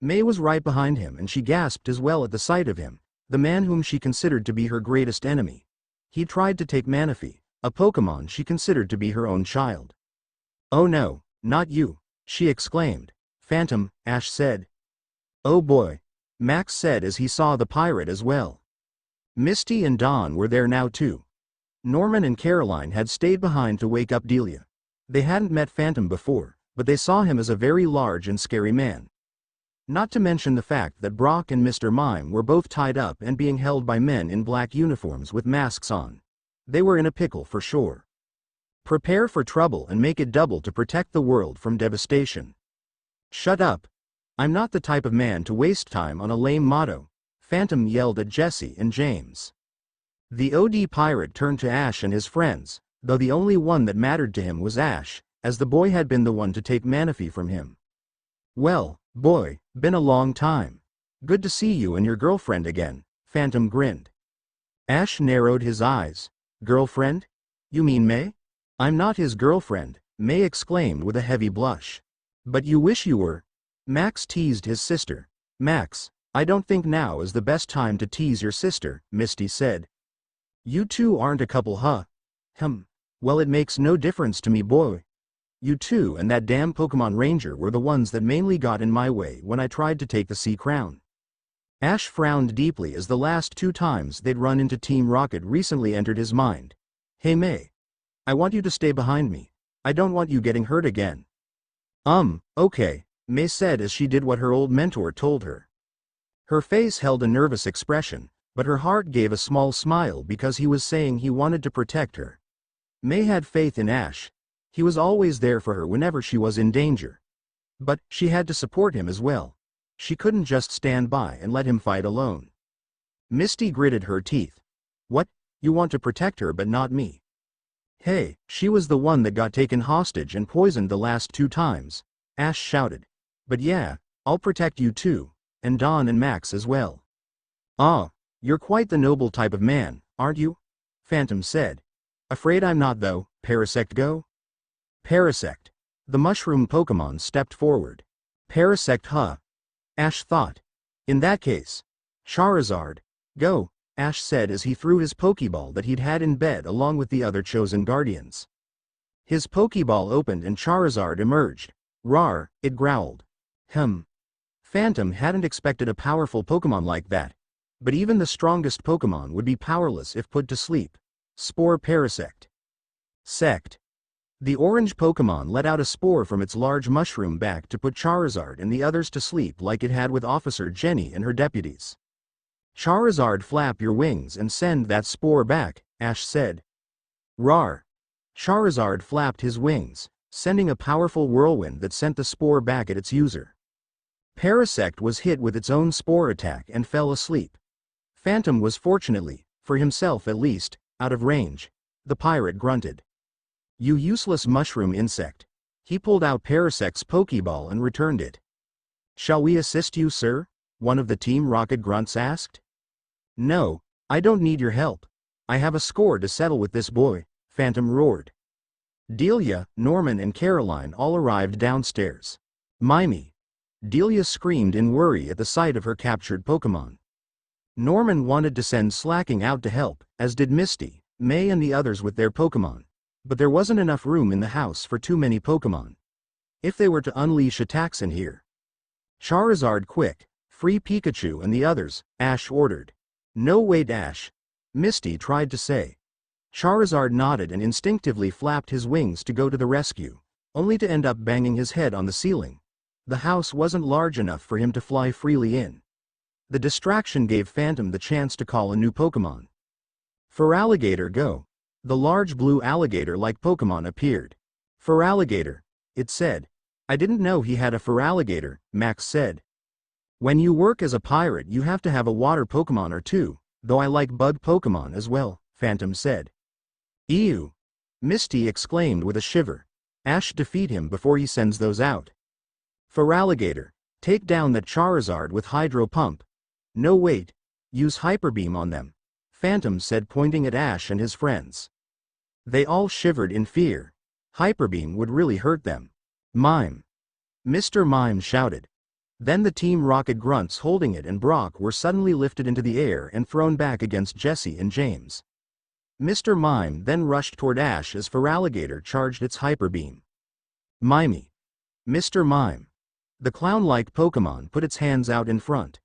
May was right behind him and she gasped as well at the sight of him, the man whom she considered to be her greatest enemy. He tried to take Manaphy, a Pokémon she considered to be her own child. "Oh no, not you," she exclaimed. "Phantom," Ash said. "Oh boy," Max said as he saw the pirate as well. Misty and Dawn were there now too. Norman and Caroline had stayed behind to wake up Delia. They hadn't met Phantom before, but they saw him as a very large and scary man. Not to mention the fact that Brock and Mr. Mime were both tied up and being held by men in black uniforms with masks on. They were in a pickle for sure. Prepare for trouble and make it double to protect the world from devastation. "Shut up. I'm not the type of man to waste time on a lame motto," Phantom yelled at Jessie and James. The OD pirate turned to Ash and his friends, though the only one that mattered to him was Ash, as the boy had been the one to take Manaphy from him. "Well, boy, been a long time. Good to see you and your girlfriend again," Phantom grinned. Ash narrowed his eyes. "Girlfriend? You mean May?" "I'm not his girlfriend," May exclaimed with a heavy blush. "But you wish you were." Max teased his sister. "Max, I don't think now is the best time to tease your sister," Misty said. "You two aren't a couple, huh?" Well, it makes no difference to me, boy. You two and that damn Pokemon Ranger were the ones that mainly got in my way when I tried to take the C crown." Ash frowned deeply as the last two times they'd run into Team Rocket recently entered his mind. "Hey May. I want you to stay behind me. I don't want you getting hurt again." Okay, May said as she did what her old mentor told her. Her face held a nervous expression, but her heart gave a small smile because he was saying he wanted to protect her. May had faith in Ash. He was always there for her whenever she was in danger. But she had to support him as well. She couldn't just stand by and let him fight alone. Misty gritted her teeth. "What? You want to protect her but not me?" "Hey, she was the one that got taken hostage and poisoned the last two times," Ash shouted. "But yeah, I'll protect you too, and Dawn and Max as well." "Ah, you're quite the noble type of man, aren't you?" Phantom said. "Afraid I'm not though. Parasect go?" Parasect. The mushroom Pokemon stepped forward. "Parasect, huh?" Ash thought. "In that case, Charizard, go," Ash said as he threw his Pokeball that he'd had in bed along with the other chosen guardians. His Pokeball opened and Charizard emerged. "Rawr," it growled. Phantom hadn't expected a powerful Pokemon like that. But even the strongest Pokemon would be powerless if put to sleep. Spore Parasect. Sect. The orange Pokemon let out a spore from its large mushroom back to put Charizard and the others to sleep like it had with Officer Jenny and her deputies. "Charizard, flap your wings and send that spore back," Ash said. "Rawr." Charizard flapped his wings, sending a powerful whirlwind that sent the spore back at its user. Parasect was hit with its own spore attack and fell asleep. Phantom was fortunately, for himself at least, out of range. The pirate grunted. "You useless mushroom insect." He pulled out Parasect's Pokeball and returned it. "Shall we assist you, sir?" one of the Team Rocket grunts asked. "No, I don't need your help. I have a score to settle with this boy," Phantom roared. Delia, Norman and Caroline all arrived downstairs. "Mimey. Delia screamed in worry at the sight of her captured Pokemon. Norman wanted to send Slacking out to help, as did Misty, May and the others with their Pokemon. But there wasn't enough room in the house for too many Pokemon. If they were to unleash attacks in here. Charizard quick, free Pikachu and the others, Ash ordered. No wait Ash. Misty tried to say. Charizard nodded and instinctively flapped his wings to go to the rescue, only to end up banging his head on the ceiling. The house wasn't large enough for him to fly freely in. The distraction gave Phantom the chance to call a new Pokemon. Feraligatr go. The large blue alligator-like Pokemon appeared. Feraligatr, it said. I didn't know he had a Feraligatr, Max said. When you work as a pirate you have to have a water Pokemon or two, though I like bug Pokemon as well, Phantom said. Ew! Misty exclaimed with a shiver. Ash defeat him before he sends those out. Feraligatr, take down that Charizard with Hydro Pump. No wait, use Hyper Beam on them, Phantom said pointing at Ash and his friends. They all shivered in fear. Hyper Beam would really hurt them. Mime! Mr. Mime shouted. Then the Team Rocket grunts holding it and Brock were suddenly lifted into the air and thrown back against Jesse and James. Mr. Mime then rushed toward Ash as Feraligatr charged its Hyper Beam. Mimey! Mr. Mime! The clown-like Pokemon put its hands out in front.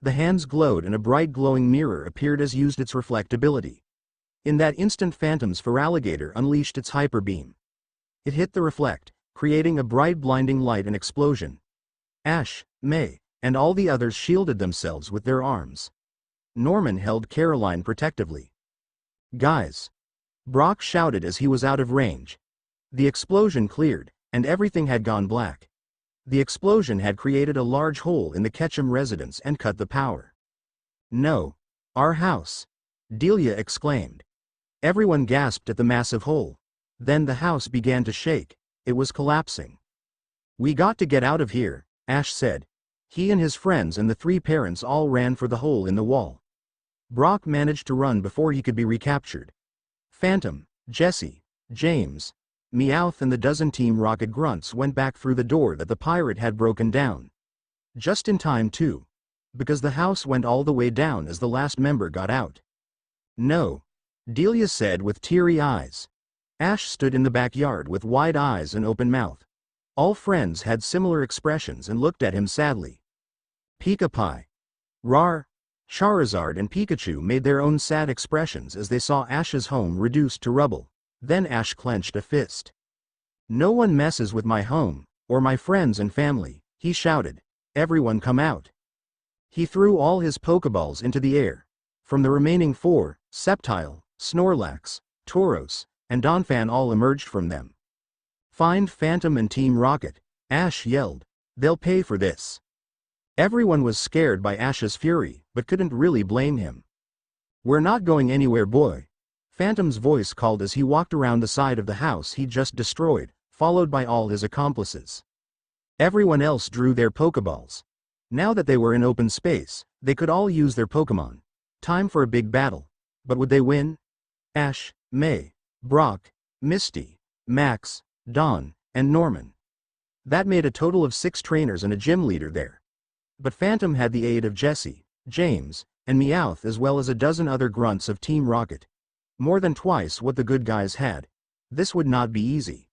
The hands glowed and a bright glowing mirror appeared as used its reflectability. In that instant Phantom's Feraligatr unleashed its Hyper Beam. It hit the reflect, creating a bright blinding light and explosion. Ash, May, and all the others shielded themselves with their arms. Norman held Caroline protectively. Guys! Brock shouted as he was out of range. The explosion cleared, and everything had gone black. The explosion had created a large hole in the Ketchum residence and cut the power. No! Our house! Delia exclaimed. Everyone gasped at the massive hole. Then the house began to shake. It was collapsing. We got to get out of here, Ash said. He and his friends and the three parents all ran for the hole in the wall. Brock managed to run before he could be recaptured. Phantom, Jesse, James, Meowth and the dozen Team Rocket grunts went back through the door that the pirate had broken down. Just in time too. Because the house went all the way down as the last member got out. No. Delia said with teary eyes. Ash stood in the backyard with wide eyes and open mouth. All friends had similar expressions and looked at him sadly. Pika-Pie. Rar. Charizard and Pikachu made their own sad expressions as they saw Ash's home reduced to rubble. Then Ash clenched a fist. No one messes with my home, or my friends and family, he shouted. Everyone come out. He threw all his Pokeballs into the air. From the remaining four, Sceptile, Snorlax, Tauros, and Donphan all emerged from them. Find Phantom and Team Rocket, Ash yelled. They'll pay for this. Everyone was scared by Ash's fury, but couldn't really blame him. We're not going anywhere, boy. Phantom's voice called as he walked around the side of the house he'd just destroyed, followed by all his accomplices. Everyone else drew their Pokeballs. Now that they were in open space, they could all use their Pokemon. Time for a big battle. But would they win? Ash, May, Brock, Misty, Max, Dawn, and Norman. That made a total of 6 trainers and a gym leader there. But Phantom had the aid of Jesse, James, and Meowth as well as a dozen other grunts of Team Rocket. More than twice what the good guys had. This would not be easy.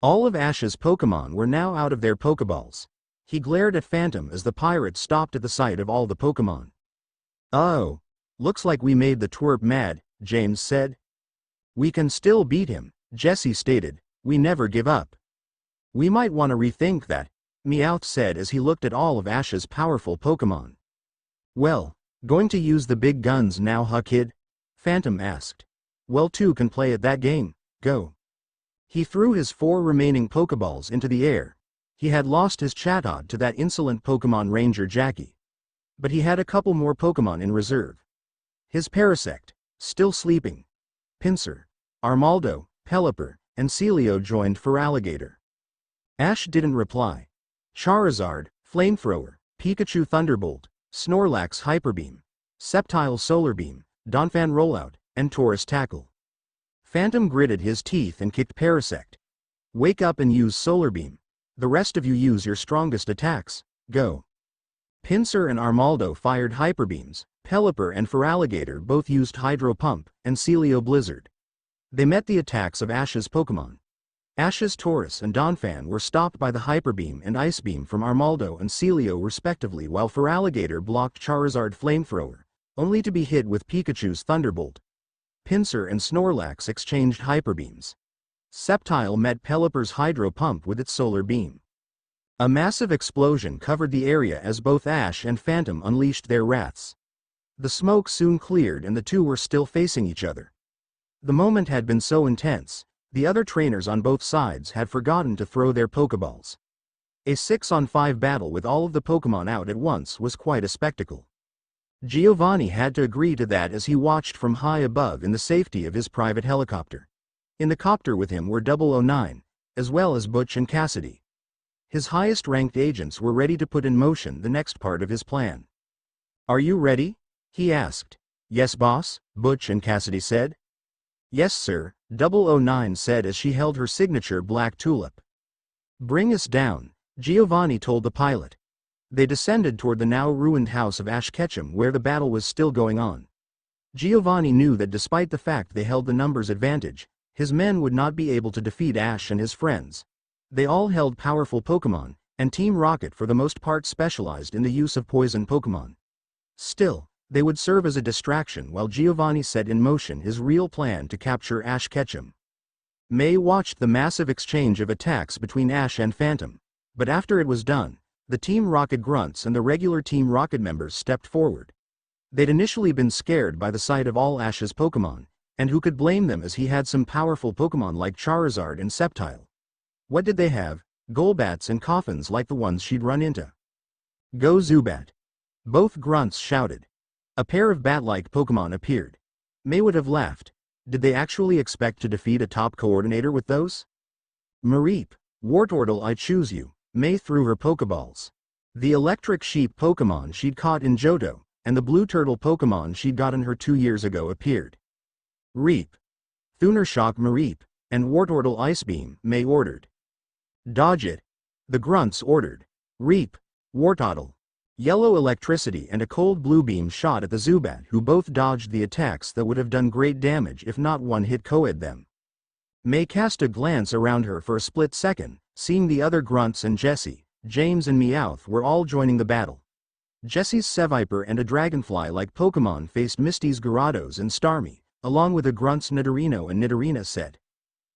All of Ash's Pokemon were now out of their Pokeballs. He glared at Phantom as the pirate stopped at the sight of all the Pokemon. Oh, looks like we made the twerp mad, James said. We can still beat him, Jesse stated. We never give up. We might want to rethink that, Meowth said as he looked at all of Ash's powerful Pokemon. Well, going to use the big guns now, huh kid? Phantom asked. Well, 2 can play at that game, go. He threw his 4 remaining Pokeballs into the air. He had lost his Chatot to that insolent Pokemon Ranger Jackie. But he had a couple more Pokemon in reserve. His Parasect, still sleeping. Pinsir, Armaldo, Pelipper, and Celio joined Feraligatr. Ash didn't reply. Charizard, Flamethrower, Pikachu Thunderbolt, Snorlax Hyper Beam, Sceptile Solar Beam, Donphan Rollout, and Tauros Tackle. Phantom gritted his teeth and kicked Parasect. Wake up and use Solar Beam. The rest of you use your strongest attacks, go. Pinsir and Armaldo fired hyperbeams, Pelipper and Feraligatr both used Hydro Pump, and Celio Blizzard. They met the attacks of Ash's Pokemon. Ash's Taurus and Donphan were stopped by the Hyper Beam and Ice Beam from Armaldo and Celio respectively, while Feraligatr blocked Charizard Flamethrower, only to be hit with Pikachu's Thunderbolt. Pinsir and Snorlax exchanged Hyper Beams. Sceptile met Pelipper's Hydro Pump with its Solar Beam. A massive explosion covered the area as both Ash and Phantom unleashed their wraths. The smoke soon cleared and the two were still facing each other. The moment had been so intense, the other trainers on both sides had forgotten to throw their Pokeballs. A 6-on-5 battle with all of the Pokemon out at once was quite a spectacle. Giovanni had to agree to that as he watched from high above in the safety of his private helicopter. In the copter with him were 009, as well as Butch and Cassidy. His highest-ranked agents were ready to put in motion the next part of his plan. "Are you ready?" he asked. "Yes, boss," Butch and Cassidy said. "Yes, sir," 009 said as she held her signature black tulip. "Bring us down," Giovanni told the pilot. They descended toward the now-ruined house of Ash Ketchum where the battle was still going on. Giovanni knew that despite the fact they held the numbers advantage, his men would not be able to defeat Ash and his friends. They all held powerful Pokemon, and Team Rocket for the most part specialized in the use of poison Pokemon. Still, they would serve as a distraction while Giovanni set in motion his real plan to capture Ash Ketchum. May watched the massive exchange of attacks between Ash and Phantom, but after it was done, the Team Rocket grunts and the regular Team Rocket members stepped forward. They'd initially been scared by the sight of all Ash's Pokemon, and who could blame them as he had some powerful Pokemon like Charizard and Sceptile. What did they have? Golbats and Coffins like the ones she'd run into. "Go Zubat!" Both grunts shouted. A pair of bat-like Pokemon appeared. May would have laughed. Did they actually expect to defeat a top coordinator with those? "Mareep, Wartortle, I choose you," May threw her Pokeballs. The electric sheep Pokemon she'd caught in Johto, and the blue turtle Pokemon she'd gotten her 2 years ago appeared. "Reap. Thunershock Mareep, and Wartortle Ice Beam," May ordered. "Dodge it," the grunts ordered. "Reap, Wartortle." Yellow electricity and a cold blue beam shot at the Zubat, who both dodged the attacks that would have done great damage if not one hit coed them. May cast a glance around her for a split second, seeing the other grunts and Jessie, James and Meowth were all joining the battle. Jessie's Seviper and a Dragonfly-like Pokemon faced Misty's Gyarados and Starmie, along with a grunt's Nidorino and Nidorina set.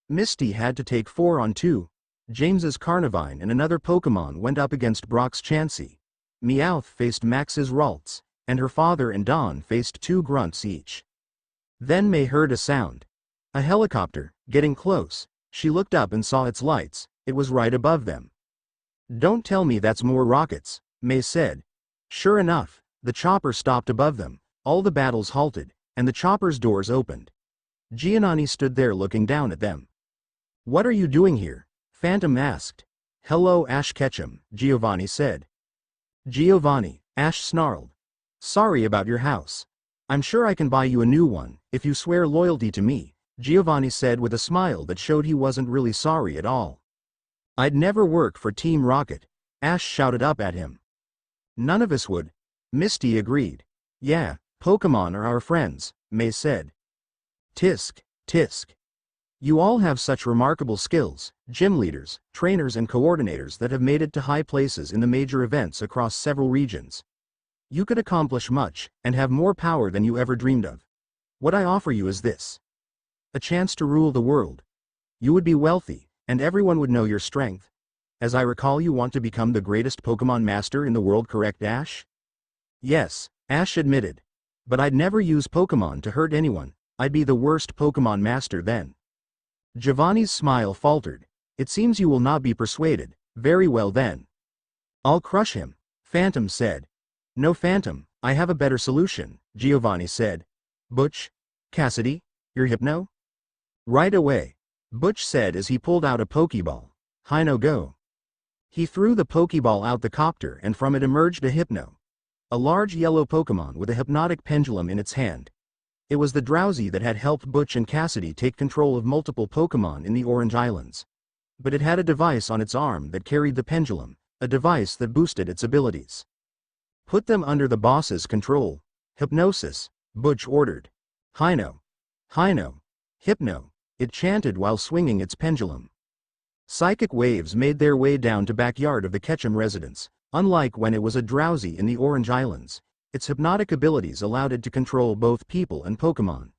Misty had to take 4-on-2. James's Carnivine and another Pokemon went up against Brock's Chansey. Meowth faced Max's Ralts, and her father and Dawn faced 2 grunts each. Then May heard a sound. A helicopter, getting close. She looked up and saw its lights. It was right above them. "Don't tell me that's more rockets," May said. Sure enough, the chopper stopped above them, all the battles halted, and the chopper's doors opened. Giovanni stood there looking down at them. "What are you doing here?" Phantom asked. "Hello Ash Ketchum," Giovanni said. "Giovanni," Ash snarled. "Sorry about your house. I'm sure I can buy you a new one, if you swear loyalty to me," Giovanni said with a smile that showed he wasn't really sorry at all. "I'd never work for Team Rocket," Ash shouted up at him. "None of us would," Misty agreed. "Yeah, Pokemon are our friends," May said. "Tisk, tisk. You all have such remarkable skills, gym leaders, trainers and coordinators that have made it to high places in the major events across several regions. You could accomplish much, and have more power than you ever dreamed of. What I offer you is this. A chance to rule the world. You would be wealthy, and everyone would know your strength. As I recall, you want to become the greatest Pokemon master in the world, correct, Ash?" "Yes," Ash admitted. "But I'd never use Pokemon to hurt anyone. I'd be the worst Pokemon master then." Giovanni's smile faltered. "It seems you will not be persuaded. Very well then. I'll crush him," Phantom said. "No, Phantom, I have a better solution," Giovanni said. "Butch? Cassidy? You're Hypno?" "Right away," Butch said as he pulled out a Pokeball. "Hyno, go." He threw the Pokeball out the copter and from it emerged a Hypno. A large yellow Pokemon with a hypnotic pendulum in its hand. It was the Drowsy that had helped Butch and Cassidy take control of multiple Pokemon in the Orange Islands. But it had a device on its arm that carried the pendulum, a device that boosted its abilities. Put them under the boss's control. Hypnosis, Butch ordered. Hyno. Hyno. Hypno, it chanted while swinging its pendulum. Psychic waves made their way down to backyard of the Ketchum residence. Unlike when it was a drowsy in the Orange Islands, its hypnotic abilities allowed it to control both people and Pokemon.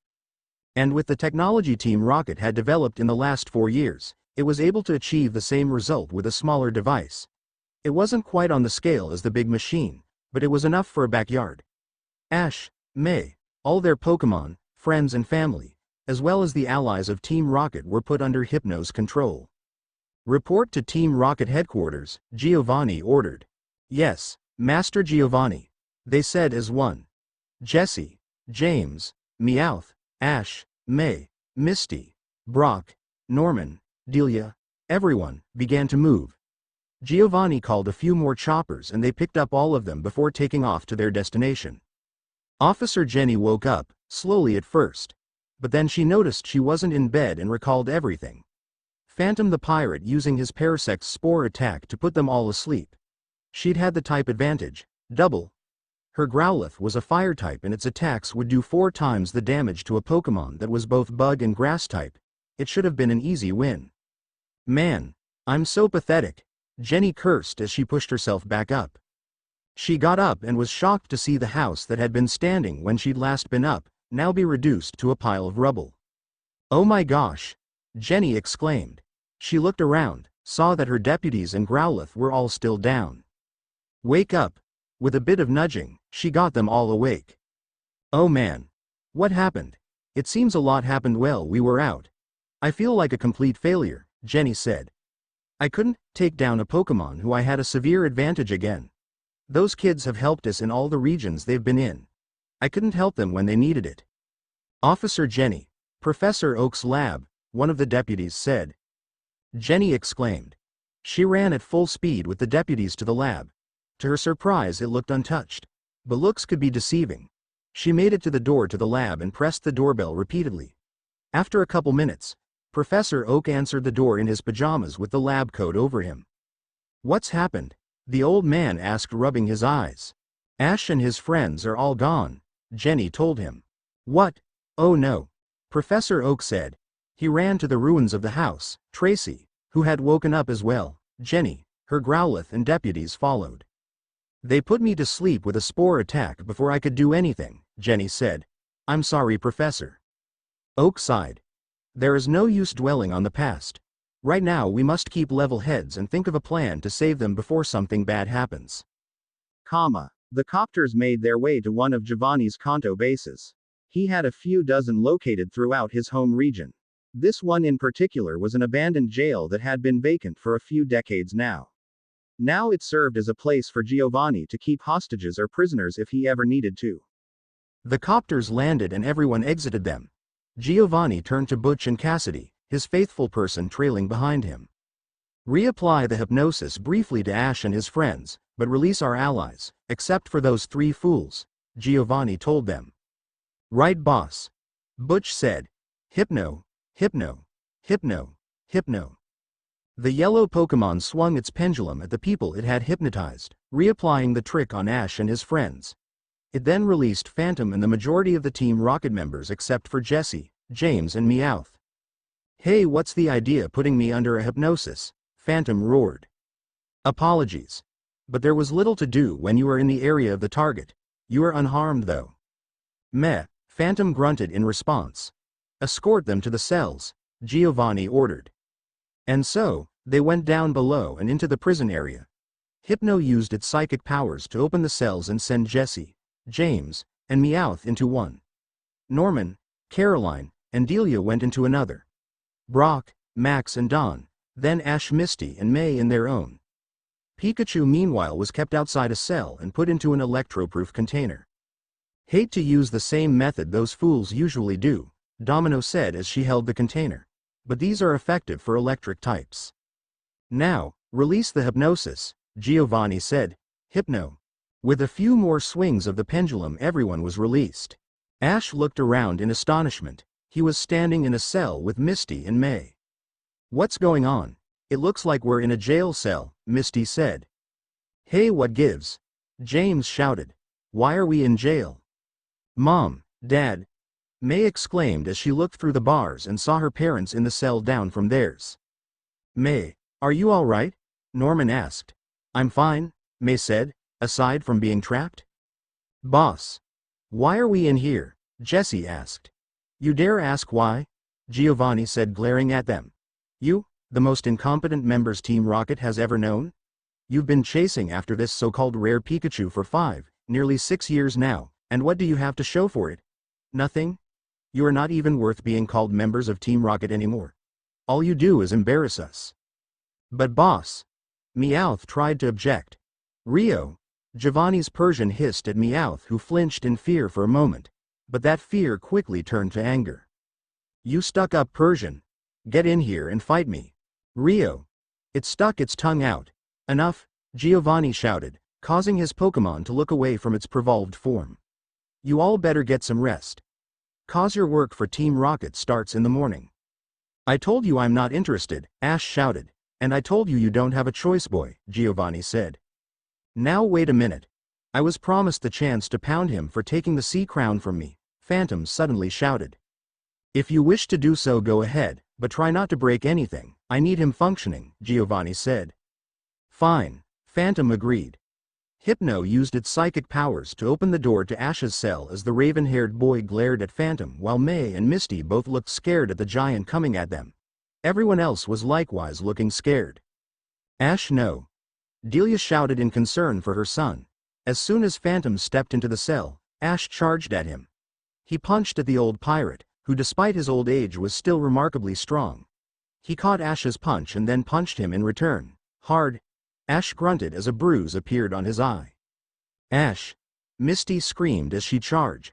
And with the technology Team Rocket had developed in the last 4 years, it was able to achieve the same result with a smaller device. It wasn't quite on the scale as the big machine, but it was enough for a backyard. Ash, May, all their Pokemon, friends and family, as well as the allies of Team Rocket were put under Hypno's control. Report to Team Rocket headquarters, Giovanni ordered. Yes, Master Giovanni, they said as one. Jesse, James, Meowth, Ash, May, Misty, Brock, Norman, Delia, everyone, began to move. Giovanni called a few more choppers and they picked up all of them before taking off to their destination. Officer Jenny woke up, slowly at first. But then she noticed she wasn't in bed and recalled everything. Phantom the pirate using his Parasect Spore attack to put them all asleep. She'd had the type advantage, double. Her Growlithe was a fire type and its attacks would do 4 times the damage to a Pokemon that was both bug and grass type. It should have been an easy win. Man, I'm so pathetic, Jenny cursed as she pushed herself back up. She got up and was shocked to see the house that had been standing when she'd last been up, now be reduced to a pile of rubble. Oh my gosh! Jenny exclaimed. She looked around, saw that her deputies and Growlithe were all still down. Wake up! With a bit of nudging, she got them all awake. Oh man! What happened? It seems a lot happened while we were out. I feel like a complete failure, Jenny said. I couldn't take down a Pokemon who I had a severe advantage again. Those kids have helped us in all the regions they've been in. I couldn't help them when they needed it. Officer Jenny, Professor Oak's lab, one of the deputies said. Jenny exclaimed. She ran at full speed with the deputies to the lab. To her surprise, it looked untouched. But looks could be deceiving. She made it to the door to the lab and pressed the doorbell repeatedly. After a couple minutes, Professor Oak answered the door in his pajamas with the lab coat over him. What's happened? The old man asked, rubbing his eyes. Ash and his friends are all gone, Jenny told him. What? Oh no. Professor Oak said. He ran to the ruins of the house. Tracy, who had woken up as well, Jenny, her Growlithe and deputies followed. They put me to sleep with a spore attack before I could do anything, Jenny said. I'm sorry, Professor. Oak sighed. There is no use dwelling on the past. Right now we must keep level heads and think of a plan to save them before something bad happens. The copters made their way to one of Giovanni's Kanto bases. He had a few dozen located throughout his home region. This one in particular was an abandoned jail that had been vacant for a few decades now. Now it served as a place for Giovanni to keep hostages or prisoners if he ever needed to. The copters landed and everyone exited them. Giovanni turned to Butch and Cassidy, his faithful person trailing behind him. Reapply the hypnosis briefly to Ash and his friends, but release our allies, except for those 3 fools, Giovanni told them. Right, boss. Butch said. Hypno, Hypno, Hypno, Hypno. The yellow Pokemon swung its pendulum at the people it had hypnotized, reapplying the trick on Ash and his friends. It then released Phantom and the majority of the Team Rocket members except for Jesse, James and Meowth. Hey, what's the idea putting me under a hypnosis? Phantom roared. Apologies. But there was little to do when you were in the area of the target. You are unharmed though. Meh, Phantom grunted in response. Escort them to the cells, Giovanni ordered. And so, they went down below and into the prison area. Hypno used its psychic powers to open the cells and send Jesse, James, and Meowth into one. Norman, Caroline, and Delia went into another. Brock, Max and Don, then Ash, Misty and May in their own. Pikachu meanwhile was kept outside a cell and put into an electroproof container. Hate to use the same method those fools usually do, Domino said as she held the container. But these are effective for electric types. Now, release the hypnosis, Giovanni said. Hypno. With a few more swings of the pendulum, everyone was released. Ash looked around in astonishment. He was standing in a cell with Misty and May. What's going on? It looks like we're in a jail cell, Misty said. Hey, what gives? James shouted. Why are we in jail? Mom, Dad, May exclaimed as she looked through the bars and saw her parents in the cell down from theirs. May, are you all right? Norman asked. I'm fine, May said, aside from being trapped. Boss. Why are we in here? Jesse asked. You dare ask why? Giovanni said, glaring at them. You, the most incompetent members Team Rocket has ever known? You've been chasing after this so-called rare Pikachu for nearly 6 years now, and what do you have to show for it? Nothing? You are not even worth being called members of Team Rocket anymore. All you do is embarrass us. But boss. Meowth tried to object. Rio. Giovanni's Persian hissed at Meowth, who flinched in fear for a moment, but that fear quickly turned to anger. You stuck-up Persian. Get in here and fight me. Rio. It stuck its tongue out. Enough, Giovanni shouted, causing his Pokémon to look away from its revolved form. You all better get some rest. Cause your work for Team Rocket starts in the morning. I told you I'm not interested, Ash shouted. And I told you you don't have a choice, boy, Giovanni said. Now wait a minute. I was promised the chance to pound him for taking the sea crown from me, Phantom suddenly shouted. If you wish to do so, go ahead, but try not to break anything. I need him functioning, Giovanni said. Fine, Phantom agreed. Hypno used its psychic powers to open the door to Ash's cell as the raven-haired boy glared at Phantom while May and Misty both looked scared at the giant coming at them. Everyone else was likewise looking scared. Ash, no. Delia shouted in concern for her son. As soon as Phantom stepped into the cell, Ash charged at him. He punched at the old pirate, who despite his old age was still remarkably strong. He caught Ash's punch and then punched him in return, hard. Ash grunted as a bruise appeared on his eye. Ash! Misty screamed as she charged.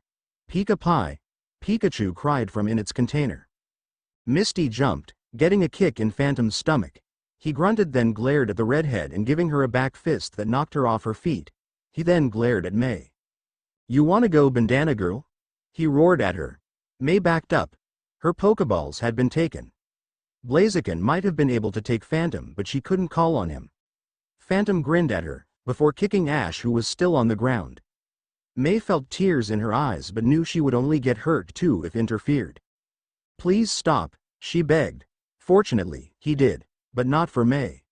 Pika Pie! Pikachu cried from in its container. Misty jumped, getting a kick in Phantom's stomach. He grunted, then glared at the redhead and giving her a back fist that knocked her off her feet. He then glared at May. You wanna go, bandana girl? He roared at her. May backed up. Her Pokeballs had been taken. Blaziken might have been able to take Phantom, but she couldn't call on him. Phantom grinned at her, before kicking Ash, who was still on the ground. May felt tears in her eyes but knew she would only get hurt too if interfered. Please stop, she begged. Fortunately, he did, but not for May.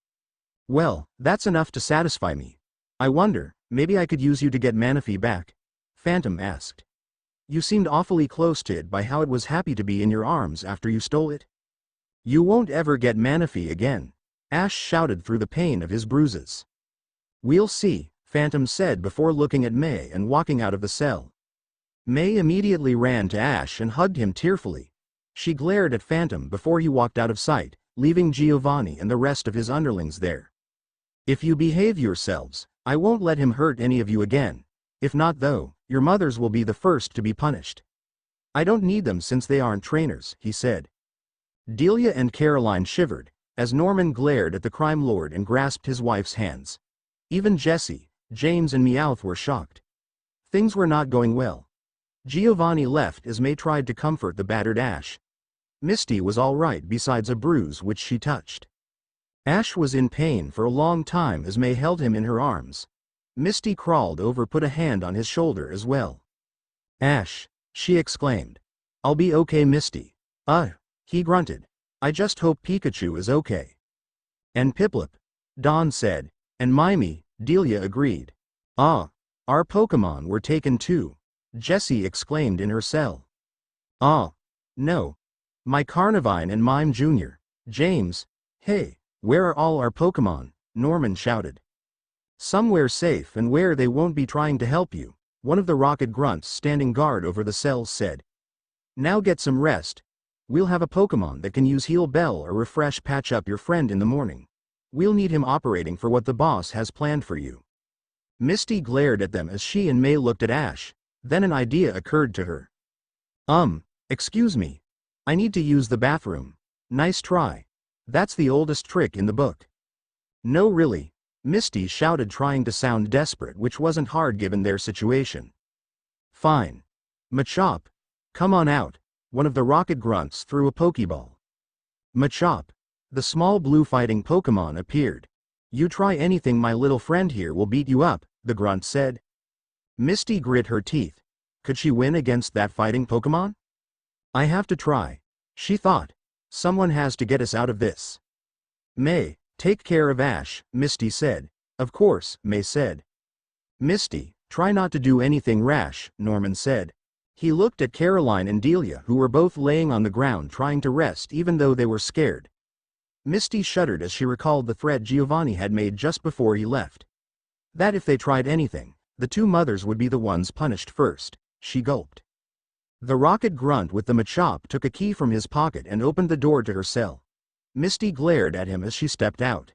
Well, that's enough to satisfy me. I wonder, maybe I could use you to get Manaphy back? Phantom asked. You seemed awfully close to it by how it was happy to be in your arms after you stole it. You won't ever get Manaphy again, Ash shouted through the pain of his bruises. We'll see, Phantom said before looking at May and walking out of the cell. May immediately ran to Ash and hugged him tearfully. She glared at Phantom before he walked out of sight, leaving Giovanni and the rest of his underlings there. If you behave yourselves, I won't let him hurt any of you again. If not though, your mothers will be the first to be punished. I don't need them since they aren't trainers, he said. Delia and Caroline shivered, as Norman glared at the crime lord and grasped his wife's hands. Even Jesse, James and Meowth were shocked. Things were not going well. Giovanni left as May tried to comfort the battered Ash. Misty was all right besides a bruise which she touched. Ash was in pain for a long time as May held him in her arms. Misty crawled over, put a hand on his shoulder as well. Ash, she exclaimed. I'll be okay, Misty. He grunted. I just hope Pikachu is okay. And Piplup, Dawn said. And Mimey, Delia agreed. Our Pokémon were taken too, Jessie exclaimed in her cell. No. My Carnivine and Mime Jr., James. Hey, where are all our Pokémon? Norman shouted. Somewhere safe and where they won't be trying to help you, one of the rocket grunts standing guard over the cells said. Now get some rest. We'll have a Pokémon that can use Heal Bell or Refresh patch up your friend in the morning. We'll need him operating for what the boss has planned for you. Misty glared at them as she and May looked at Ash. Then an idea occurred to her. Excuse me. I need to use the bathroom. Nice try. That's the oldest trick in the book. No really, Misty shouted, trying to sound desperate, which wasn't hard given their situation. Fine. Machop. Come on out. One of the rocket grunts threw a Pokeball. Machop. The small blue fighting Pokémon appeared. You try anything, my little friend here will beat you up, the grunt said. Misty grit her teeth. Could she win against that fighting Pokemon? I have to try, she thought. Someone has to get us out of this. May, take care of Ash, Misty said. Of course, May said. Misty, try not to do anything rash, Norman said. He looked at Caroline and Delia, who were both laying on the ground trying to rest even though they were scared. Misty shuddered as she recalled the threat Giovanni had made just before he left. That if they tried anything, the two mothers would be the ones punished first. She gulped. The rocket grunt with the Machop took a key from his pocket and opened the door to her cell. Misty glared at him as she stepped out.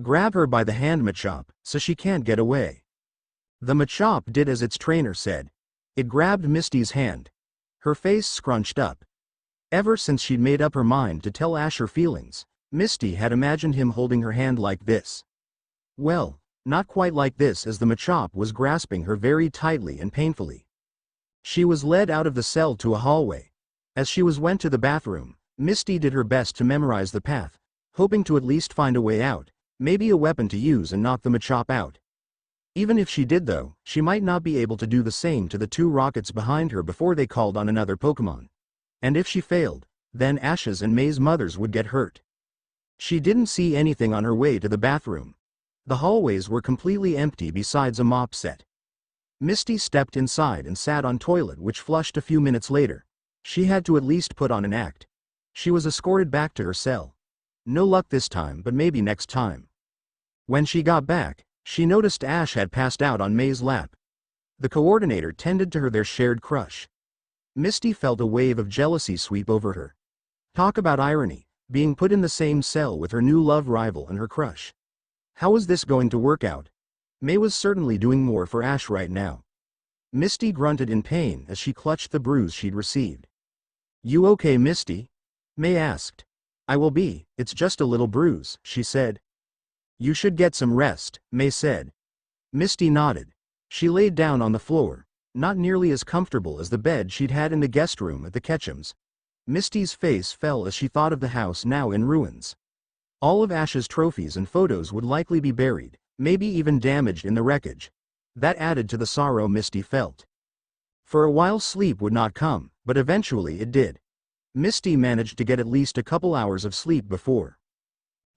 Grab her by the hand, Machop, so she can't get away. The Machop did as its trainer said. It grabbed Misty's hand. Her face scrunched up. Ever since she'd made up her mind to tell Ash her feelings, Misty had imagined him holding her hand like this. Well, not quite like this, as the Machop was grasping her very tightly and painfully. She was led out of the cell to a hallway. As she went to the bathroom, Misty did her best to memorize the path, hoping to at least find a way out, maybe a weapon to use and knock the Machop out. Even if she did though, she might not be able to do the same to the two rockets behind her before they called on another Pokemon. And if she failed, then Ash's and May's mothers would get hurt. She didn't see anything on her way to the bathroom. The hallways were completely empty besides a mop set. Misty stepped inside and sat on toilet, which flushed a few minutes later. She had to at least put on an act. She was escorted back to her cell. No luck this time, but maybe next time. When she got back, she noticed Ash had passed out on May's lap. The coordinator tended to her, their shared crush. Misty felt a wave of jealousy sweep over her. Talk about irony, being put in the same cell with her new love rival and her crush. How was this going to work out? May was certainly doing more for Ash right now. Misty grunted in pain as she clutched the bruise she'd received. You okay, Misty? May asked. I will be, it's just a little bruise, she said. You should get some rest, May said. Misty nodded. She laid down on the floor, not nearly as comfortable as the bed she'd had in the guest room at the Ketchums. Misty's face fell as she thought of the house now in ruins. All of Ash's trophies and photos would likely be buried, maybe even damaged in the wreckage. That added to the sorrow Misty felt. For a while sleep would not come, but eventually it did. Misty managed to get at least a couple hours of sleep before.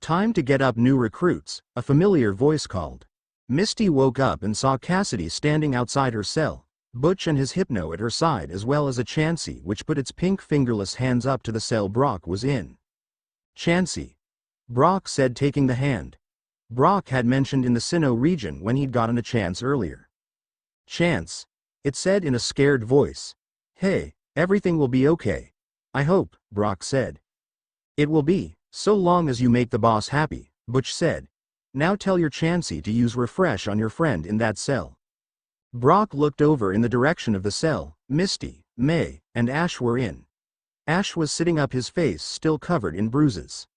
Time to get up, new recruits, a familiar voice called. Misty woke up and saw Cassidy standing outside her cell, Butch and his Hypno at her side, as well as a Chansey which put its pink fingerless hands up to the cell Brock was in. Chansey, Brock said, taking the hand. Brock had mentioned in the Sinnoh region when he'd gotten a chance earlier. Chance, it said in a scared voice. Hey, everything will be okay. I hope, Brock said. It will be, so long as you make the boss happy, Butch said. Now tell your Chansey to use refresh on your friend in that cell. Brock looked over in the direction of the cell. Misty, May, and Ash were in. Ash was sitting up, his face still covered in bruises.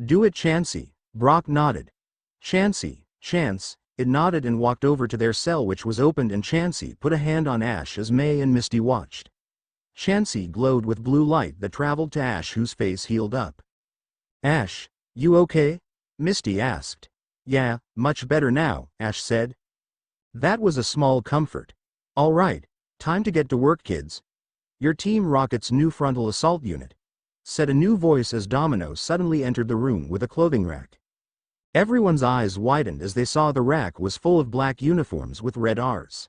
Do it, Chansey, Brock nodded. Chansey, Chance, it nodded and walked over to their cell, which was opened, and Chansey put a hand on Ash as May and Misty watched. Chansey glowed with blue light that traveled to Ash, whose face healed up. Ash, you okay? Misty asked. Yeah, much better now, Ash said. That was a small comfort. All right, time to get to work, kids. Your Team Rocket's new frontal assault unit, said a new voice as Domino suddenly entered the room with a clothing rack. Everyone's eyes widened as they saw the rack was full of black uniforms with red R's.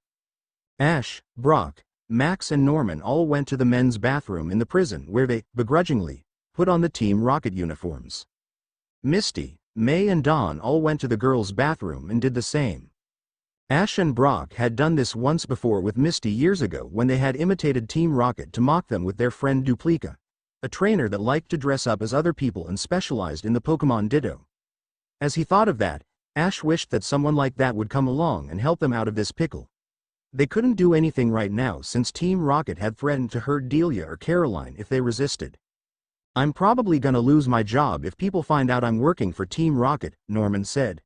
Ash, Brock, Max and Norman all went to the men's bathroom in the prison, where they, begrudgingly, put on the Team Rocket uniforms. Misty, May and Dawn all went to the girls' bathroom and did the same. Ash and Brock had done this once before with Misty years ago when they had imitated Team Rocket to mock them with their friend Duplica, a trainer that liked to dress up as other people and specialized in the Pokemon Ditto. As he thought of that, Ash wished that someone like that would come along and help them out of this pickle. They couldn't do anything right now since Team Rocket had threatened to hurt Delia or Caroline if they resisted. I'm probably gonna lose my job if people find out I'm working for Team Rocket, Norman said.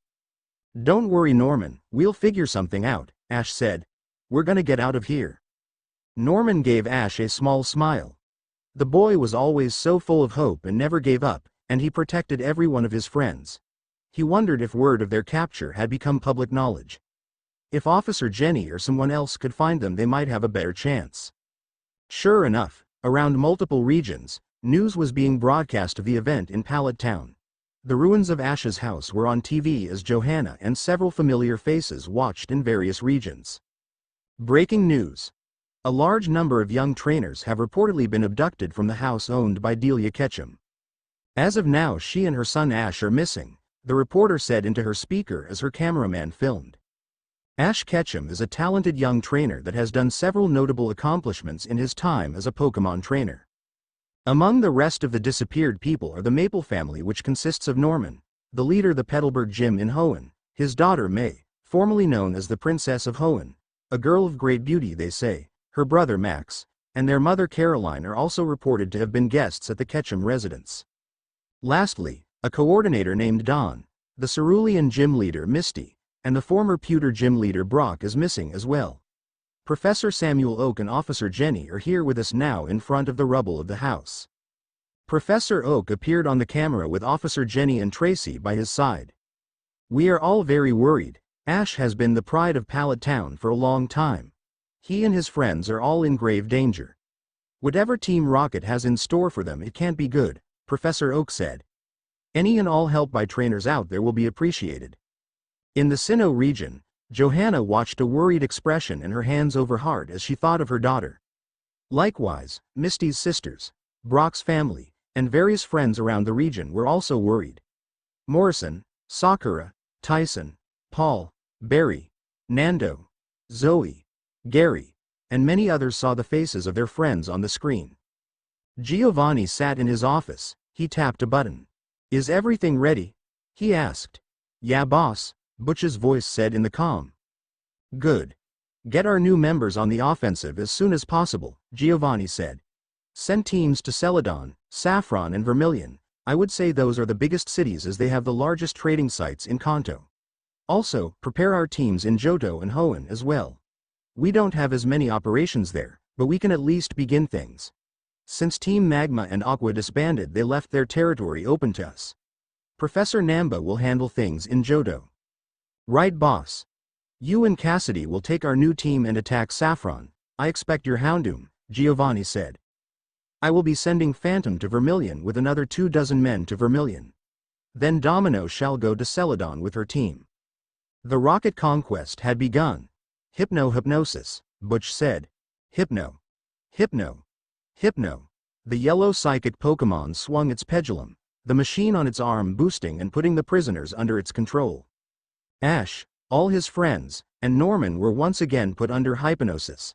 Don't worry, Norman, we'll figure something out, Ash said. We're gonna get out of here. Norman gave Ash a small smile. The boy was always so full of hope and never gave up, and he protected every one of his friends. He wondered if word of their capture had become public knowledge. If Officer Jenny or someone else could find them, they might have a better chance. Sure enough, around multiple regions, news was being broadcast of the event in Pallet Town. The ruins of Ash's house were on TV as Johanna and several familiar faces watched in various regions. Breaking news. A large number of young trainers have reportedly been abducted from the house owned by Delia Ketchum. As of now, she and her son Ash are missing, the reporter said into her speaker as her cameraman filmed. Ash Ketchum is a talented young trainer that has done several notable accomplishments in his time as a Pokemon trainer. Among the rest of the disappeared people are the Maple family, which consists of Norman, the leader of the Petalburg Gym in Hoenn, his daughter May, formerly known as the Princess of Hoenn, a girl of great beauty they say, her brother Max, and their mother Caroline are also reported to have been guests at the Ketchum residence. Lastly, a coordinator named Don, the Cerulean gym leader Misty, and the former Pewter gym leader Brock is missing as well. Professor Samuel Oak and Officer Jenny are here with us now in front of the rubble of the house. Professor Oak appeared on the camera with Officer Jenny and Tracy by his side. We are all very worried. Ash has been the pride of Pallet Town for a long time. He and his friends are all in grave danger. Whatever Team Rocket has in store for them, it can't be good, Professor Oak said. Any and all help by trainers out there will be appreciated. In the Sinnoh region, Johanna watched a worried expression and her hands over heart as she thought of her daughter. Likewise, Misty's sisters, Brock's family, and various friends around the region were also worried. Morrison, Sakura, Tyson, Paul, Barry, Nando, Zoe, Gary, and many others saw the faces of their friends on the screen. Giovanni sat in his office. He tapped a button. "Is everything ready?" he asked. "Yeah, boss," Butch's voice said in the comm. "Good. Get our new members on the offensive as soon as possible," Giovanni said. "Send teams to Celadon, Saffron and Vermilion. I would say those are the biggest cities as they have the largest trading sites in Kanto. Also, prepare our teams in Johto and Hoenn as well. We don't have as many operations there, but we can at least begin things. Since Team Magma and Aqua disbanded, they left their territory open to us. Professor Namba will handle things in Johto." "Right, boss. You and Cassidy will take our new team and attack Saffron. I expect your Houndoom," Giovanni said. "I will be sending Phantom to Vermilion with another 24 men to Vermilion. Then Domino shall go to Celadon with her team." The rocket conquest had begun. Hypnosis, Butch said. Hypno. Hypno. Hypno. The yellow psychic Pokemon swung its pendulum, the machine on its arm boosting and putting the prisoners under its control. Ash, all his friends, and Norman were once again put under hypnosis.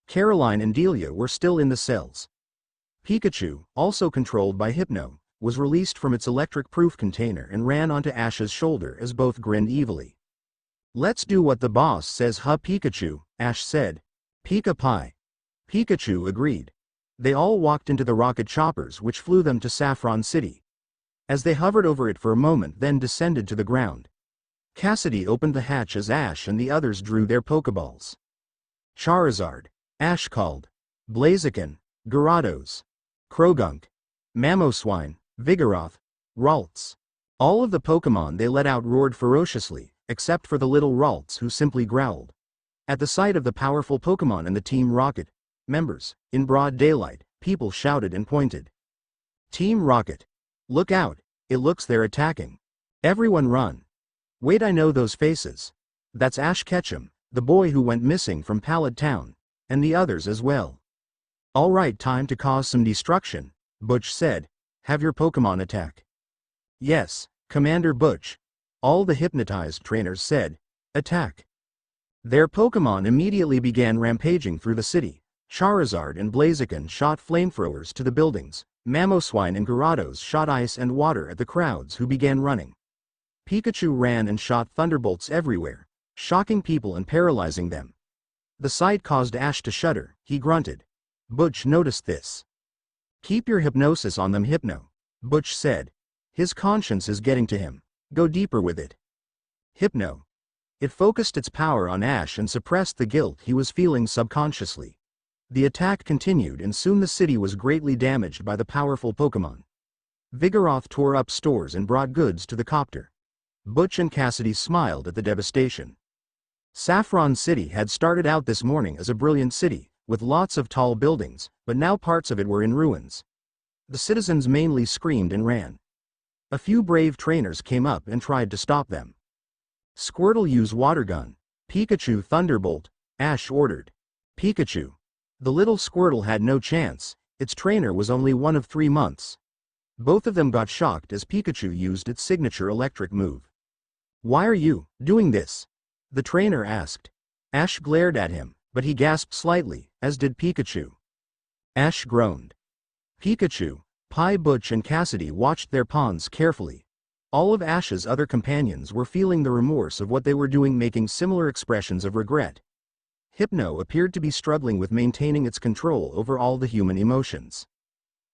Caroline and Delia were still in the cells. Pikachu, also controlled by Hypno, was released from its electric-proof container and ran onto Ash's shoulder as both grinned evilly. "Let's do what the boss says, huh, Pikachu," Ash said. "Pika Pie." Pikachu agreed. They all walked into the rocket choppers which flew them to Saffron City. As they hovered over it for a moment, then descended to the ground. Cassidy opened the hatch as Ash and the others drew their Pokeballs. Charizard, Ash called. Blaziken, Gyarados. Krogunk, Mamoswine, Vigoroth, Ralts. All of the Pokemon they let out roared ferociously, except for the little Ralts who simply growled. At the sight of the powerful Pokemon and the Team Rocket members, in broad daylight, people shouted and pointed. "Team Rocket! Look out, it looks they're attacking. Everyone run. Wait, I know those faces. That's Ash Ketchum, the boy who went missing from Pallet Town, and the others as well." "All right, time to cause some destruction," Butch said. "Have your Pokemon attack." "Yes, Commander Butch," all the hypnotized trainers said. "Attack." Their Pokemon immediately began rampaging through the city. Charizard and Blaziken shot flamethrowers to the buildings. Mamoswine and Gyarados shot ice and water at the crowds who began running. Pikachu ran and shot thunderbolts everywhere, shocking people and paralyzing them. The sight caused Ash to shudder. He grunted. Butch noticed this. "Keep your hypnosis on them, Hypno," Butch said. "His conscience is getting to him. Go deeper with it." Hypno. It focused its power on Ash and suppressed the guilt he was feeling subconsciously. The attack continued and soon the city was greatly damaged by the powerful Pokemon. Vigoroth tore up stores and brought goods to the copter. Butch and Cassidy smiled at the devastation. Saffron City had started out this morning as a brilliant city, with lots of tall buildings, but now parts of it were in ruins. The citizens mainly screamed and ran. A few brave trainers came up and tried to stop them. Squirtle, use water gun. Pikachu, thunderbolt, Ash ordered. Pikachu. The little Squirtle had no chance, its trainer was only one of 3 months. Both of them got shocked as Pikachu used its signature electric move. Why are you doing this? The trainer asked. Ash glared at him, but he gasped slightly, as did Pikachu. Ash groaned. Pikachu, Pi, Butch and Cassidy watched their pawns carefully. All of Ash's other companions were feeling the remorse of what they were doing, making similar expressions of regret. Hypno appeared to be struggling with maintaining its control over all the human emotions.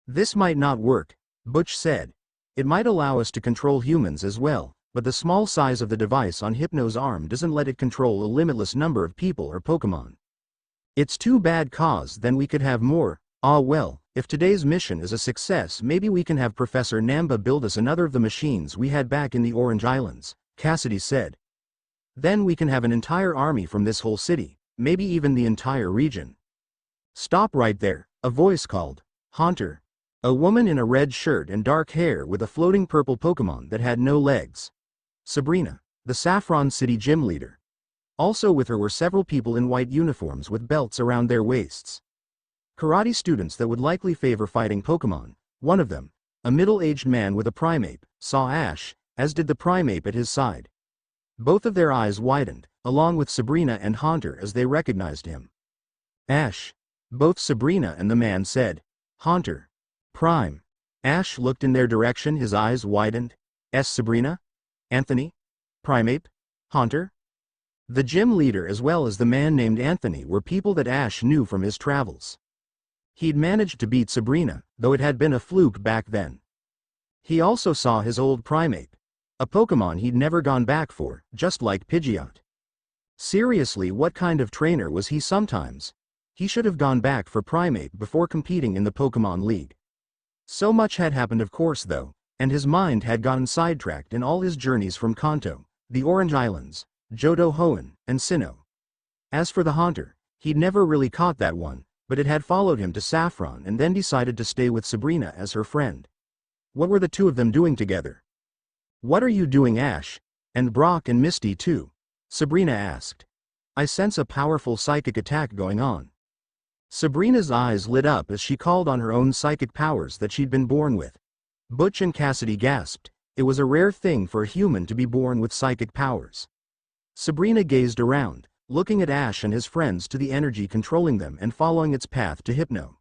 This might not work, Butch said. It might allow us to control humans as well, but the small size of the device on Hypno's arm doesn't let it control a limitless number of people or Pokemon. It's too bad, cause then we could have more. Ah well, if today's mission is a success, maybe we can have Professor Namba build us another of the machines we had back in the Orange Islands, Cassidy said. Then we can have an entire army from this whole city, maybe even the entire region. Stop right there, a voice called. Haunter. A woman in a red shirt and dark hair with a floating purple Pokemon that had no legs. Sabrina, the Saffron City gym leader. Also with her were several people in white uniforms with belts around their waists. Karate students that would likely favor fighting Pokemon. One of them, a middle-aged man with a Primeape, saw Ash, as did the Primeape at his side. Both of their eyes widened, along with Sabrina and Haunter, as they recognized him. Ash. Both Sabrina and the man said. Haunter. Prime. Ash looked in their direction, his eyes widened. Sabrina? Anthony? Primeape? Haunter? The gym leader as well as the man named Anthony were people that Ash knew from his travels. He'd managed to beat Sabrina, though it had been a fluke back then. He also saw his old Primeape. A Pokemon he'd never gone back for, just like Pidgeot. Seriously, what kind of trainer was he sometimes? He should have gone back for Primeape before competing in the Pokemon League. So much had happened, of course, though, and his mind had gotten sidetracked in all his journeys from Kanto, the Orange Islands, Johto Hoenn, and Sinnoh. As for the Haunter, he'd never really caught that one, but it had followed him to Saffron and then decided to stay with Sabrina as her friend. What were the two of them doing together? What are you doing, Ash? And Brock and Misty too? Sabrina asked. I sense a powerful psychic attack going on. Sabrina's eyes lit up as she called on her own psychic powers that she'd been born with. Butch and Cassidy gasped. It was a rare thing for a human to be born with psychic powers. Sabrina gazed around, looking at Ash and his friends, to the energy controlling them and following its path to Hypno.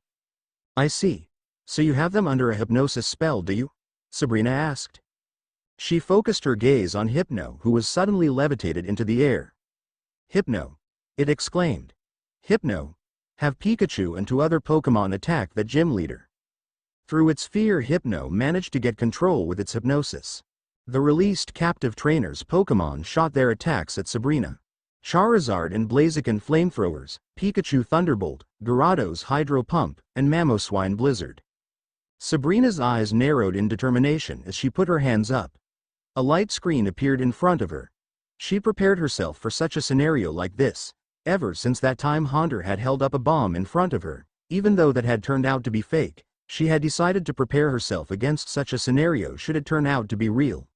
I see. So you have them under a hypnosis spell, do you? Sabrina asked. She focused her gaze on Hypno, who was suddenly levitated into the air. Hypno! It exclaimed. Hypno! Have Pikachu and 2 other Pokemon attack that gym leader. Through its fear, Hypno managed to get control with its hypnosis. The released captive trainers' Pokemon shot their attacks at Sabrina. Charizard and Blaziken flamethrowers, Pikachu Thunderbolt, Gyarados Hydro Pump, and Mamoswine Blizzard. Sabrina's eyes narrowed in determination as she put her hands up. A light screen appeared in front of her. She prepared herself for such a scenario like this. Ever since that time Haunter had held up a bomb in front of her, even though that had turned out to be fake, she had decided to prepare herself against such a scenario should it turn out to be real.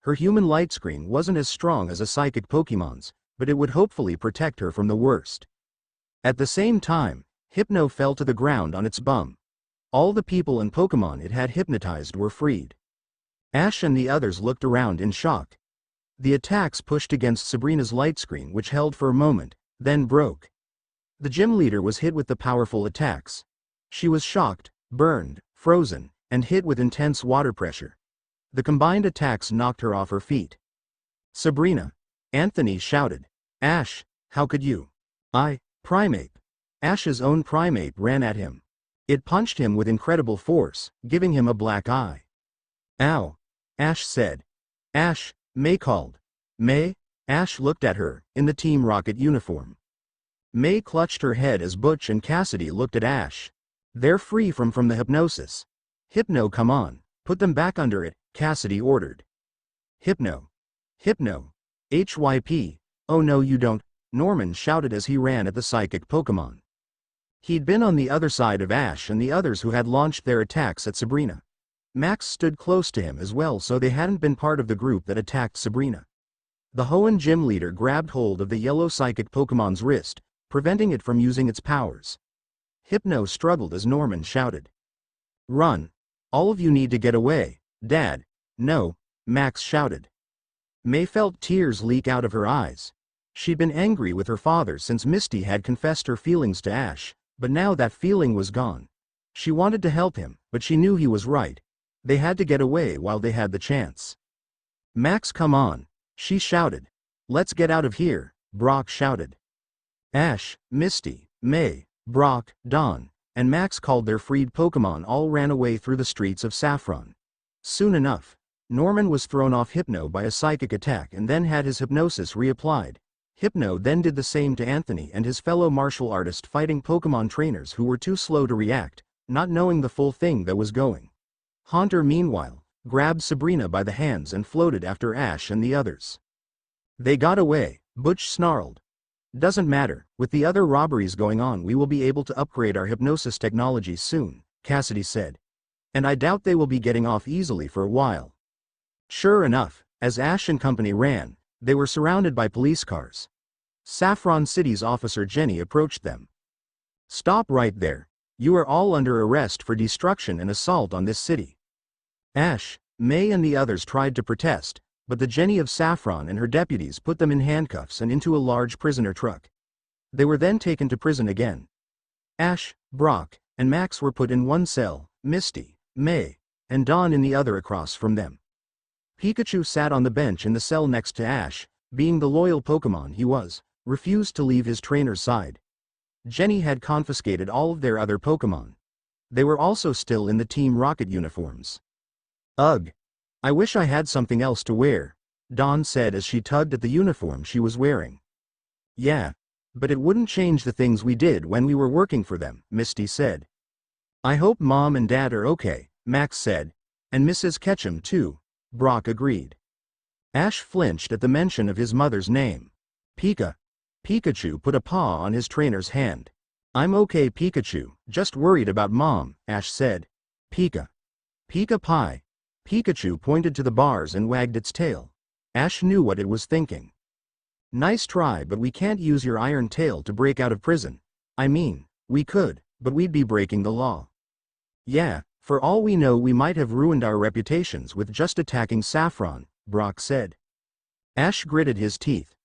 Her human light screen wasn't as strong as a psychic Pokemon's, but it would hopefully protect her from the worst. At the same time, Hypno fell to the ground on its bum. All the people and Pokemon it had hypnotized were freed. Ash and the others looked around in shock. The attacks pushed against Sabrina's light screen, which held for a moment, then broke. The gym leader was hit with the powerful attacks. She was shocked, burned, frozen, and hit with intense water pressure. The combined attacks knocked her off her feet. Sabrina! Anthony shouted. Ash, how could you? Primeape. Ash's own Primeape ran at him. It punched him with incredible force, giving him a black eye. Ow! Ash said. Ash, May called. May? Ash looked at her, in the Team Rocket uniform. May clutched her head as Butch and Cassidy looked at Ash. They're free from the hypnosis. Hypno, come on, put them back under it, Cassidy ordered. Hypno. Hypno. HYP. Oh no you don't, Norman shouted as he ran at the psychic Pokemon. He'd been on the other side of Ash and the others who had launched their attacks at Sabrina. Max stood close to him as well, so they hadn't been part of the group that attacked Sabrina. The Hoenn gym leader grabbed hold of the yellow psychic Pokemon's wrist, preventing it from using its powers. Hypno struggled as Norman shouted. Run! All of you need to get away, Dad. No, Max shouted. May felt tears leak out of her eyes. She'd been angry with her father since Misty had confessed her feelings to Ash, but now that feeling was gone. She wanted to help him, but she knew he was right. They had to get away while they had the chance. Max, come on, she shouted. Let's get out of here, Brock shouted. Ash, Misty, May, Brock, Dawn, and Max called their freed Pokemon all ran away through the streets of Saffron. Soon enough, Norman was thrown off Hypno by a psychic attack and then had his hypnosis reapplied. Hypno then did the same to Anthony and his fellow martial artist fighting Pokemon trainers who were too slow to react, not knowing the full thing that was going. Haunter meanwhile, grabbed Sabrina by the hands and floated after Ash and the others. They got away, Butch snarled. Doesn't matter, with the other robberies going on we will be able to upgrade our hypnosis technology soon, Cassidy said. And I doubt they will be getting off easily for a while. Sure enough, as Ash and company ran, they were surrounded by police cars. Saffron City's Officer Jenny approached them. Stop right there. You are all under arrest for destruction and assault on this city. Ash, May and the others tried to protest, but the Jenny of Saffron and her deputies put them in handcuffs and into a large prisoner truck. They were then taken to prison again. Ash, Brock, and Max were put in one cell, Misty, May, and Dawn in the other across from them. Pikachu sat on the bench in the cell next to Ash, being the loyal Pokemon he was, refused to leave his trainer's side. Jenny had confiscated all of their other Pokemon. They were also still in the Team Rocket uniforms. Ugh! I wish I had something else to wear, Dawn said as she tugged at the uniform she was wearing. Yeah, but it wouldn't change the things we did when we were working for them, Misty said. I hope Mom and Dad are okay, Max said, and Mrs. Ketchum too, Brock agreed. Ash flinched at the mention of his mother's name. Pikachu put a paw on his trainer's hand. I'm okay Pikachu, just worried about Mom, Ash said. Pika Pie. Pikachu pointed to the bars and wagged its tail. Ash knew what it was thinking. Nice try, but we can't use your iron tail to break out of prison. I mean, we could, but we'd be breaking the law. Yeah, for all we know we might have ruined our reputations with just attacking Saffron, Brock said. Ash gritted his teeth.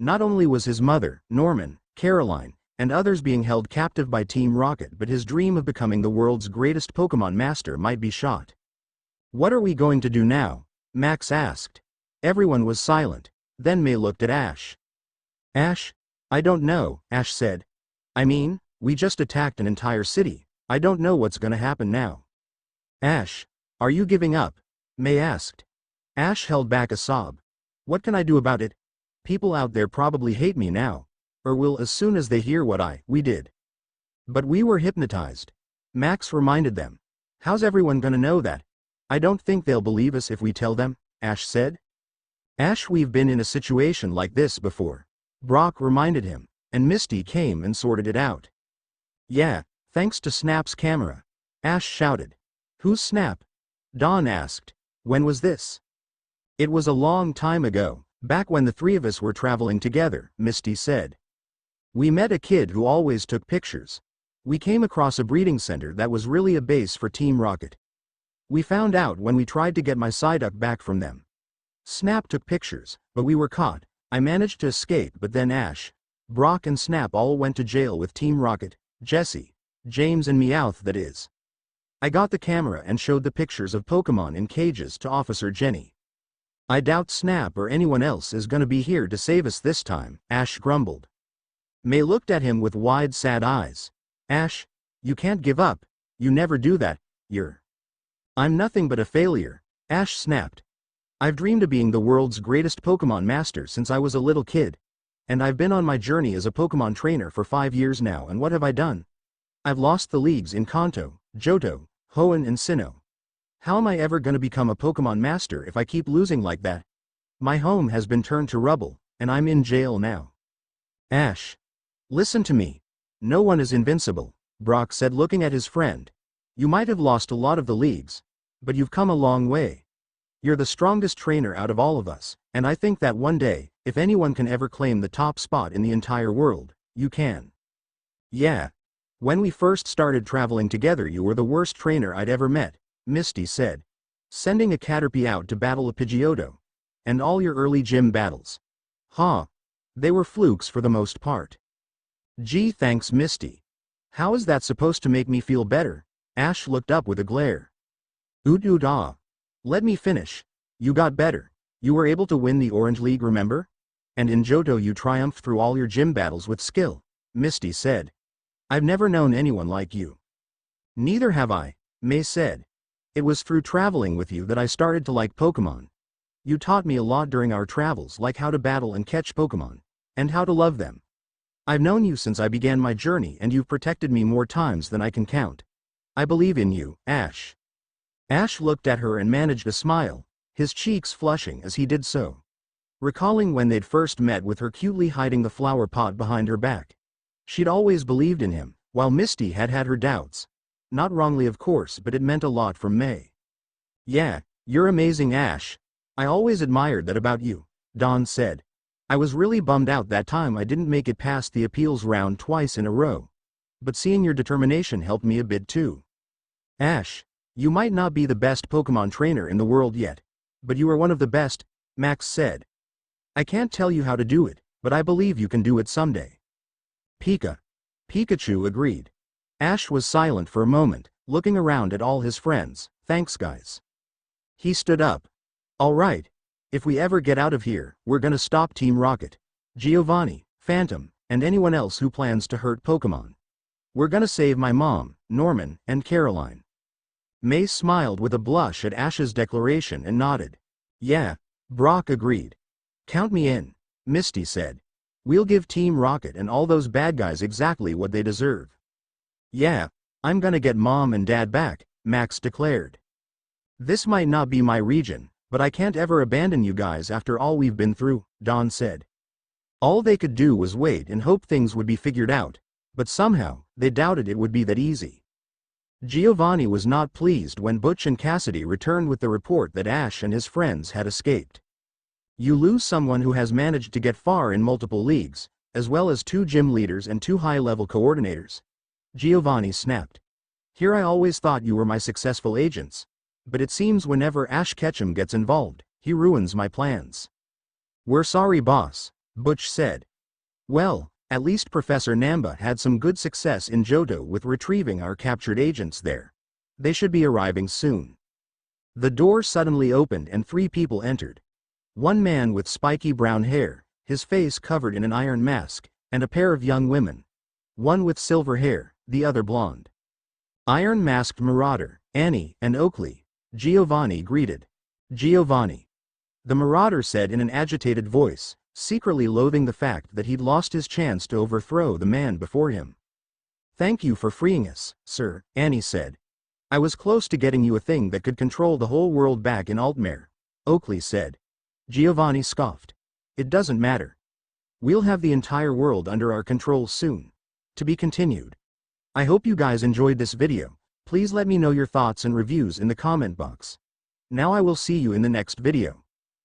Not only was his mother, Norman, Caroline, and others being held captive by Team Rocket, but his dream of becoming the world's greatest Pokemon master might be shot. What are we going to do now? Max asked. Everyone was silent. Then May looked at Ash. Ash? I don't know, Ash said. I mean, we just attacked an entire city. I don't know what's gonna happen now. Ash, are you giving up? May asked. Ash held back a sob. What can I do about it? People out there probably hate me now. Or will as soon as they hear what we did. But we were hypnotized. Max reminded them. How's everyone gonna know that? I don't think they'll believe us if we tell them, Ash said. Ash, we've been in a situation like this before. Brock reminded him, and Misty came and sorted it out. Yeah, thanks to Snap's camera. Ash shouted. Who's Snap? Dawn asked. When was this? It was a long time ago, back when the three of us were traveling together, Misty said. We met a kid who always took pictures. We came across a breeding center that was really a base for Team Rocket. We found out when we tried to get my Psyduck back from them. Snap took pictures, but we were caught. I managed to escape, but then Ash, Brock and Snap all went to jail with Team Rocket, Jesse, James and Meowth that is. I got the camera and showed the pictures of Pokemon in cages to Officer Jenny. I doubt Snap or anyone else is gonna be here to save us this time, Ash grumbled. May looked at him with wide sad eyes. Ash, you can't give up. You never do that. I'm nothing but a failure, Ash snapped. I've dreamed of being the world's greatest Pokemon master since I was a little kid. And I've been on my journey as a Pokemon trainer for 5 years now, and what have I done? I've lost the leagues in Kanto, Johto, Hoenn and Sinnoh. How am I ever gonna become a Pokemon master if I keep losing like that? My home has been turned to rubble, and I'm in jail now. Ash. Listen to me. No one is invincible, Brock said, looking at his friend. You might have lost a lot of the leagues, but you've come a long way. You're the strongest trainer out of all of us, and I think that one day, if anyone can ever claim the top spot in the entire world, you can. Yeah. When we first started traveling together, you were the worst trainer I'd ever met, Misty said. Sending a Caterpie out to battle a Pidgeotto. And all your early gym battles. Huh. They were flukes for the most part. Gee, thanks, Misty. How is that supposed to make me feel better? Ash looked up with a glare. Ah. Let me finish. You got better. You were able to win the Orange League, remember? And in Johto you triumphed through all your gym battles with skill, Misty said. I've never known anyone like you. Neither have I, May said. It was through traveling with you that I started to like Pokemon. You taught me a lot during our travels, like how to battle and catch Pokemon, and how to love them. I've known you since I began my journey, and you've protected me more times than I can count. I believe in you, Ash. Ash looked at her and managed a smile, his cheeks flushing as he did so. Recalling when they'd first met with her cutely hiding the flower pot behind her back. She'd always believed in him, while Misty had had her doubts. Not wrongly, of course, but it meant a lot from May. Yeah, you're amazing, Ash. I always admired that about you, Dawn said. I was really bummed out that time I didn't make it past the appeals round twice in a row. But seeing your determination helped me a bit too. Ash, you might not be the best Pokemon trainer in the world yet, but you are one of the best, Max said. I can't tell you how to do it, but I believe you can do it someday. Pikachu agreed. Ash was silent for a moment, looking around at all his friends. Thanks, guys. He stood up. All right. If we ever get out of here, we're gonna stop Team Rocket, Giovanni, Phantom, and anyone else who plans to hurt Pokemon. We're gonna save my mom, Norman, and Caroline. May smiled with a blush at Ash's declaration and nodded. Yeah, Brock agreed. Count me in, Misty said. We'll give Team Rocket and all those bad guys exactly what they deserve. Yeah, I'm gonna get Mom and Dad back, Max declared. This might not be my region, but I can't ever abandon you guys after all we've been through, Dawn said. All they could do was wait and hope things would be figured out, but somehow, they doubted it would be that easy. Giovanni was not pleased when Butch and Cassidy returned with the report that Ash and his friends had escaped. You lose someone who has managed to get far in multiple leagues, as well as 2 gym leaders and 2 high-level coordinators. Giovanni snapped. Here I always thought you were my successful agents. But it seems whenever Ash Ketchum gets involved, he ruins my plans. We're sorry, boss, Butch said. Well, at least Professor Namba had some good success in Johto with retrieving our captured agents there. They should be arriving soon. The door suddenly opened and 3 people entered. One man with spiky brown hair, his face covered in an iron mask, and a pair of young women. One with silver hair, the other blonde. Iron-masked Marauder, Annie, and Oakley, Giovanni greeted. Giovanni. The Marauder said in an agitated voice, secretly loathing the fact that he'd lost his chance to overthrow the man before him. Thank you for freeing us, sir, Annie said. I was close to getting you a thing that could control the whole world back in Altmare, Oakley said. Giovanni scoffed. It doesn't matter. We'll have the entire world under our control soon. To be continued. I hope you guys enjoyed this video. Please let me know your thoughts and reviews in the comment box. Now I will see you in the next video.